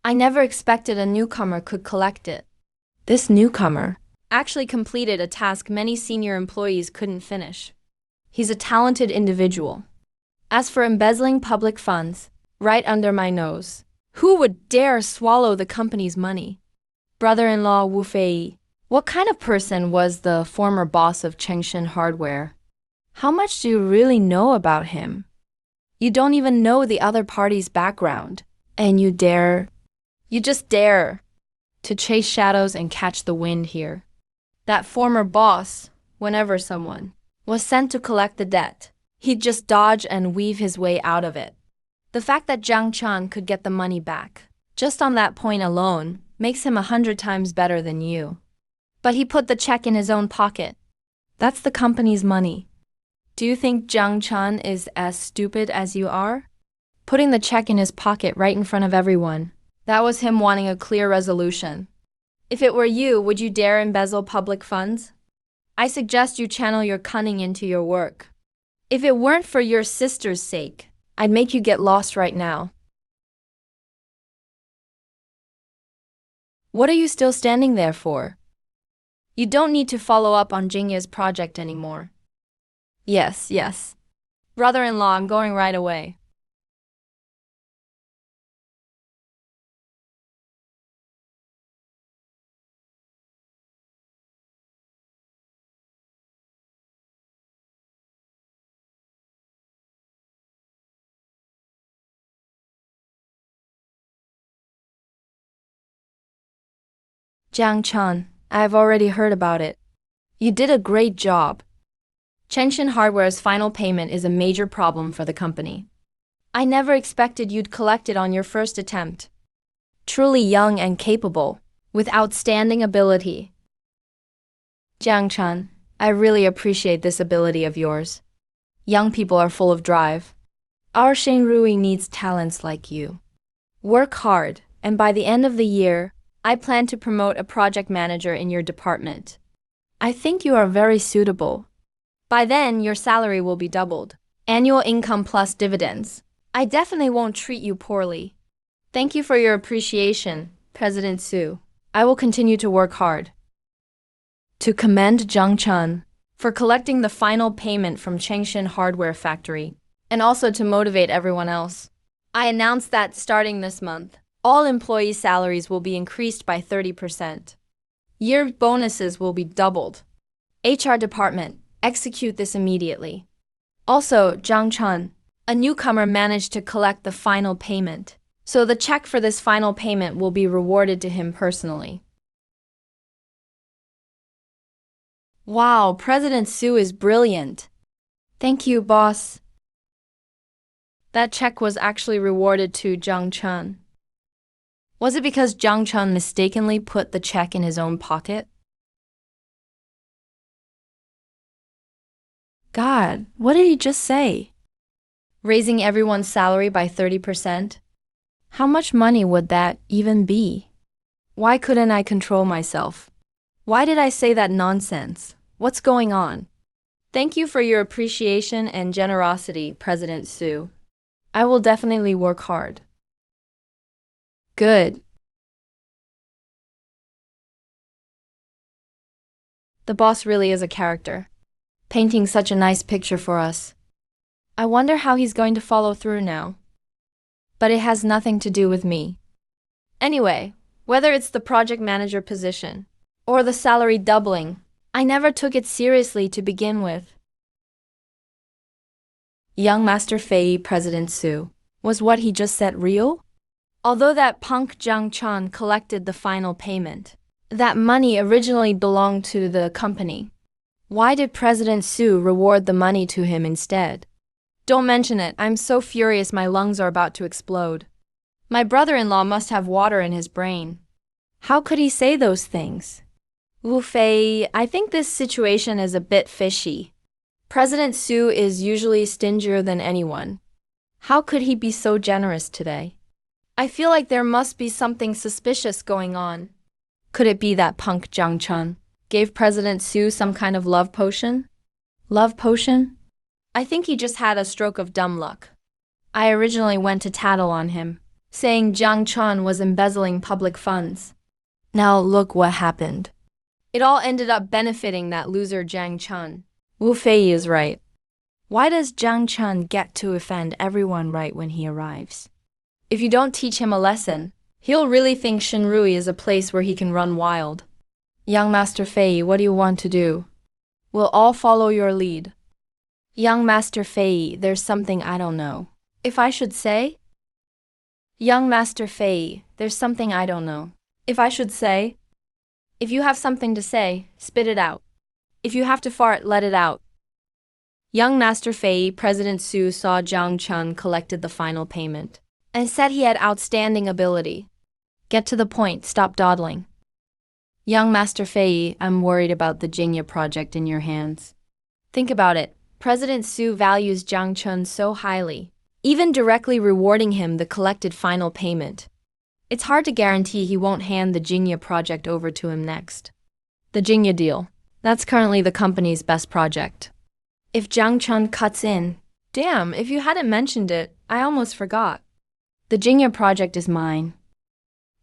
I never expected a newcomer could collect it. This newcomer actually completed a task many senior employees couldn't finish. He's a talented individual. As for embezzling public funds, right under my nose, who would dare swallow the company's money? Brother-in-law Wu Fei, what kind of person was the former boss of Changshan Hardware? How much do you really know about him? You don't even know the other party's background, and you just dare to chase shadows and catch the wind here. That former boss, whenever someone was sent to collect the debt, he'd just dodge and weave his way out of it. The fact that Jiang Chan could get the money back, just on that point alone, makes him 100 times better than you. But he put the check in his own pocket. That's the company's money. Do you think Jiang Chan is as stupid as you are? Putting the check in his pocket right in front of everyone, that was him wanting a clear resolution. If it were you, would you dare embezzle public funds? I suggest you channel your cunning into your work. If it weren't for your sister's sake, I'd make you get lost right now. What are you still standing there for? You don't need to follow up on Jingya's project anymore. Yes. Brother-in-law, I'm going right away. Jiang Chan, I've already heard about it. You did a great job. Changshan Hardware's final payment is a major problem for the company. I never expected you'd collect it on your first attempt. Truly young and capable, with outstanding ability. Jiang Chan, I really appreciate this ability of yours. Young people are full of drive. Our Shenrui needs talents like you. Work hard, and by the end of the year, I plan to promote a project manager in your department. I think you are very suitable. By then, your salary will be doubled. Annual income plus dividends. I definitely won't treat you poorly. Thank you for your appreciation, President Su. I will continue to work hard. To commend Jiang Chan for collecting the final payment from Changshan Hardware Factory, and also to motivate everyone else. I announce that starting this month, all employee salaries will be increased by 30%. Year bonuses will be doubled. HR department, execute this immediately. Also, Jiang Chan, a newcomer managed to collect the final payment. So the check for this final payment will be rewarded to him personally. Wow, President Su is brilliant. Thank you, boss. That check was actually rewarded to Zhang Chun. Was it because Zhang Chun mistakenly put the check in his own pocket?
God, what did he just say?
Raising everyone's salary by 30%?
How much money would that even be?
Why couldn't I control myself? Why did I say that nonsense? What's going on? Thank you for your appreciation and generosity, President Su. I will definitely work hard. Good. The boss really is a character, painting such a nice picture for us. I wonder how he's going to follow through now. But it has nothing to do with me. Anyway, whether it's the project manager position or the salary doubling, I never took it seriously to begin with. Young Master Fei, President Su. Was what he just said real? Although that punk Zhang Chun collected the final payment, that money originally belonged to the company. Why did President Su reward the money to him instead? Don't mention it, I'm so furious my lungs are about to explode. My brother-in-law must have water in his brain. How could he say those things? Wu Fei, I think this situation is a bit fishy. President Su is usually stingier than anyone. How could he be so generous today? I feel like there must be something suspicious going on. Could it be that punk Zhang Chun gave President Su some kind of love potion? Love potion? I think he just had a stroke of dumb luck. I originally went to tattle on him, saying Zhang Chun was embezzling public funds. Now look what happened. It all ended up benefiting that loser Zhang Chun. Wu Fei is right.
Why does Zhang Chun get to offend everyone right when he arrives?
If you don't teach him a lesson, he'll really think Shinrui is a place where he can run wild. Young Master Fei, what do you want to do? We'll all follow your lead. Young Master Fei, there's something I don't know. If I should say? Young Master Fei, there's something I don't know. If I should say? If you have something to say, spit it out. If you have to fart, let it out. Young Master Fei, President Su saw Zhang Chun collected the final payment and said he had outstanding ability. Get to the point, stop dawdling. Young Master Fei, I'm worried about the Jingya project in your hands. Think about it. President Su values Zhang Chun so highly, even directly rewarding him the collected final payment. It's hard to guarantee he won't hand the Jingya project over to him next. The Jingya deal. That's currently the company's best project. If Zhang Chun cuts in, damn, if you hadn't mentioned it, I almost forgot. The Jingya project is mine.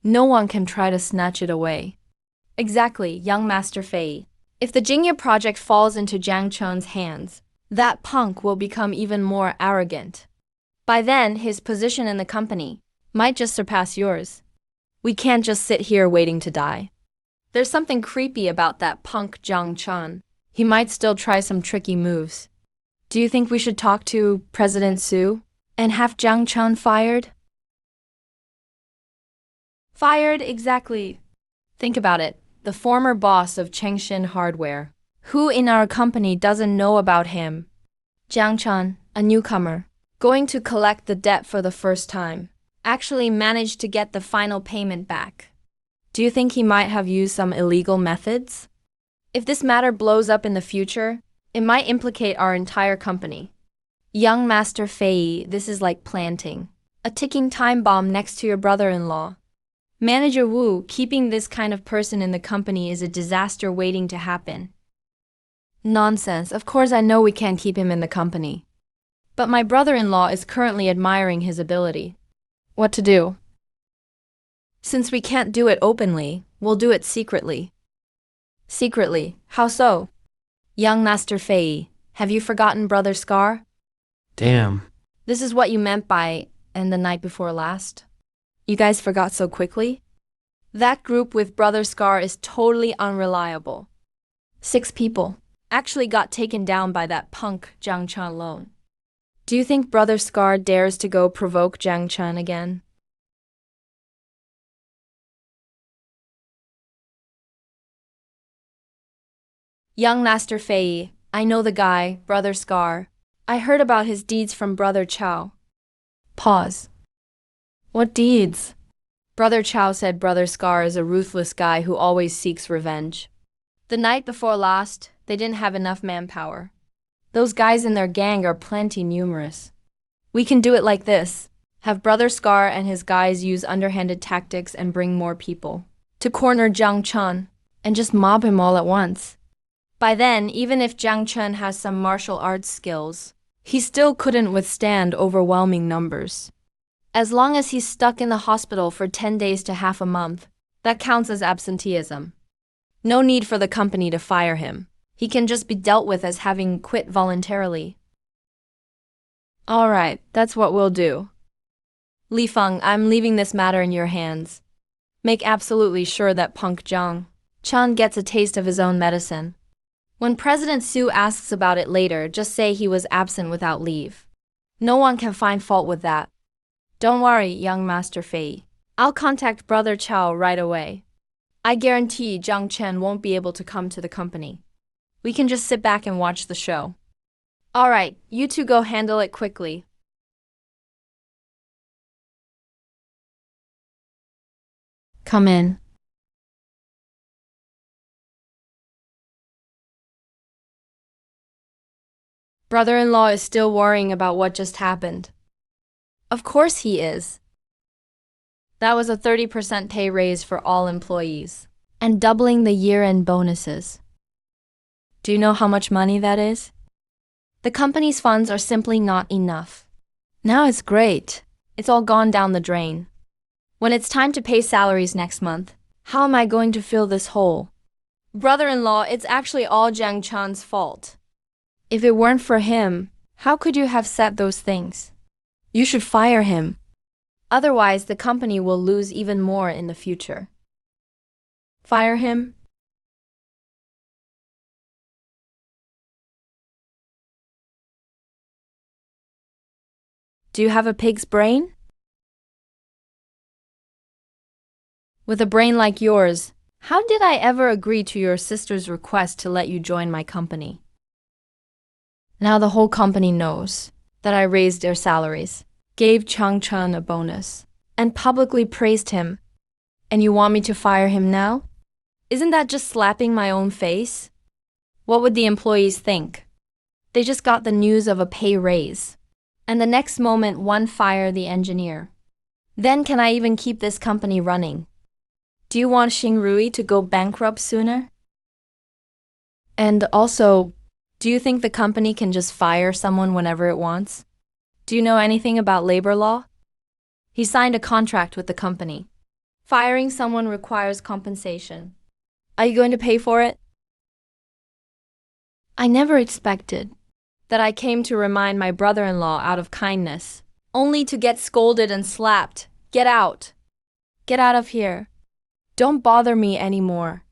No one can try to snatch it away. Exactly, young Master Fei. If the Jingya project falls into Zhang Chun's hands, that punk will become even more arrogant. By then, his position in the company might just surpass yours. We can't just sit here waiting to die. There's something creepy about that punk Zhang Chun. He might still try some tricky moves. Do you think we should talk to President Su and have Zhang Chun fired? Fired, exactly. Think about it. The former boss of Chengshin Hardware. Who in our company doesn't know about him? Zhang Chun, a newcomer, going to collect the debt for the first time, actually managed to get the final payment back. Do you think he might have used some illegal methods? If this matter blows up in the future, it might implicate our entire company. Young Master Fei, this is like planting a ticking time bomb next to your brother-in-law. Manager Wu, keeping this kind of person in the company is a disaster waiting to happen. Nonsense, of course I know we can't keep him in the company. But my brother-in-law is currently admiring his ability. What to do? Since we can't do it openly, we'll do it secretly. Secretly? How so? Young Master Fei, have you forgotten Brother Scar?
Damn.
This is what you meant by "and the night before last"? You guys forgot so quickly? That group with Brother Scar is totally unreliable. 6 people actually got taken down by that punk Zhang Chun alone. Do you think Brother Scar dares to go provoke Jiang Chen again? Young Master Fei, I know the guy, Brother Scar. I heard about his deeds from Brother Chow.
Pause. What deeds?
Brother Chow said Brother Scar is a ruthless guy who always seeks revenge. The night before last, they didn't have enough manpower. Those guys in their gang are plenty numerous. We can do it like this. Have Brother Scar and his guys use underhanded tactics and bring more people to corner Jiang Chen and just mob him all at once. By then, even if Jiang Chen has some martial arts skills, he still couldn't withstand overwhelming numbers. As long as he's stuck in the hospital for 10 days to half a month, that counts as absenteeism. No need for the company to fire him. He can just be dealt with as having quit voluntarily. All right, that's what we'll do. Li Feng, I'm leaving this matter in your hands. Make absolutely sure that punk Jiang Chen gets a taste of his own medicine. When President Su asks about it later, just say he was absent without leave. No one can find fault with that. Don't worry, young Master Fei. I'll contact Brother Chow right away. I guarantee Jiang Chen won't be able to come to the company. We can just sit back and watch the show. All right, you two go handle it quickly.
Come in.
Brother-in-law is still worrying about what just happened. Of course he is. That was a 30% pay raise for all employees, and doubling the year-end bonuses. Do you know how much money that is? The company's funds are simply not enough. Now it's great. It's all gone down the drain. When it's time to pay salaries next month, how am I going to fill this hole? Brother-in-law, it's actually all Jiang Chen's fault. If it weren't for him, how could you have said those things? You should fire him. Otherwise, the company will lose even more in the future. Fire him? Do you have a pig's brain? With a brain like yours, how did I ever agree to your sister's request to let you join my company? Now the whole company knows that I raised their salaries, gave Jiang Chen a bonus, and publicly praised him. And you want me to fire him now? Isn't that just slapping my own face? What would the employees think? They just got the news of a pay raise, and the next moment one fire the engineer. Then can I even keep this company running? Do you want Xingrui to go bankrupt sooner? And also, do you think the company can just fire someone whenever it wants? Do you know anything about labor law? He signed a contract with the company. Firing someone requires compensation. Are you going to pay for it? I never expected that I came to remind my brother-in-law out of kindness, only to get scolded and slapped. Get out. Get out of here. Don't bother me anymore.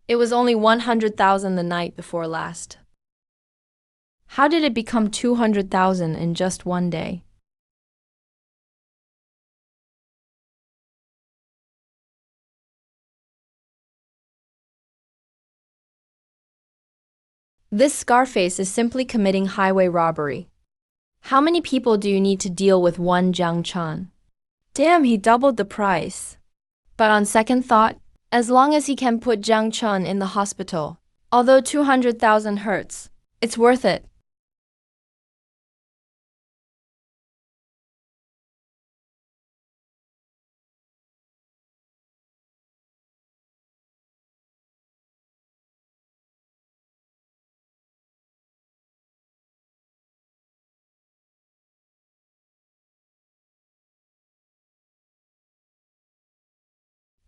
It was only 100,000 the night before last. How did it become 200,000 in just one day? This Scarface is simply committing highway robbery. How many people do you need to deal with one Jiang Chen? Damn, he doubled the price. But on second thought, as long as he can put Jiang Chen in the hospital, although 200,000 hurts, it's worth it.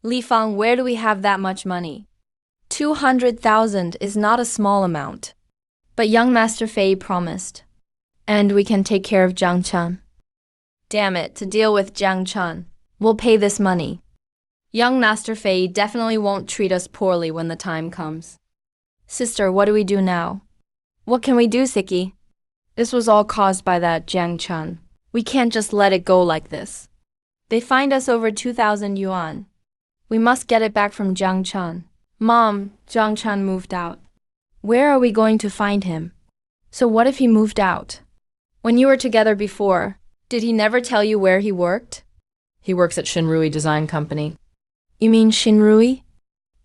Li Feng, where do we have that much money? 200,000 is not a small amount. But young Master Fei promised. And we can take care of Jiang Chen. Damn it, to deal with Jiang Chun. We'll pay this money. Young Master Fei definitely won't treat us poorly when the time comes. Sister, what do we do now? What can we do, Siki? This was all caused by that Jiang Chun. We can't just let it go like this. They fined us over 2,000 yuan. We must get it back from Jiang Chun. Mom, Jiang Chun moved out. Where are we going to find him? So what if he moved out? When you were together before, did he never tell you where he worked?
He works at Shinrui Design Company.
You mean Shinrui?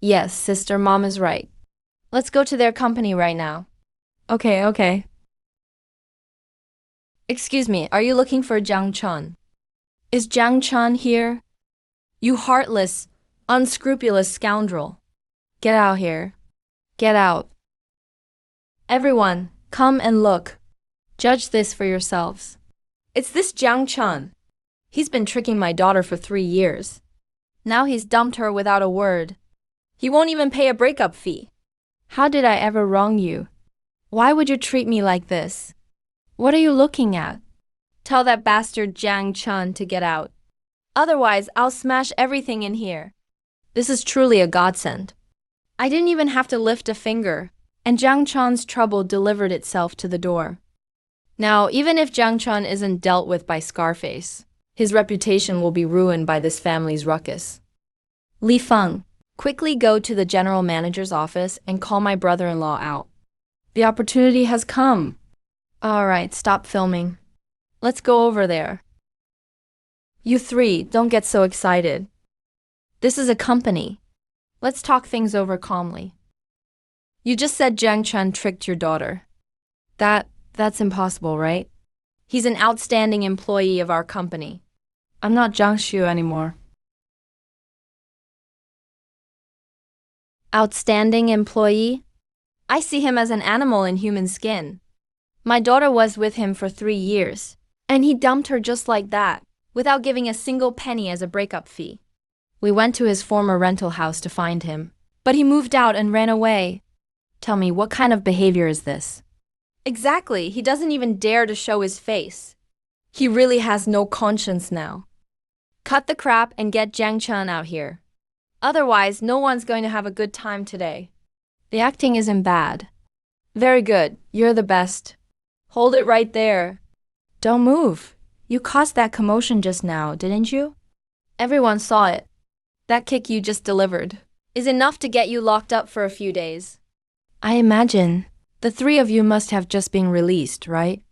Yes, sister, Mom is right. Let's go to their company right now. Okay. Excuse me, are you looking for Jiang Chun? Is Jiang Chun here? You heartless, unscrupulous scoundrel. Get out here. Get out. Everyone, come and look. Judge this for yourselves. It's this Jiang Chun. He's been tricking my daughter for 3 years. Now he's dumped her without a word. He won't even pay a breakup fee. How did I ever wrong you? Why would you treat me like this? What are you looking at? Tell that bastard Jiang Chun to get out. Otherwise, I'll smash everything in here. This is truly a godsend. I didn't even have to lift a finger, and Jiang Chun's trouble delivered itself to the door. Now, even if Jiang Chun isn't dealt with by Scarface, his reputation will be ruined by this family's ruckus. Li Feng, quickly go to the general manager's office and call my brother-in-law out. The opportunity has come. All right, stop filming. Let's go over there. You three, don't get so excited. This is a company. Let's talk things over calmly. You just said Jiang Chun tricked your daughter. That's impossible, right? He's an outstanding employee of our company.
I'm not Jiang Shu anymore.
Outstanding employee? I see him as an animal in human skin. My daughter was with him for 3 years, and he dumped her just like that, without giving a single penny as a breakup fee. We went to his former rental house to find him, but he moved out and ran away. Tell me, what kind of behavior is this? Exactly, he doesn't even dare to show his face. He really has no conscience now. Cut the crap and get Jiang Chun out here. Otherwise, no one's going to have a good time today. The acting isn't bad. Very good, you're the best. Hold it right there. Don't move. You caused that commotion just now, didn't you? Everyone saw it. That kick you just delivered is enough to get you locked up for a few days. I imagine the 3 of you must have just been released, right?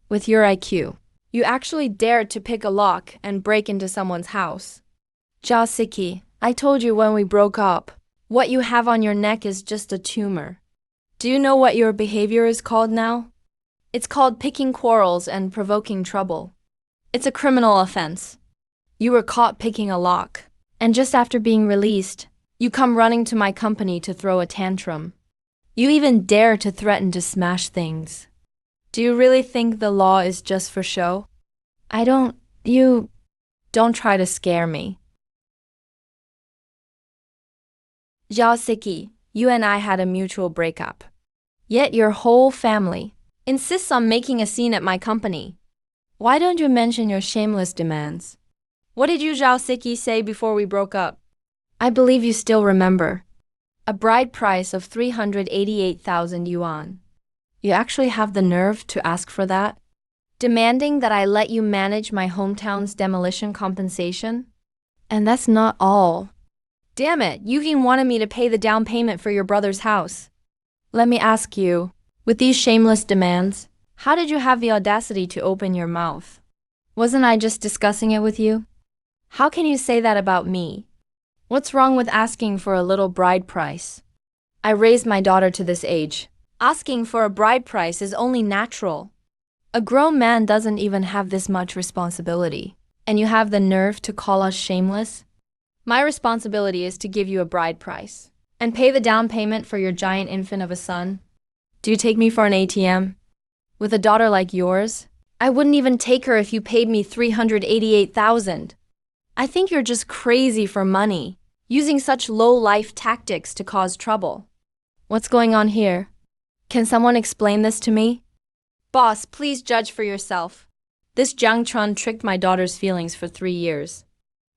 With your IQ, you actually dared to pick a lock and break into someone's house. Jia Siki, I told you when we broke up, what you have on your neck is just a tumor. Do you know what your behavior is called now? It's called picking quarrels and provoking trouble. It's a criminal offense. You were caught picking a lock, and just after being released, you come running to my company to throw a tantrum. You even dare to threaten to smash things. Do you really think the law is just for show? You don't try to scare me. Zhao Siki, you and I had a mutual breakup. Yet your whole family insists on making a scene at my company. Why don't you mention your shameless demands? What did you, Zhao Siki, say before we broke up? I believe you still remember. A bride price of 388,000 yuan. You actually have the nerve to ask for that? Demanding that I let you manage my hometown's demolition compensation? And that's not all. Damn it, you even wanted me to pay the down payment for your brother's house. Let me ask you, with these shameless demands, how did you have the audacity to open your mouth? Wasn't I just discussing it with you? How can you say that about me? What's wrong with asking for a little bride price? I raised my daughter to this age. Asking for a bride price is only natural. A grown man doesn't even have this much responsibility, and you have the nerve to call us shameless? My responsibility is to give you a bride price and pay the down payment for your giant infant of a son. Do you take me for an ATM? With a daughter like yours, I wouldn't even take her if you paid me 388,000. I think you're just crazy for money, using such low-life tactics to cause trouble. What's going on here? Can someone explain this to me? Boss, please judge for yourself. This Jiang Chun tricked my daughter's feelings for 3 years.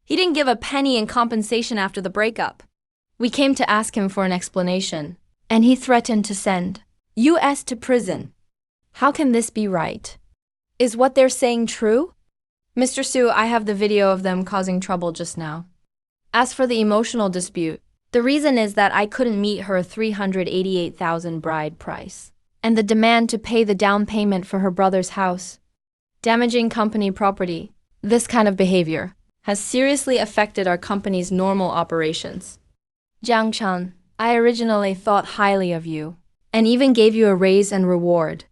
He didn't give a penny in compensation after the breakup. We came to ask him for an explanation, and he threatened to send us to prison. How can this be right? Is what they're saying true? Mr. Su, I have the video of them causing trouble just now. As for the emotional dispute, the reason is that I couldn't meet her 388,000 bride price, and the demand to pay the down payment for her brother's house. Damaging company property. This kind of behavior has seriously affected our company's normal operations. Jiang Chun, I originally thought highly of you, and even gave you a raise and reward.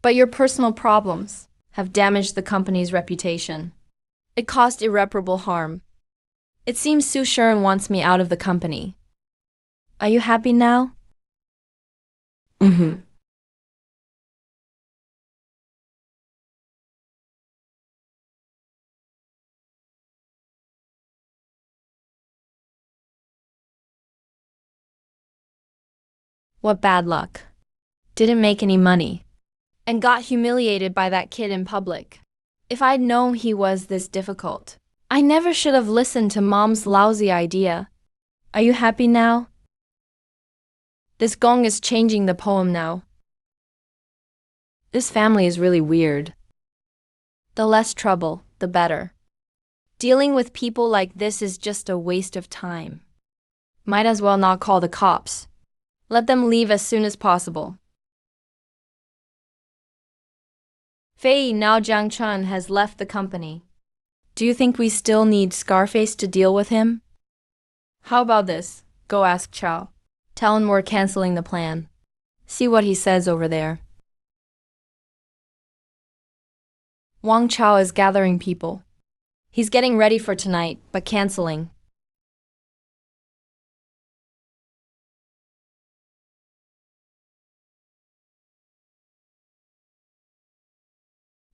But your personal problems have damaged the company's reputation. It caused irreparable harm. It seems Su Shen wants me out of the company. Are you happy now? What bad luck. Didn't make any money. And got humiliated by that kid in public. If I'd known he was this difficult, I never should have listened to Mom's lousy idea. Are you happy now? This gong is changing the poem now. This family is really weird. The less trouble, the better. Dealing with people like this is just a waste of time. Might as well not call the cops. Let them leave as soon as possible. Fei, now Jiang Chun has left the company. Do you think we still need Scarface to deal with him? How about this? Go ask Chow. Tell him we're canceling the plan. See what he says over there. Wang Chao is gathering people. He's getting ready for tonight, but canceling.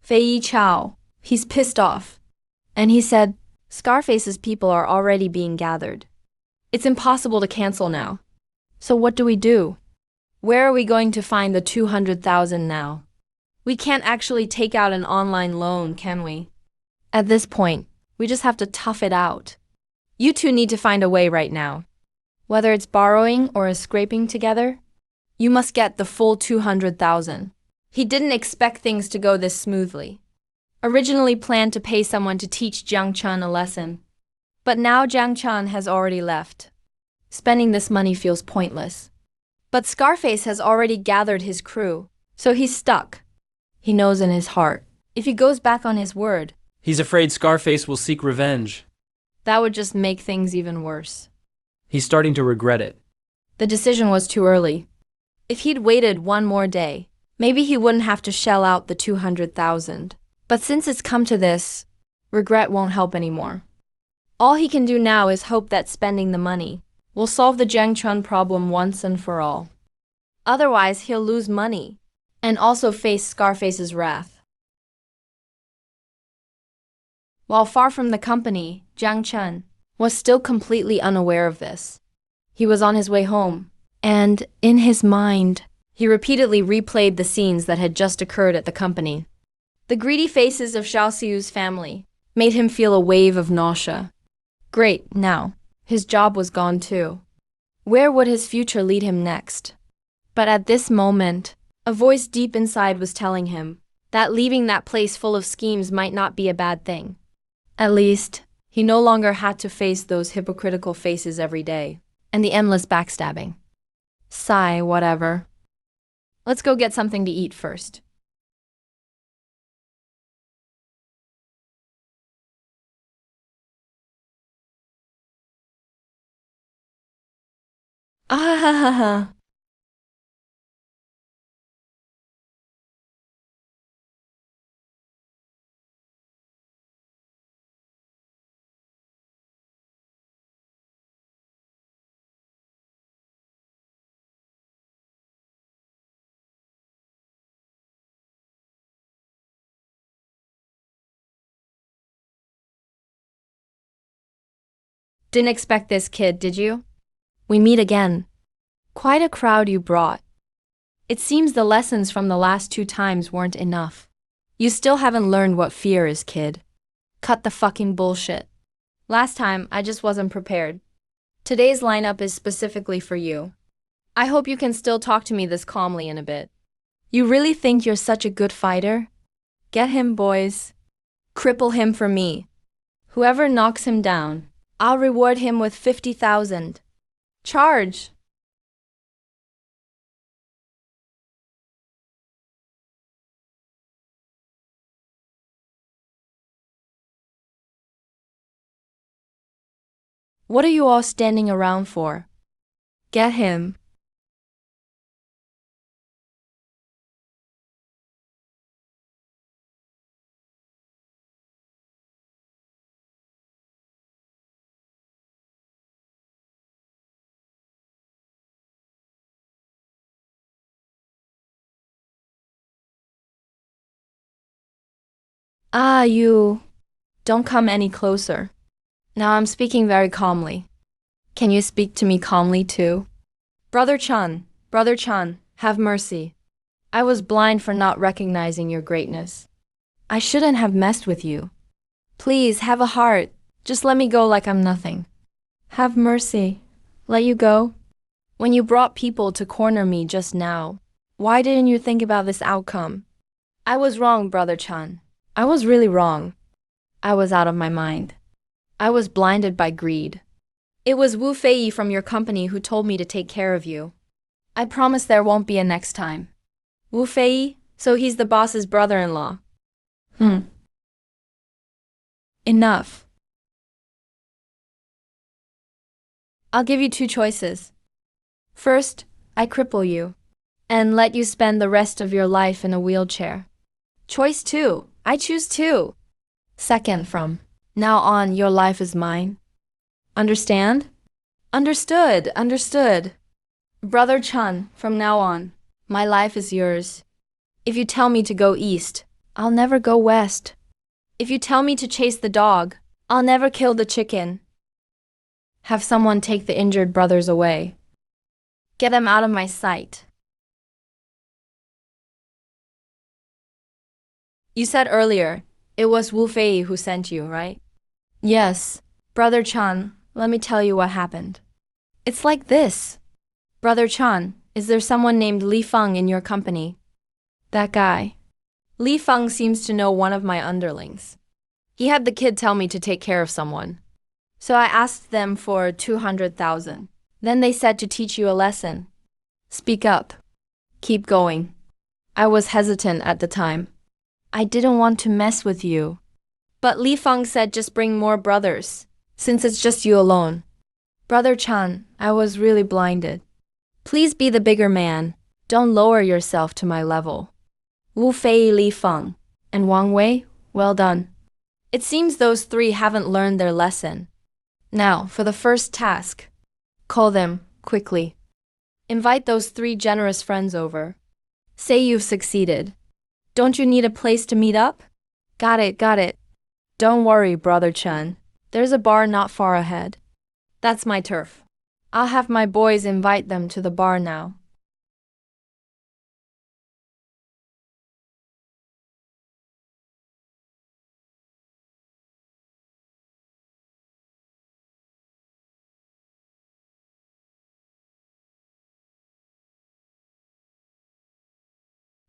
Fei Chao, he's pissed off. And he said, Scarface's people are already being gathered. It's impossible to cancel now. So what do we do? Where are we going to find the 200,000 now? We can't actually take out an online loan, can we? At this point, we just have to tough it out. You two need to find a way right now. Whether it's borrowing or a scraping together, you must get the full 200,000. He didn't expect things to go this smoothly. Originally planned to pay someone to teach Jiang Chun a lesson. But now Jiang Chun has already left. Spending this money feels pointless. But Scarface has already gathered his crew, so he's stuck. He knows in his heart, if he goes back on his word,
He's afraid Scarface will seek revenge.
that would just make things even worse.
He's starting to regret it.
The decision was too early. If he'd waited one more day, maybe he wouldn't have to shell out the 200,000. But since it's come to this, regret won't help anymore. All he can do now is hope that spending the money will solve the Jiang Chun problem once and for all. Otherwise, he'll lose money and also face Scarface's wrath. While far from the company, Jiang Chun was still completely unaware of this. He was on his way home, and in his mind, he repeatedly replayed the scenes that had just occurred at the company. The greedy faces of Xiao Xiu's family made him feel a wave of nausea. Great, now, his job was gone too. Where would his future lead him next? But at this moment, a voice deep inside was telling him that leaving that place full of schemes might not be a bad thing. At least, he no longer had to face those hypocritical faces every day, and the endless backstabbing. Sigh, whatever. Let's go get something to eat first. Ah. Didn't expect this, kid, did you? We meet again. Quite a crowd you brought. It seems the lessons from the last 2 times weren't enough. You still haven't learned what fear is, kid. Cut the fucking bullshit. Last time, I just wasn't prepared. Today's lineup is specifically for you. I hope you can still talk to me this calmly in a bit. You really think you're such a good fighter? Get him, boys. Cripple him for me. Whoever knocks him down, I'll reward him with 50,000. Charge! What are you all standing around for? Get him. Ah, you. Don't come any closer. Now I'm speaking very calmly. Can you speak to me calmly too? Brother Chan, have mercy. I was blind for not recognizing your greatness. I shouldn't have messed with you. Please, have a heart. Just let me go like I'm nothing. Have mercy. Let you go? When you brought people to corner me just now, why didn't you think about this outcome? I was wrong, Brother Chan. I was really wrong. I was out of my mind. I was blinded by greed. It was Wu Fei from your company who told me to take care of you. I promise there won't be a next time. Wu Fei? So he's the boss's brother-in-law. Enough. I'll give you two choices. First, I cripple you and let you spend the rest of your life in a wheelchair. Choice 2, I choose 2. Second, from now on, your life is mine. Understand? Understood. Brother Chun, from now on, my life is yours. If you tell me to go east, I'll never go west. If you tell me to chase the dog, I'll never kill the chicken. Have someone take the injured brothers away. Get them out of my sight. You said earlier, it was Wu Fei who sent you, right? Yes. Brother Chan, let me tell you what happened. It's like this. Brother Chan, is there someone named Li Feng in your company? That guy. Li Feng seems to know one of my underlings. He had the kid tell me to take care of someone. So I asked them for 200,000. Then they said to teach you a lesson. Speak up. Keep going. I was hesitant at the time. I didn't want to mess with you. But Li Feng said just bring more brothers, since it's just you alone. Brother Chan, I was really blinded. Please be the bigger man. Don't lower yourself to my level. Wu Fei, Li Feng, and Wang Wei, well done. It seems those three haven't learned their lesson. Now, for the first task. Call them, quickly. Invite those 3 generous friends over. Say you've succeeded. Don't you need a place to meet up? Got it. Don't worry, Brother Chen. There's a bar not far ahead. That's my turf. I'll have my boys invite them to the bar now.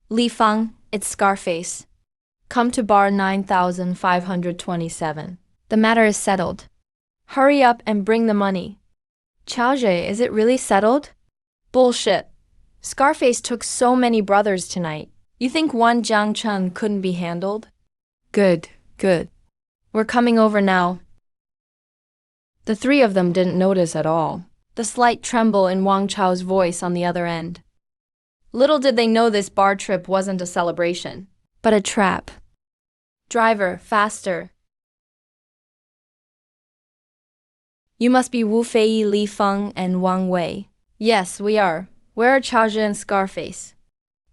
Li Feng, it's Scarface. Come to bar 9527. The matter is settled. Hurry up and bring the money. Chaoje, is it really settled? Bullshit. Scarface took so many brothers tonight. You think one Jiang Chun couldn't be handled? Good. We're coming over now. The 3 of them didn't notice at all the slight tremble in Wang Chao's voice on the other end. Little did they know this bar trip wasn't a celebration, but a trap. Driver, faster. You must be Wu Fei, Li Feng, and Wang Wei. Yes, we are. Where are Chaozhe and Scarface?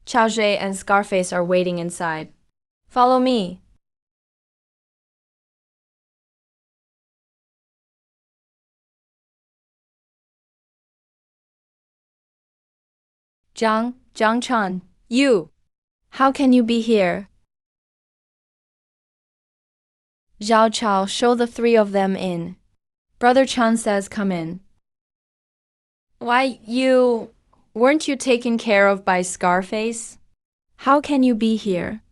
Chaozhe and Scarface are waiting inside. Follow me. Jiang Chan, you! How can you be here? Zhao Chao, show the three of them in. Brother Chan says come in. Why, weren't you taken care of by Scarface? How can you be here?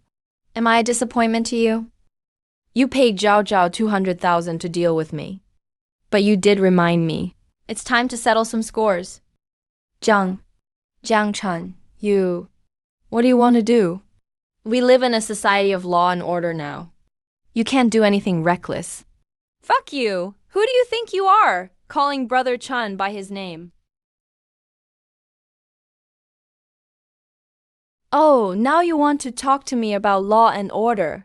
Am I a disappointment to you? You paid Zhao Zhao 200,000 to deal with me. But you did remind me. It's time to settle some scores. Jiang Chan, what do you want to do? We live in a society of law and order now. You can't do anything reckless. Fuck you! Who do you think you are, calling Brother Chun by his name? Oh, now you want to talk to me about law and order.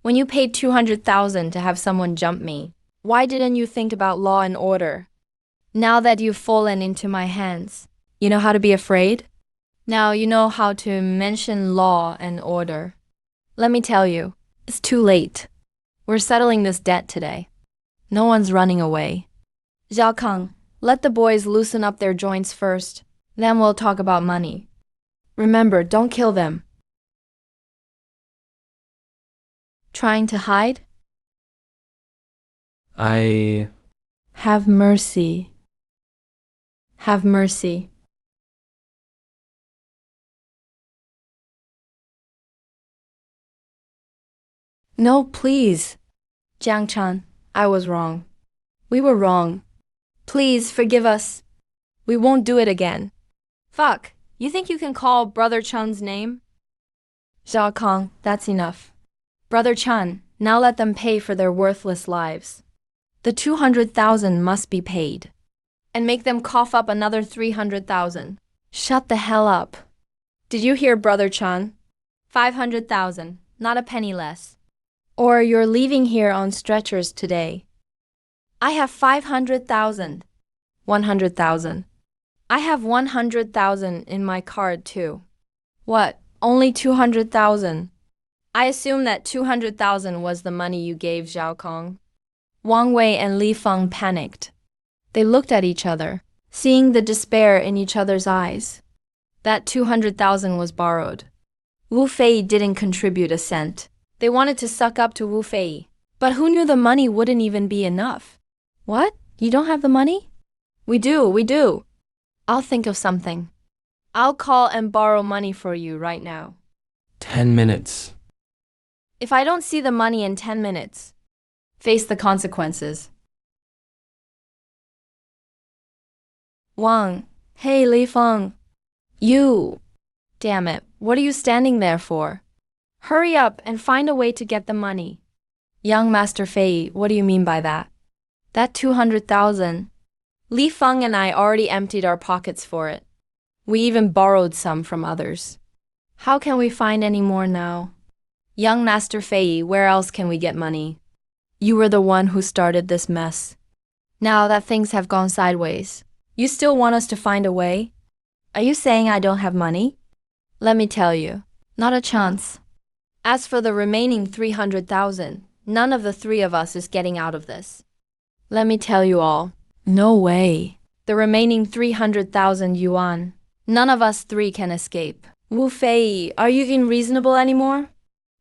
When you paid 200,000 to have someone jump me, why didn't you think about law and order? Now that you've fallen into my hands, you know how to be afraid? Now you know how to mention law and order. Let me tell you, it's too late. We're settling this debt today. No one's running away. Zhao Kang, let the boys loosen up their joints first. Then we'll talk about money. Remember, don't kill them. Trying to hide? Have mercy. Have mercy. No, please. Jiang Chan, I was wrong. We were wrong. Please forgive us. We won't do it again. Fuck, you think you can call Brother Chun's name? Zhao Kang, that's enough. Brother Chun, now let them pay for their worthless lives. The 200,000 must be paid. And make them cough up another 300,000. Shut the hell up. Did you hear, Brother Chun? 500,000, not a penny less. Or you're leaving here on stretchers today. I have 500,000. 100,000. I have 100,000 in my card too. What, only 200,000? I assume that 200,000 was the money you gave Zhao Kong. Wang Wei and Li Feng panicked. They looked at each other, seeing the despair in each other's eyes. That 200,000 was borrowed. Wu Fei didn't contribute a cent. They wanted to suck up to Wu Fei, but who knew the money wouldn't even be enough? What? You don't have the money? We do. I'll think of something. I'll call and borrow money for you right now.
10 minutes.
If I don't see the money in 10 minutes, face the consequences. Wang, hey Li Feng. You. Damn it, what are you standing there for? Hurry up and find a way to get the money. Young Master Fei, what do you mean by that? That 200,000. Li Feng and I already emptied our pockets for it. We even borrowed some from others. How can we find any more now? Young Master Fei, where else can we get money? You were the one who started this mess. Now that things have gone sideways, you still want us to find a way? Are you saying I don't have money? Let me tell you, not a chance. As for the remaining 300,000, none of the three of us is getting out of this. Let me tell you all, no way. The remaining 300,000 yuan, none of us three can escape. Wu Fei, are you even reasonable anymore?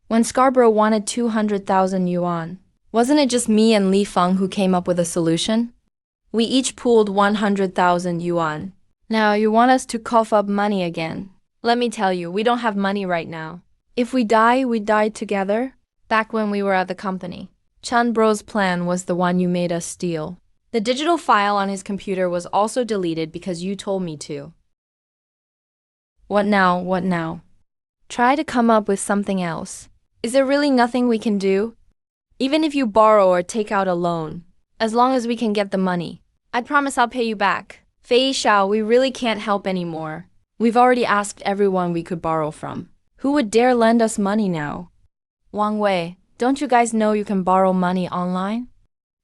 When Scarborough wanted 200,000 yuan, wasn't it just me and Li Feng who came up with a solution? We each pooled 100,000 yuan. Now you want us to cough up money again. Let me tell you, we don't have money right now. If we die, we die together. Back when we were at the company, Chun Bro's plan was the one you made us steal. The digital file on his computer was also deleted because you told me to. What now? Try to come up with something else. Is there really nothing we can do? Even if you borrow or take out a loan, as long as we can get the money, I'd promise I'll pay you back. Fei Xiao, we really can't help anymore. We've already asked everyone we could borrow from. Who would dare lend us money now? Wang Wei, don't you guys know you can borrow money online?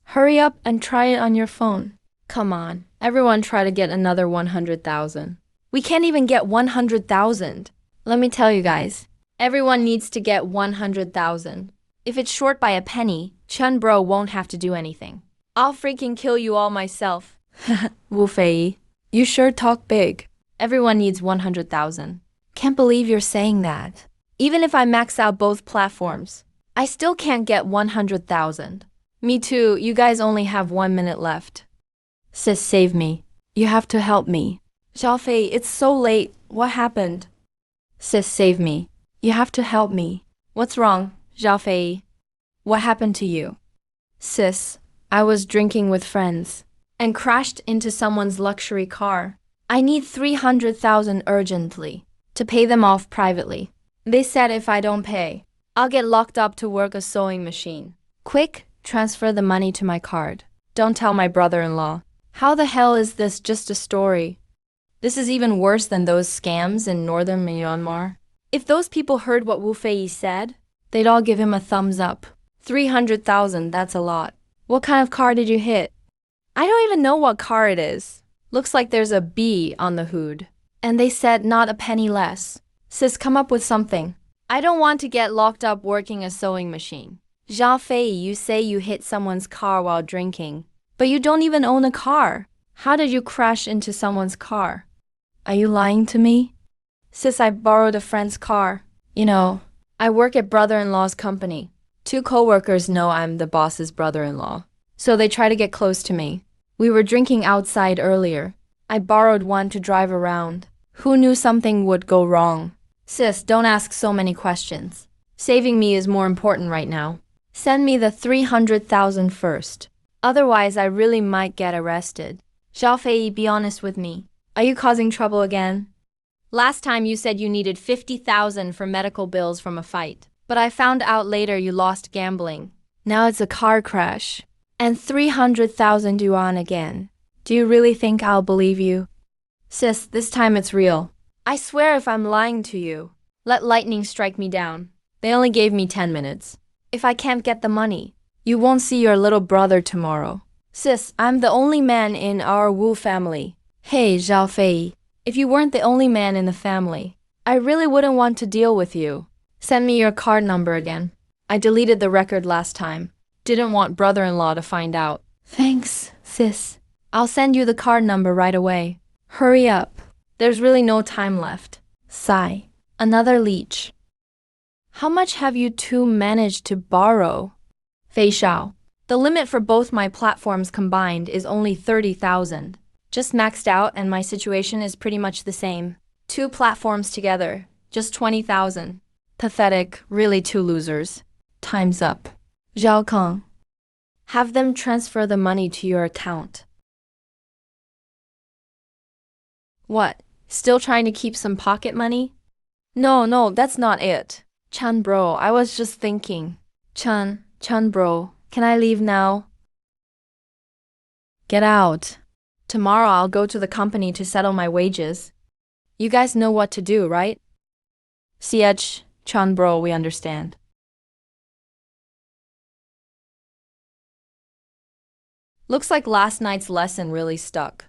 Hurry up and try it on your phone. Come on, everyone try to get another 100,000. We can't even get 100,000. Let me tell you guys, everyone needs to get 100,000. If it's short by a penny, Chun Bro won't have to do anything. I'll freaking kill you all myself. Wu Fei, you sure talk big. Everyone needs 100,000. Can't believe you're saying that. Even if I max out both platforms, I still can't get 100,000. Me too, you guys only have 1 minute left.
Sis, save me. You have to help me.
Xiaofei, it's so late. What happened?
Sis, save me. You have to help me.
What's wrong, Xiaofei? What happened to you? Sis, I was drinking with friends and crashed into someone's luxury car. I need 300,000 urgently to pay them off privately. They said if I don't pay, I'll get locked up to work a sewing machine. Quick, transfer the money to my card. Don't tell my brother-in-law. How the hell is this just a story? This is even worse than those scams in northern Myanmar. If those people heard what Wu Fei said, they'd all give him a thumbs up. 300,000, that's a lot. What kind of car did you hit? I don't even know what car it is. Looks like there's a B on the hood. And they said not a penny less. Sis, come up with something. I don't want to get locked up working a sewing machine. Zhao Fei, you say you hit someone's car while drinking, but you don't even own a car. How did you crash into someone's car?
Are you lying to me?
Sis, I borrowed a friend's car. You know, I work at brother-in-law's company. 2 coworkers know I'm the boss's brother-in-law, so they try to get close to me. We were drinking outside earlier. I borrowed one to drive around. Who knew something would go wrong? Sis, don't ask so many questions. Saving me is more important right now. Send me the 300,000 first. Otherwise, I really might get arrested. Xiaofei, be honest with me. Are you causing trouble again? Last time you said you needed 50,000 for medical bills from a fight, but I found out later you lost gambling. Now it's a car crash. And 300,000 yuan again. Do you really think I'll believe you? Sis, this time it's real. I swear if I'm lying to you, let lightning strike me down. They only gave me 10 minutes. If I can't get the money, you won't see your little brother tomorrow. Sis, I'm the only man in our Wu family. Hey, Zhao Fei, if you weren't the only man in the family, I really wouldn't want to deal with you. Send me your card number again. I deleted the record last time. Didn't want brother-in-law to find out. Thanks, sis. I'll send you the card number right away. Hurry up. There's really no time left. Sigh. Another leech. How much have you two managed to borrow? Fei Xiao. The limit for both my platforms combined is only 30,000. Just maxed out and my situation is pretty much the same. 2 platforms together, just 20,000. Pathetic, really 2 losers. Time's up. Zhao Kang. Have them transfer the money to your account. What? Still trying to keep some pocket money? No, that's not it. Chan bro, I was just thinking. Chan bro, can I leave now? Get out. Tomorrow I'll go to the company to settle my wages. You guys know what to do, right? CH, Chan bro, we understand. Looks like last night's lesson really stuck.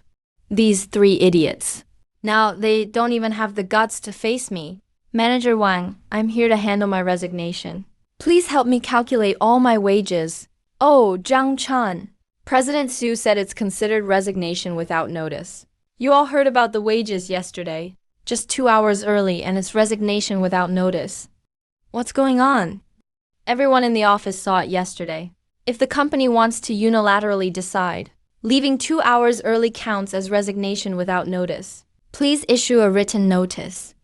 These 3 idiots. Now they don't even have the guts to face me. Manager Wang, I'm here to handle my resignation. Please help me calculate all my wages. Oh, Zhang Chan. President Su said it's considered resignation without notice. You all heard about the wages yesterday. Just 2 hours early and it's resignation without notice. What's going on? Everyone in the office saw it yesterday. If the company wants to unilaterally decide, leaving 2 hours early counts as resignation without notice. Please issue a written notice.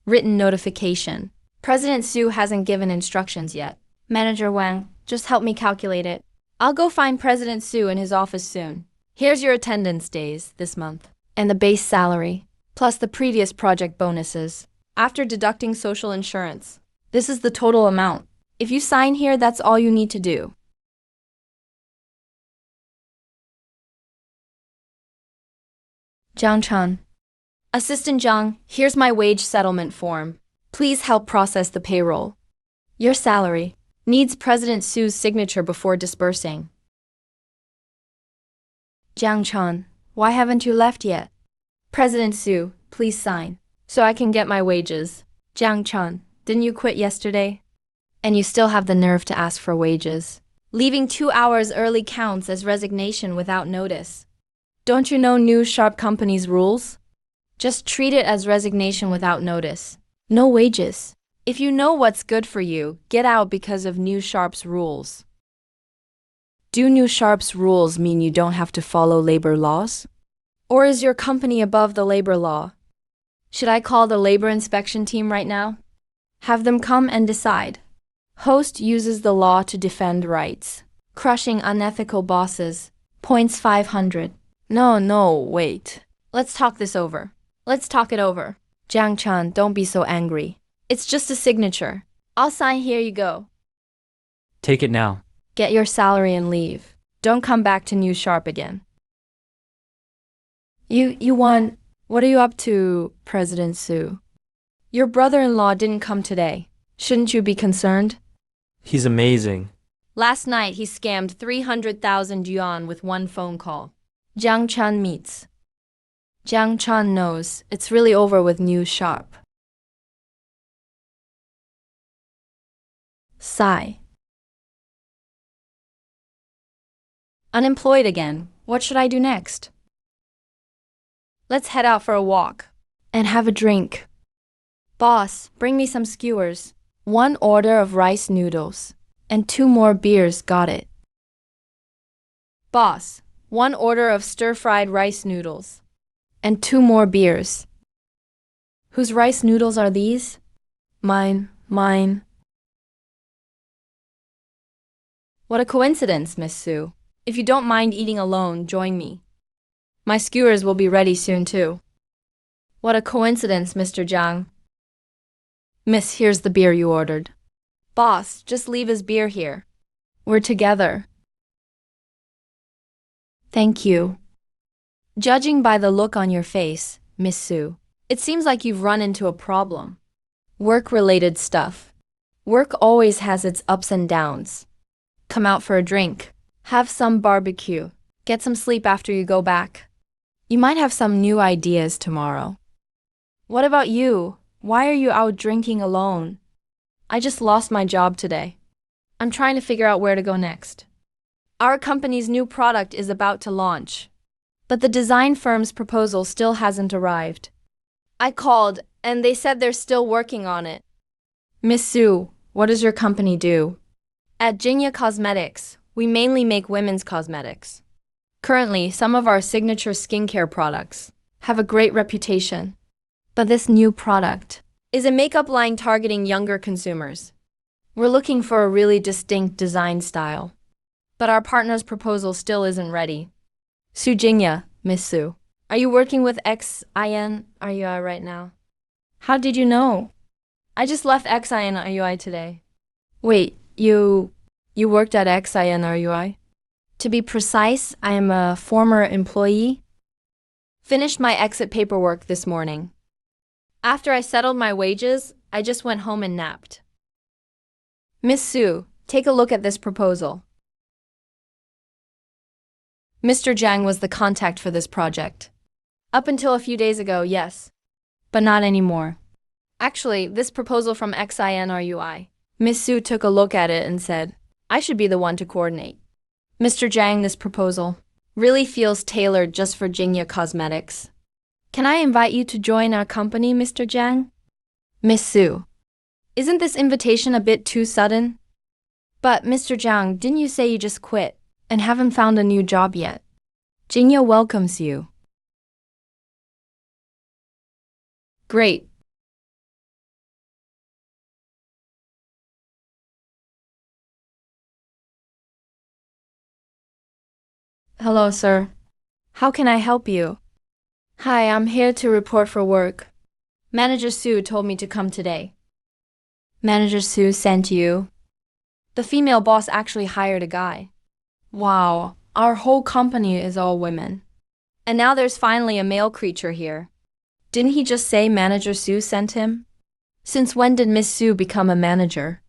Written notification. President Su hasn't given instructions yet. Manager Wang, just help me calculate it. I'll go find President Su in his office soon. Here's your attendance days this month, and the base salary, plus the previous project bonuses, after deducting social insurance. This is the total amount. If you sign here, that's all you need to do. Zhang Chan. Assistant Zhang, here's my wage settlement form. Please help process the payroll. Your salary needs President Su's signature before disbursing. Zhang Chan, why haven't you left yet? President Su, please sign, so I can get my wages. Zhang Chan, didn't you quit yesterday? And you still have the nerve to ask for wages. Leaving 2 hours early counts as resignation without notice. Don't you know new sharp company's rules? Just treat it as resignation without notice. No wages. If you know what's good for you, get out because of New Sharp's rules.
Do New Sharp's rules mean you don't have to follow labor laws?
Or is your company above the labor law? Should I call the labor inspection team right now? Have them come and decide. Host uses the law to defend rights. Crushing unethical bosses. Points 500.
No, wait.
Let's talk this over. Let's talk it over.
Jiang-chan, don't be so angry.
It's just a signature. I'll sign, here you go.
Take it now.
Get your salary and leave. Don't come back to New Sharp again.
You want... What are you up to, President Su?
Your brother-in-law didn't come today. Shouldn't you be concerned?
He's amazing.
Last night he scammed 300,000 yuan with one phone call. Jiang-chan meets.
Jiang-chan knows it's really over with New Sharp.
Sigh. Unemployed again. What should I do next? Let's head out for a walk.
And have a drink.
Boss, bring me some skewers.
1 order of rice noodles. And 2 more beers, got it.
Boss, 1 order of stir-fried rice noodles.
And 2 more beers.
Whose rice noodles are these?
Mine.
What a coincidence, Miss Su. If you don't mind eating alone, join me. My skewers will be ready soon too. What a coincidence, Mr. Jiang.
Miss, here's the beer you ordered.
Boss, just leave his beer here.
We're together.
Thank you. Judging by the look on your face, Miss Su, it seems like you've run into a problem. Work-related stuff. Work always has its ups and downs. Come out for a drink. Have some barbecue. Get some sleep after you go back.
You might have some new ideas tomorrow.
What about you? Why are you out drinking alone? I just lost my job today. I'm trying to figure out where to go next. Our company's new product is about to launch, but the design firm's proposal still hasn't arrived. I called, and they said they're still working on it.
Miss Su, what does your company do?
At Jingya Cosmetics, we mainly make women's cosmetics. Currently, some of our signature skincare products have a great reputation. But this new product is a makeup line targeting younger consumers. We're looking for a really distinct design style. But our partner's proposal still isn't ready. Su Jingya, Miss Su, are you working with XIN-RUI right now? How did you know? I just left XIN-RUI today.
Wait, you worked at XIN-RUI?
To be precise, I am a former employee. Finished my exit paperwork this morning. After I settled my wages, I just went home and napped. Miss Su, take a look at this proposal. Mr. Jiang was the contact for this project. Up until a few days ago, yes. But not anymore. Actually, this proposal from XIN-RUI. Miss Su took a look at it and said, I should be the one to coordinate. Mr. Jiang, this proposal really feels tailored just for Jingya Cosmetics. Can I invite you to join our company, Mr. Jiang? Miss Su, isn't this invitation a bit too sudden? But, Mr. Jiang, didn't you say you just quit and haven't found a new job yet? Jingya welcomes you. Great. Hello, sir. How can I help you? Hi, I'm here to report for work. Manager Su told me to come today. Manager Su sent you? The female boss actually hired a guy. Wow, our whole company is all women. And now there's finally a male creature here. Didn't he just say Manager Su sent him? Since when did Miss Su become a manager?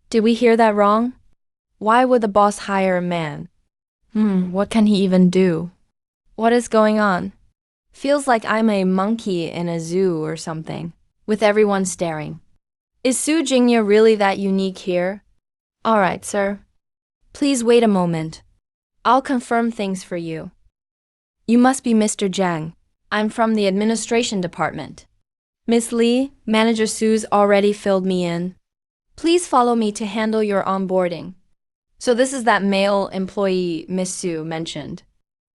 Did we hear that wrong? Why would the boss hire a man? What can he even do? What is going on? Feels like I'm a monkey in a zoo or something, with everyone staring. Is Su Jingya really that unique here? All right, sir. Please wait a moment. I'll confirm things for you. You must be Mr. Jiang. I'm from the administration department. Miss Lee, Manager Sue's already filled me in. Please follow me to handle your onboarding. So this is that male employee Miss Sue mentioned.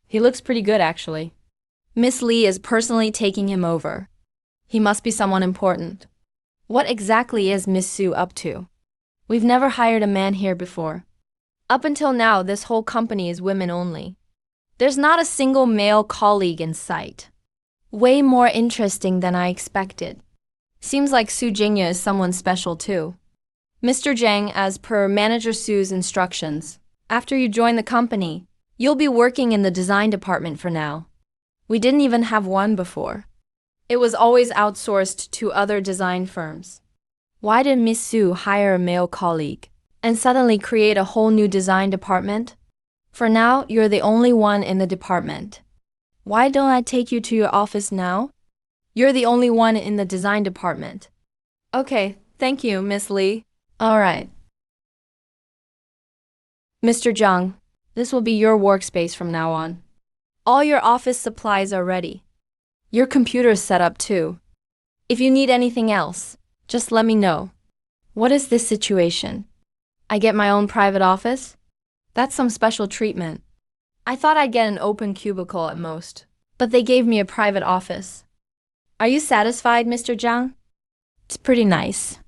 He looks pretty good, actually. Miss Lee is personally taking him over. He must be someone important. What exactly is Miss Sue up to? We've never hired a man here before. Up until now, this whole company is women only. There's not a single male colleague in sight. Way more interesting than I expected. Seems like Su Jingya is someone special too. Mr. Zhang, as per Manager Su's instructions, after you join the company, you'll be working in the design department for now. We didn't even have one before. It was always outsourced to other design firms. Why did Miss Su hire a male colleague and suddenly create a whole new design department? For now, you're the only one in the department. Why don't I take you to your office now? You're the only one in the design department. Okay, thank you, Miss Lee. All right. Mr. Zhang, this will be your workspace from now on. All your office supplies are ready. Your computer's set up too. If you need anything else, just let me know. What is this situation? I get my own private office? That's some special treatment. I thought I'd get an open cubicle at most, but they gave me a private office. Are you satisfied, Mr. Zhang? It's pretty nice.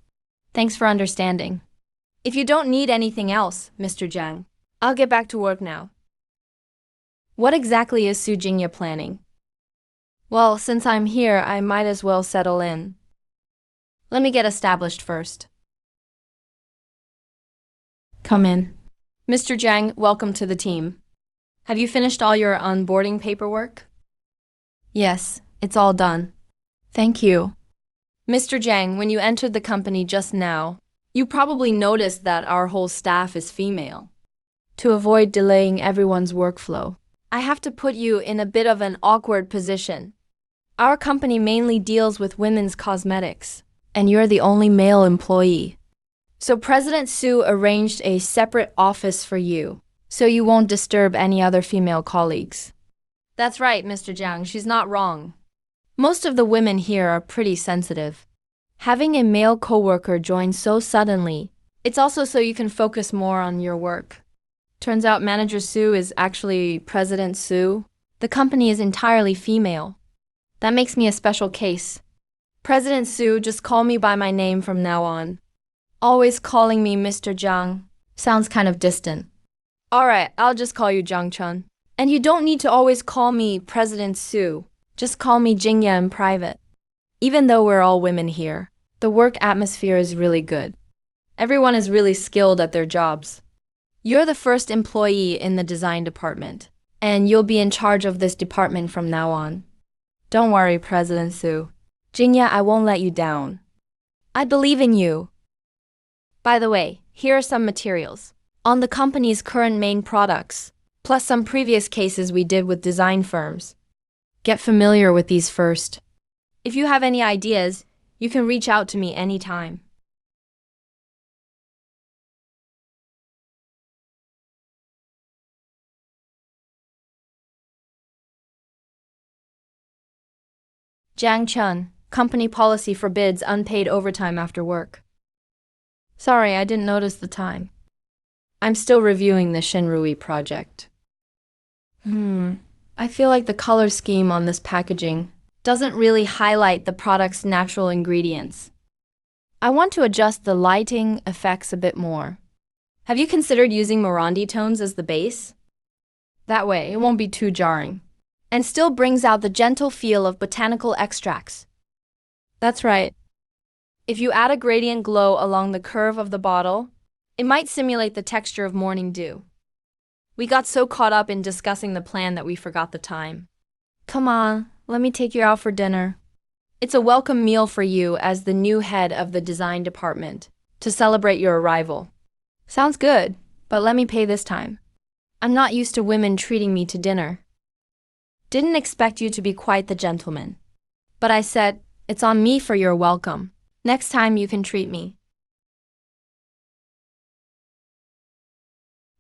Thanks for understanding. If you don't need anything else, Mr. Zhang, I'll get back to work now. What exactly is Su Jingya planning? Well, since I'm here, I might as well settle in. Let me get established first. Come in. Mr. Zhang, welcome to the team. Have you finished all your onboarding paperwork? Yes, it's all done. Thank you. Mr. Zhang, when you entered the company just now, you probably noticed that our whole staff is female. To avoid delaying everyone's workflow, I have to put you in a bit of an awkward position. Our company mainly deals with women's cosmetics, and you're the only male employee. So President Su arranged a separate office for you, so you won't disturb any other female colleagues. That's right, Mr. Zhang, she's not wrong. Most of the women here are pretty sensitive. Having a male coworker join so suddenly, it's also so you can focus more on your work. Turns out Manager Su is actually President Su. The company is entirely female. That makes me a special case. President Su, just call me by my name from now on. Always calling me Mr. Zhang sounds kind of distant. Alright, I'll just call you Zhang Chun. And you don't need to always call me President Su. Just call me Jingya in private. Even though we're all women here, the work atmosphere is really good. Everyone is really skilled at their jobs. You're the first employee in the design department, and you'll be in charge of this department from now on. Don't worry, President Su. Jingya, I won't let you down. I believe in you. By the way, here are some materials on the company's current main products, plus some previous cases we did with design firms. Get familiar with these first. If you have any ideas, you can reach out to me anytime. Zhang Chun, company policy forbids unpaid overtime after work. Sorry, I didn't notice the time. I'm still reviewing the Shinrui project. I feel like the color scheme on this packaging doesn't really highlight the product's natural ingredients. I want to adjust the lighting effects a bit more. Have you considered using Morandi tones as the base? That way, it won't be too jarring, and still brings out the gentle feel of botanical extracts. That's right. If you add a gradient glow along the curve of the bottle, it might simulate the texture of morning dew. We got so caught up in discussing the plan that we forgot the time. Come on, let me take you out for dinner. It's a welcome meal for you as the new head of the design department to celebrate your arrival. Sounds good, but let me pay this time. I'm not used to women treating me to dinner. Didn't expect you to be quite the gentleman. But I said, it's on me for your welcome. Next time you can treat me.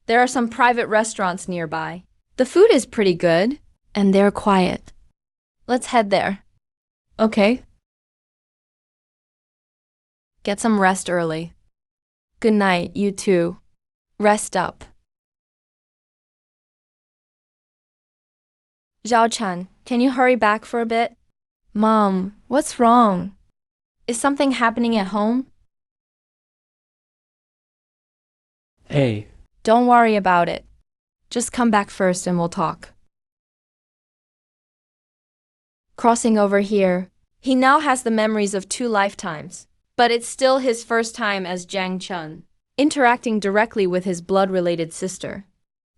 There are some private restaurants nearby. The food is pretty good, and they're quiet. Let's head there. Okay. Get some rest early. Good night, you too. Rest up. Zhao-chan, can you hurry back for a bit? Mom, what's wrong? Is something happening at home?
Hey,
Don't worry about it. Just come back first and we'll talk. Crossing over here, he now has the memories of 2 lifetimes, but it's still his first time as Jiang Chun, interacting directly with his blood-related sister.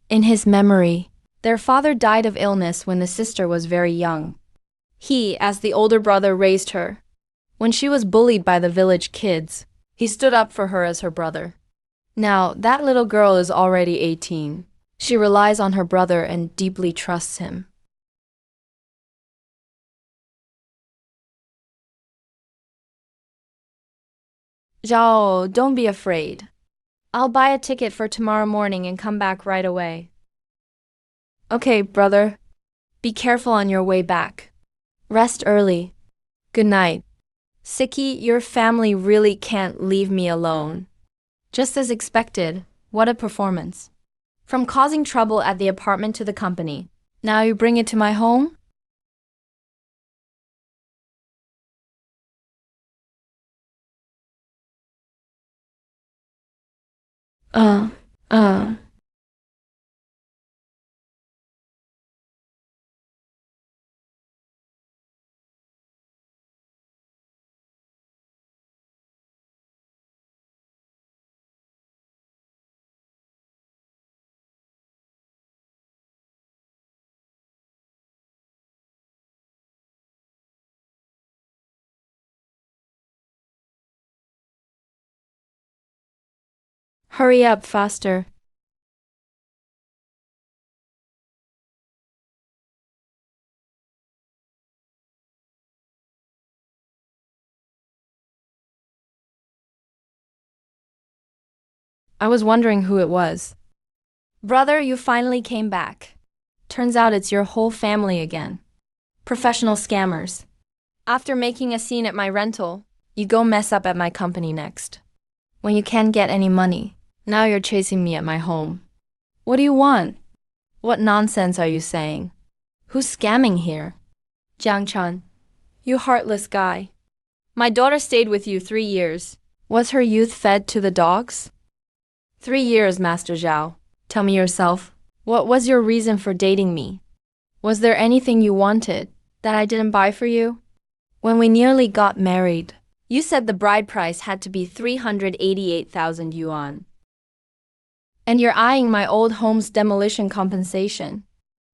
In his memory, their father died of illness when the sister was very young. He, as the older brother, raised her. When she was bullied by the village kids, he stood up for her as her brother. Now, that little girl is already 18. She relies on her brother and deeply trusts him. Zhao, don't be afraid. I'll buy a ticket for tomorrow morning and come back right away. Okay, brother. Be careful on your way back. Rest early. Good night. Siki, your family really can't leave me alone. Just as expected, what a performance. From causing trouble at the apartment to the company, now you bring it to my home? uh. Hurry up faster. I was wondering who it was. Brother, you finally came back. Turns out it's your whole family again. Professional scammers. After making a scene at my rental, you go mess up at my company next. When you can't get any money, now you're chasing me at my home. What do you want? What nonsense are you saying? Who's scamming here? Jiang Chun, you heartless guy. My daughter stayed with you 3 years. Was her youth fed to the dogs? 3 years, Master Zhao. Tell me yourself, what was your reason for dating me? Was there anything you wanted that I didn't buy for you? When we nearly got married, you said the bride price had to be 388,000 yuan. And you're eyeing my old home's demolition compensation.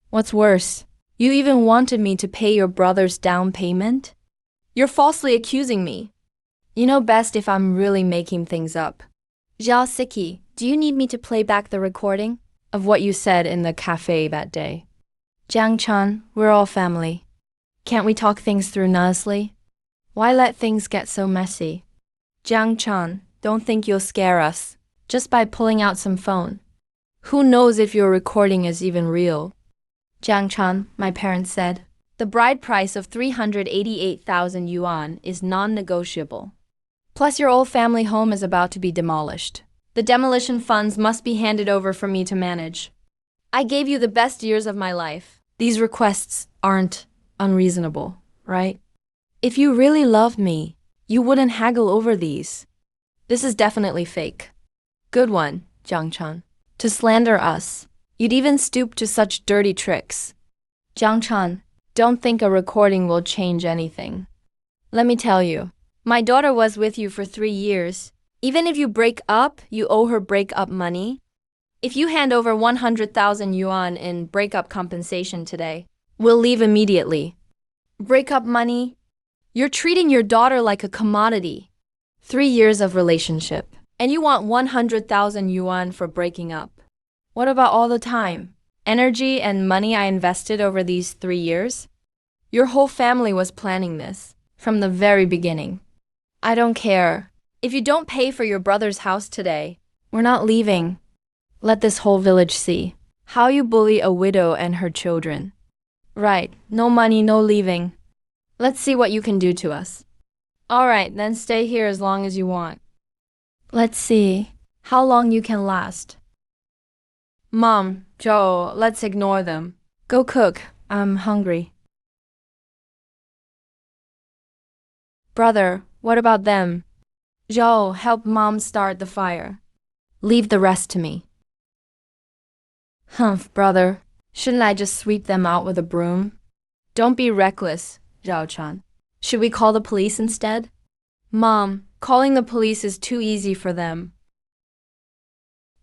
What's worse, you even wanted me to pay your brother's down payment? You're falsely accusing me. You know best if I'm really making things up. Zhao Siki, do you need me to play back the recording of what you said in the cafe that day? Jiang Chun, we're all family. Can't we talk things through nicely? Why let things get so messy? Jiang Chun, don't think you'll scare us just by pulling out some phone. Who knows if your recording is even real? Jiang Chun, my parents said, the bride price of 388,000 yuan is non-negotiable. Plus your old family home is about to be demolished. The demolition funds must be handed over for me to manage. I gave you the best years of my life. These requests aren't unreasonable, right? If you really loved me, you wouldn't haggle over these. This is definitely fake. Good one, Jiang Chun. To slander us, you'd even stoop to such dirty tricks. Jiang Chun, don't think a recording will change anything. Let me tell you, my daughter was with you for 3 years. Even if you break up, you owe her breakup money. If you hand over 100,000 yuan in breakup compensation today, we'll leave immediately. Breakup money? You're treating your daughter like a commodity. 3 years of relationship, and you want 100,000 yuan for breaking up. What about all the time, energy, and money I invested over these 3 years? Your whole family was planning this from the very beginning. I don't care. If you don't pay for your brother's house today, we're not leaving. Let this whole village see how you bully a widow and her children. Right, no money, no leaving. Let's see what you can do to us. Alright, then stay here as long as you want. Let's see how long you can last. Mom, Joe, let's ignore them. Go cook. I'm hungry. Brother, what about them? Joe, help Mom start the fire. Leave the rest to me. Humph, brother. Shouldn't I just sweep them out with a broom? Don't be reckless, Zhao-chan. Should we call the police instead? Mom, calling the police is too easy for them.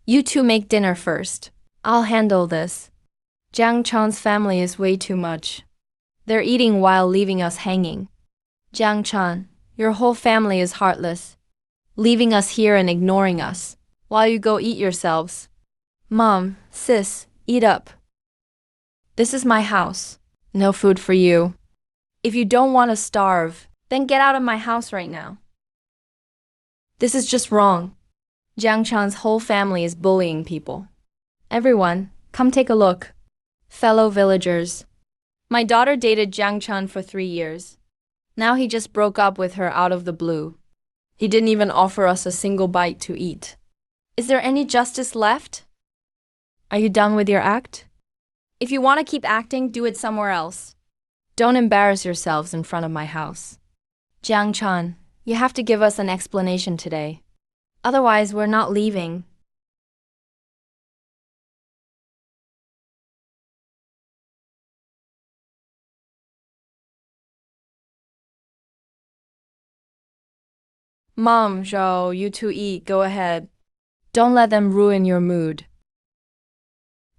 You two make dinner first. I'll handle this. Jiang Chan's family is way too much. They're eating while leaving us hanging. Jiang Chan, your whole family is heartless, leaving us here and ignoring us, while you go eat yourselves. Mom, sis, eat up. This is my house. No food for you. If you don't want to starve, then get out of my house right now. This is just wrong. Jiang Chan's whole family is bullying people. Everyone, come take a look. Fellow villagers. My daughter dated Jiang Chan for 3 years. Now he just broke up with her out of the blue. He didn't even offer us a single bite to eat. Is there any justice left? Are you done with your act? If you want to keep acting, do it somewhere else. Don't embarrass yourselves in front of my house. Jiang Chan, you have to give us an explanation today. Otherwise, we're not leaving. Mom, Zhao, you two eat, go ahead. Don't let them ruin your mood.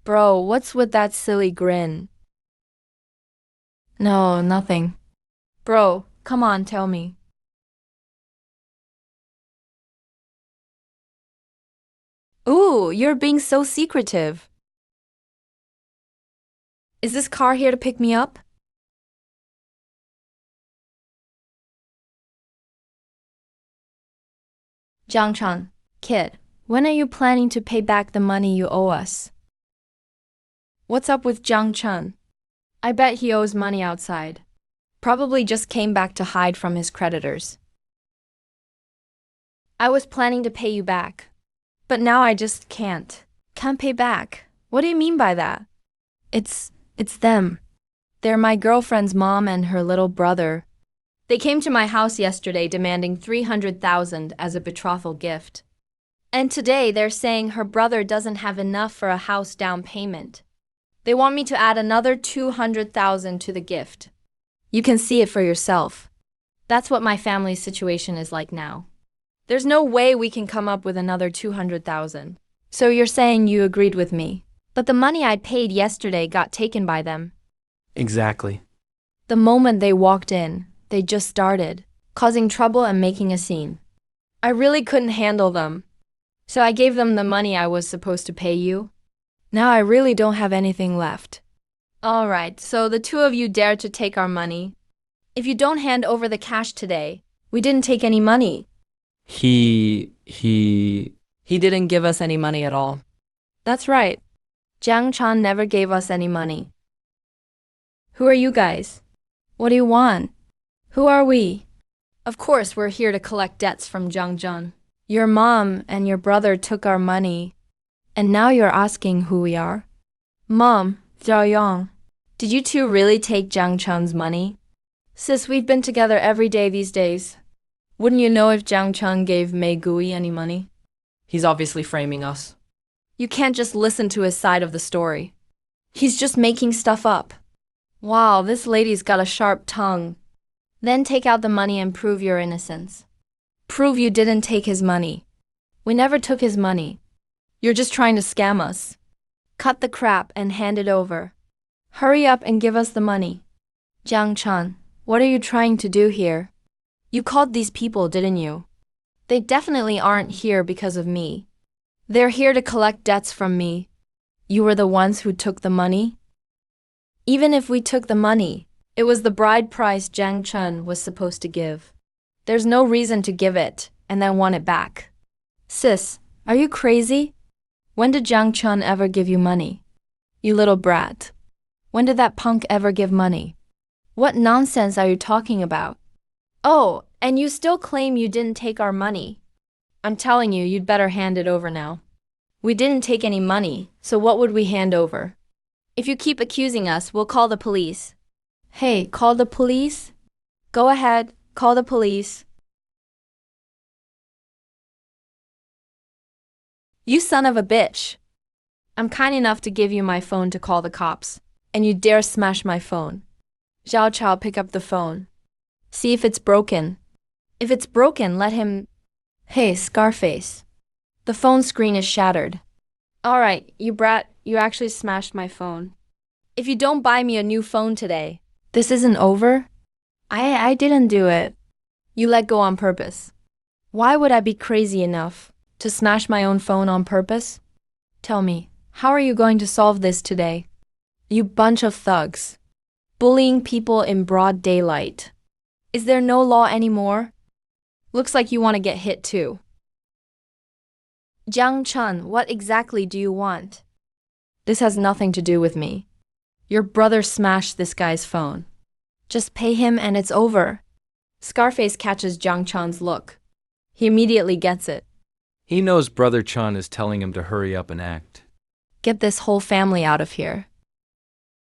Bro, what's with that silly grin? No, nothing. Bro, come on, tell me. Ooh, you're being so secretive. Is this car here to pick me up? Jiang Chan, kid, when are you planning to pay back the money you owe us? What's up with Jiang Chan? I bet he owes money outside. Probably just came back to hide from his creditors. I was planning to pay you back, but now I just can't. Can't pay back. What do you mean by that? It's them. They're my girlfriend's mom and her little brother. They came to my house yesterday demanding 300,000 as a betrothal gift. And today they're saying her brother doesn't have enough for a house down payment. They want me to add another 200,000 to the gift. You can see it for yourself. That's what my family's situation is like now. There's no way we can come up with another 200,000. So you're saying you agreed with me. But the money I'd paid yesterday got taken by them.
Exactly.
The moment they walked in, they just started, causing trouble and making a scene. I really couldn't handle them. So I gave them the money I was supposed to pay you. Now I really don't have anything left. All right, so the two of you dared to take our money. If you don't hand over the cash today, we didn't take any money.
He
didn't give us any money at all. That's right. Jiang Chan never gave us any money. Who are you guys? What do you want? Who are we? Of course, we're here to collect debts from Jiang Zhen. Your mom and your brother took our money, and now you're asking who we are? Mom, Zhao Yang, did you two really take Jiang Chan's money? Sis, we've been together every day these days. Wouldn't you know if Jiang Chan gave Mei Gui any money?
He's obviously framing us.
You can't just listen to his side of the story. He's just making stuff up. Wow, this lady's got a sharp tongue. Then take out the money and prove your innocence. Prove you didn't take his money. We never took his money. You're just trying to scam us. Cut the crap and hand it over. Hurry up and give us the money. Jiang Chan, what are you trying to do here? You called these people, didn't you? They definitely aren't here because of me. They're here to collect debts from me. You were the ones who took the money? Even if we took the money, it was the bride price Jiang Chen was supposed to give. There's no reason to give it and then want it back. Sis, are you crazy? When did Jiang Chen ever give you money? You little brat. When did that punk ever give money? What nonsense are you talking about? Oh, And you still claim you didn't take our money. I'm telling you, you'd better hand it over now. We didn't take any money, so what would we hand over? If you keep accusing us, we'll call the police. Hey, call the police? Go ahead, call the police. You son of a bitch. I'm kind enough to give you my phone to call the cops, and you dare smash my phone. Zhao Chao, pick up the phone. See if it's broken. If it's broken, let him… Hey, Scarface. The phone screen is shattered. All right, you brat, you actually smashed my phone. If you don't buy me a new phone today, this isn't over? I didn't do it. You let go on purpose. Why would I be crazy enough to smash my own phone on purpose? Tell me, how are you going to solve this today? You bunch of thugs. Bullying people in broad daylight. Is there no law anymore? Looks like you want to get hit too. Jiang Chun, what exactly do you want? This has nothing to do with me. Your brother smashed this guy's phone. Just pay him and it's over. Scarface catches Jiang Chun's look. He immediately gets it.
He knows Brother Chun is telling him to hurry up and act.
Get this whole family out of here.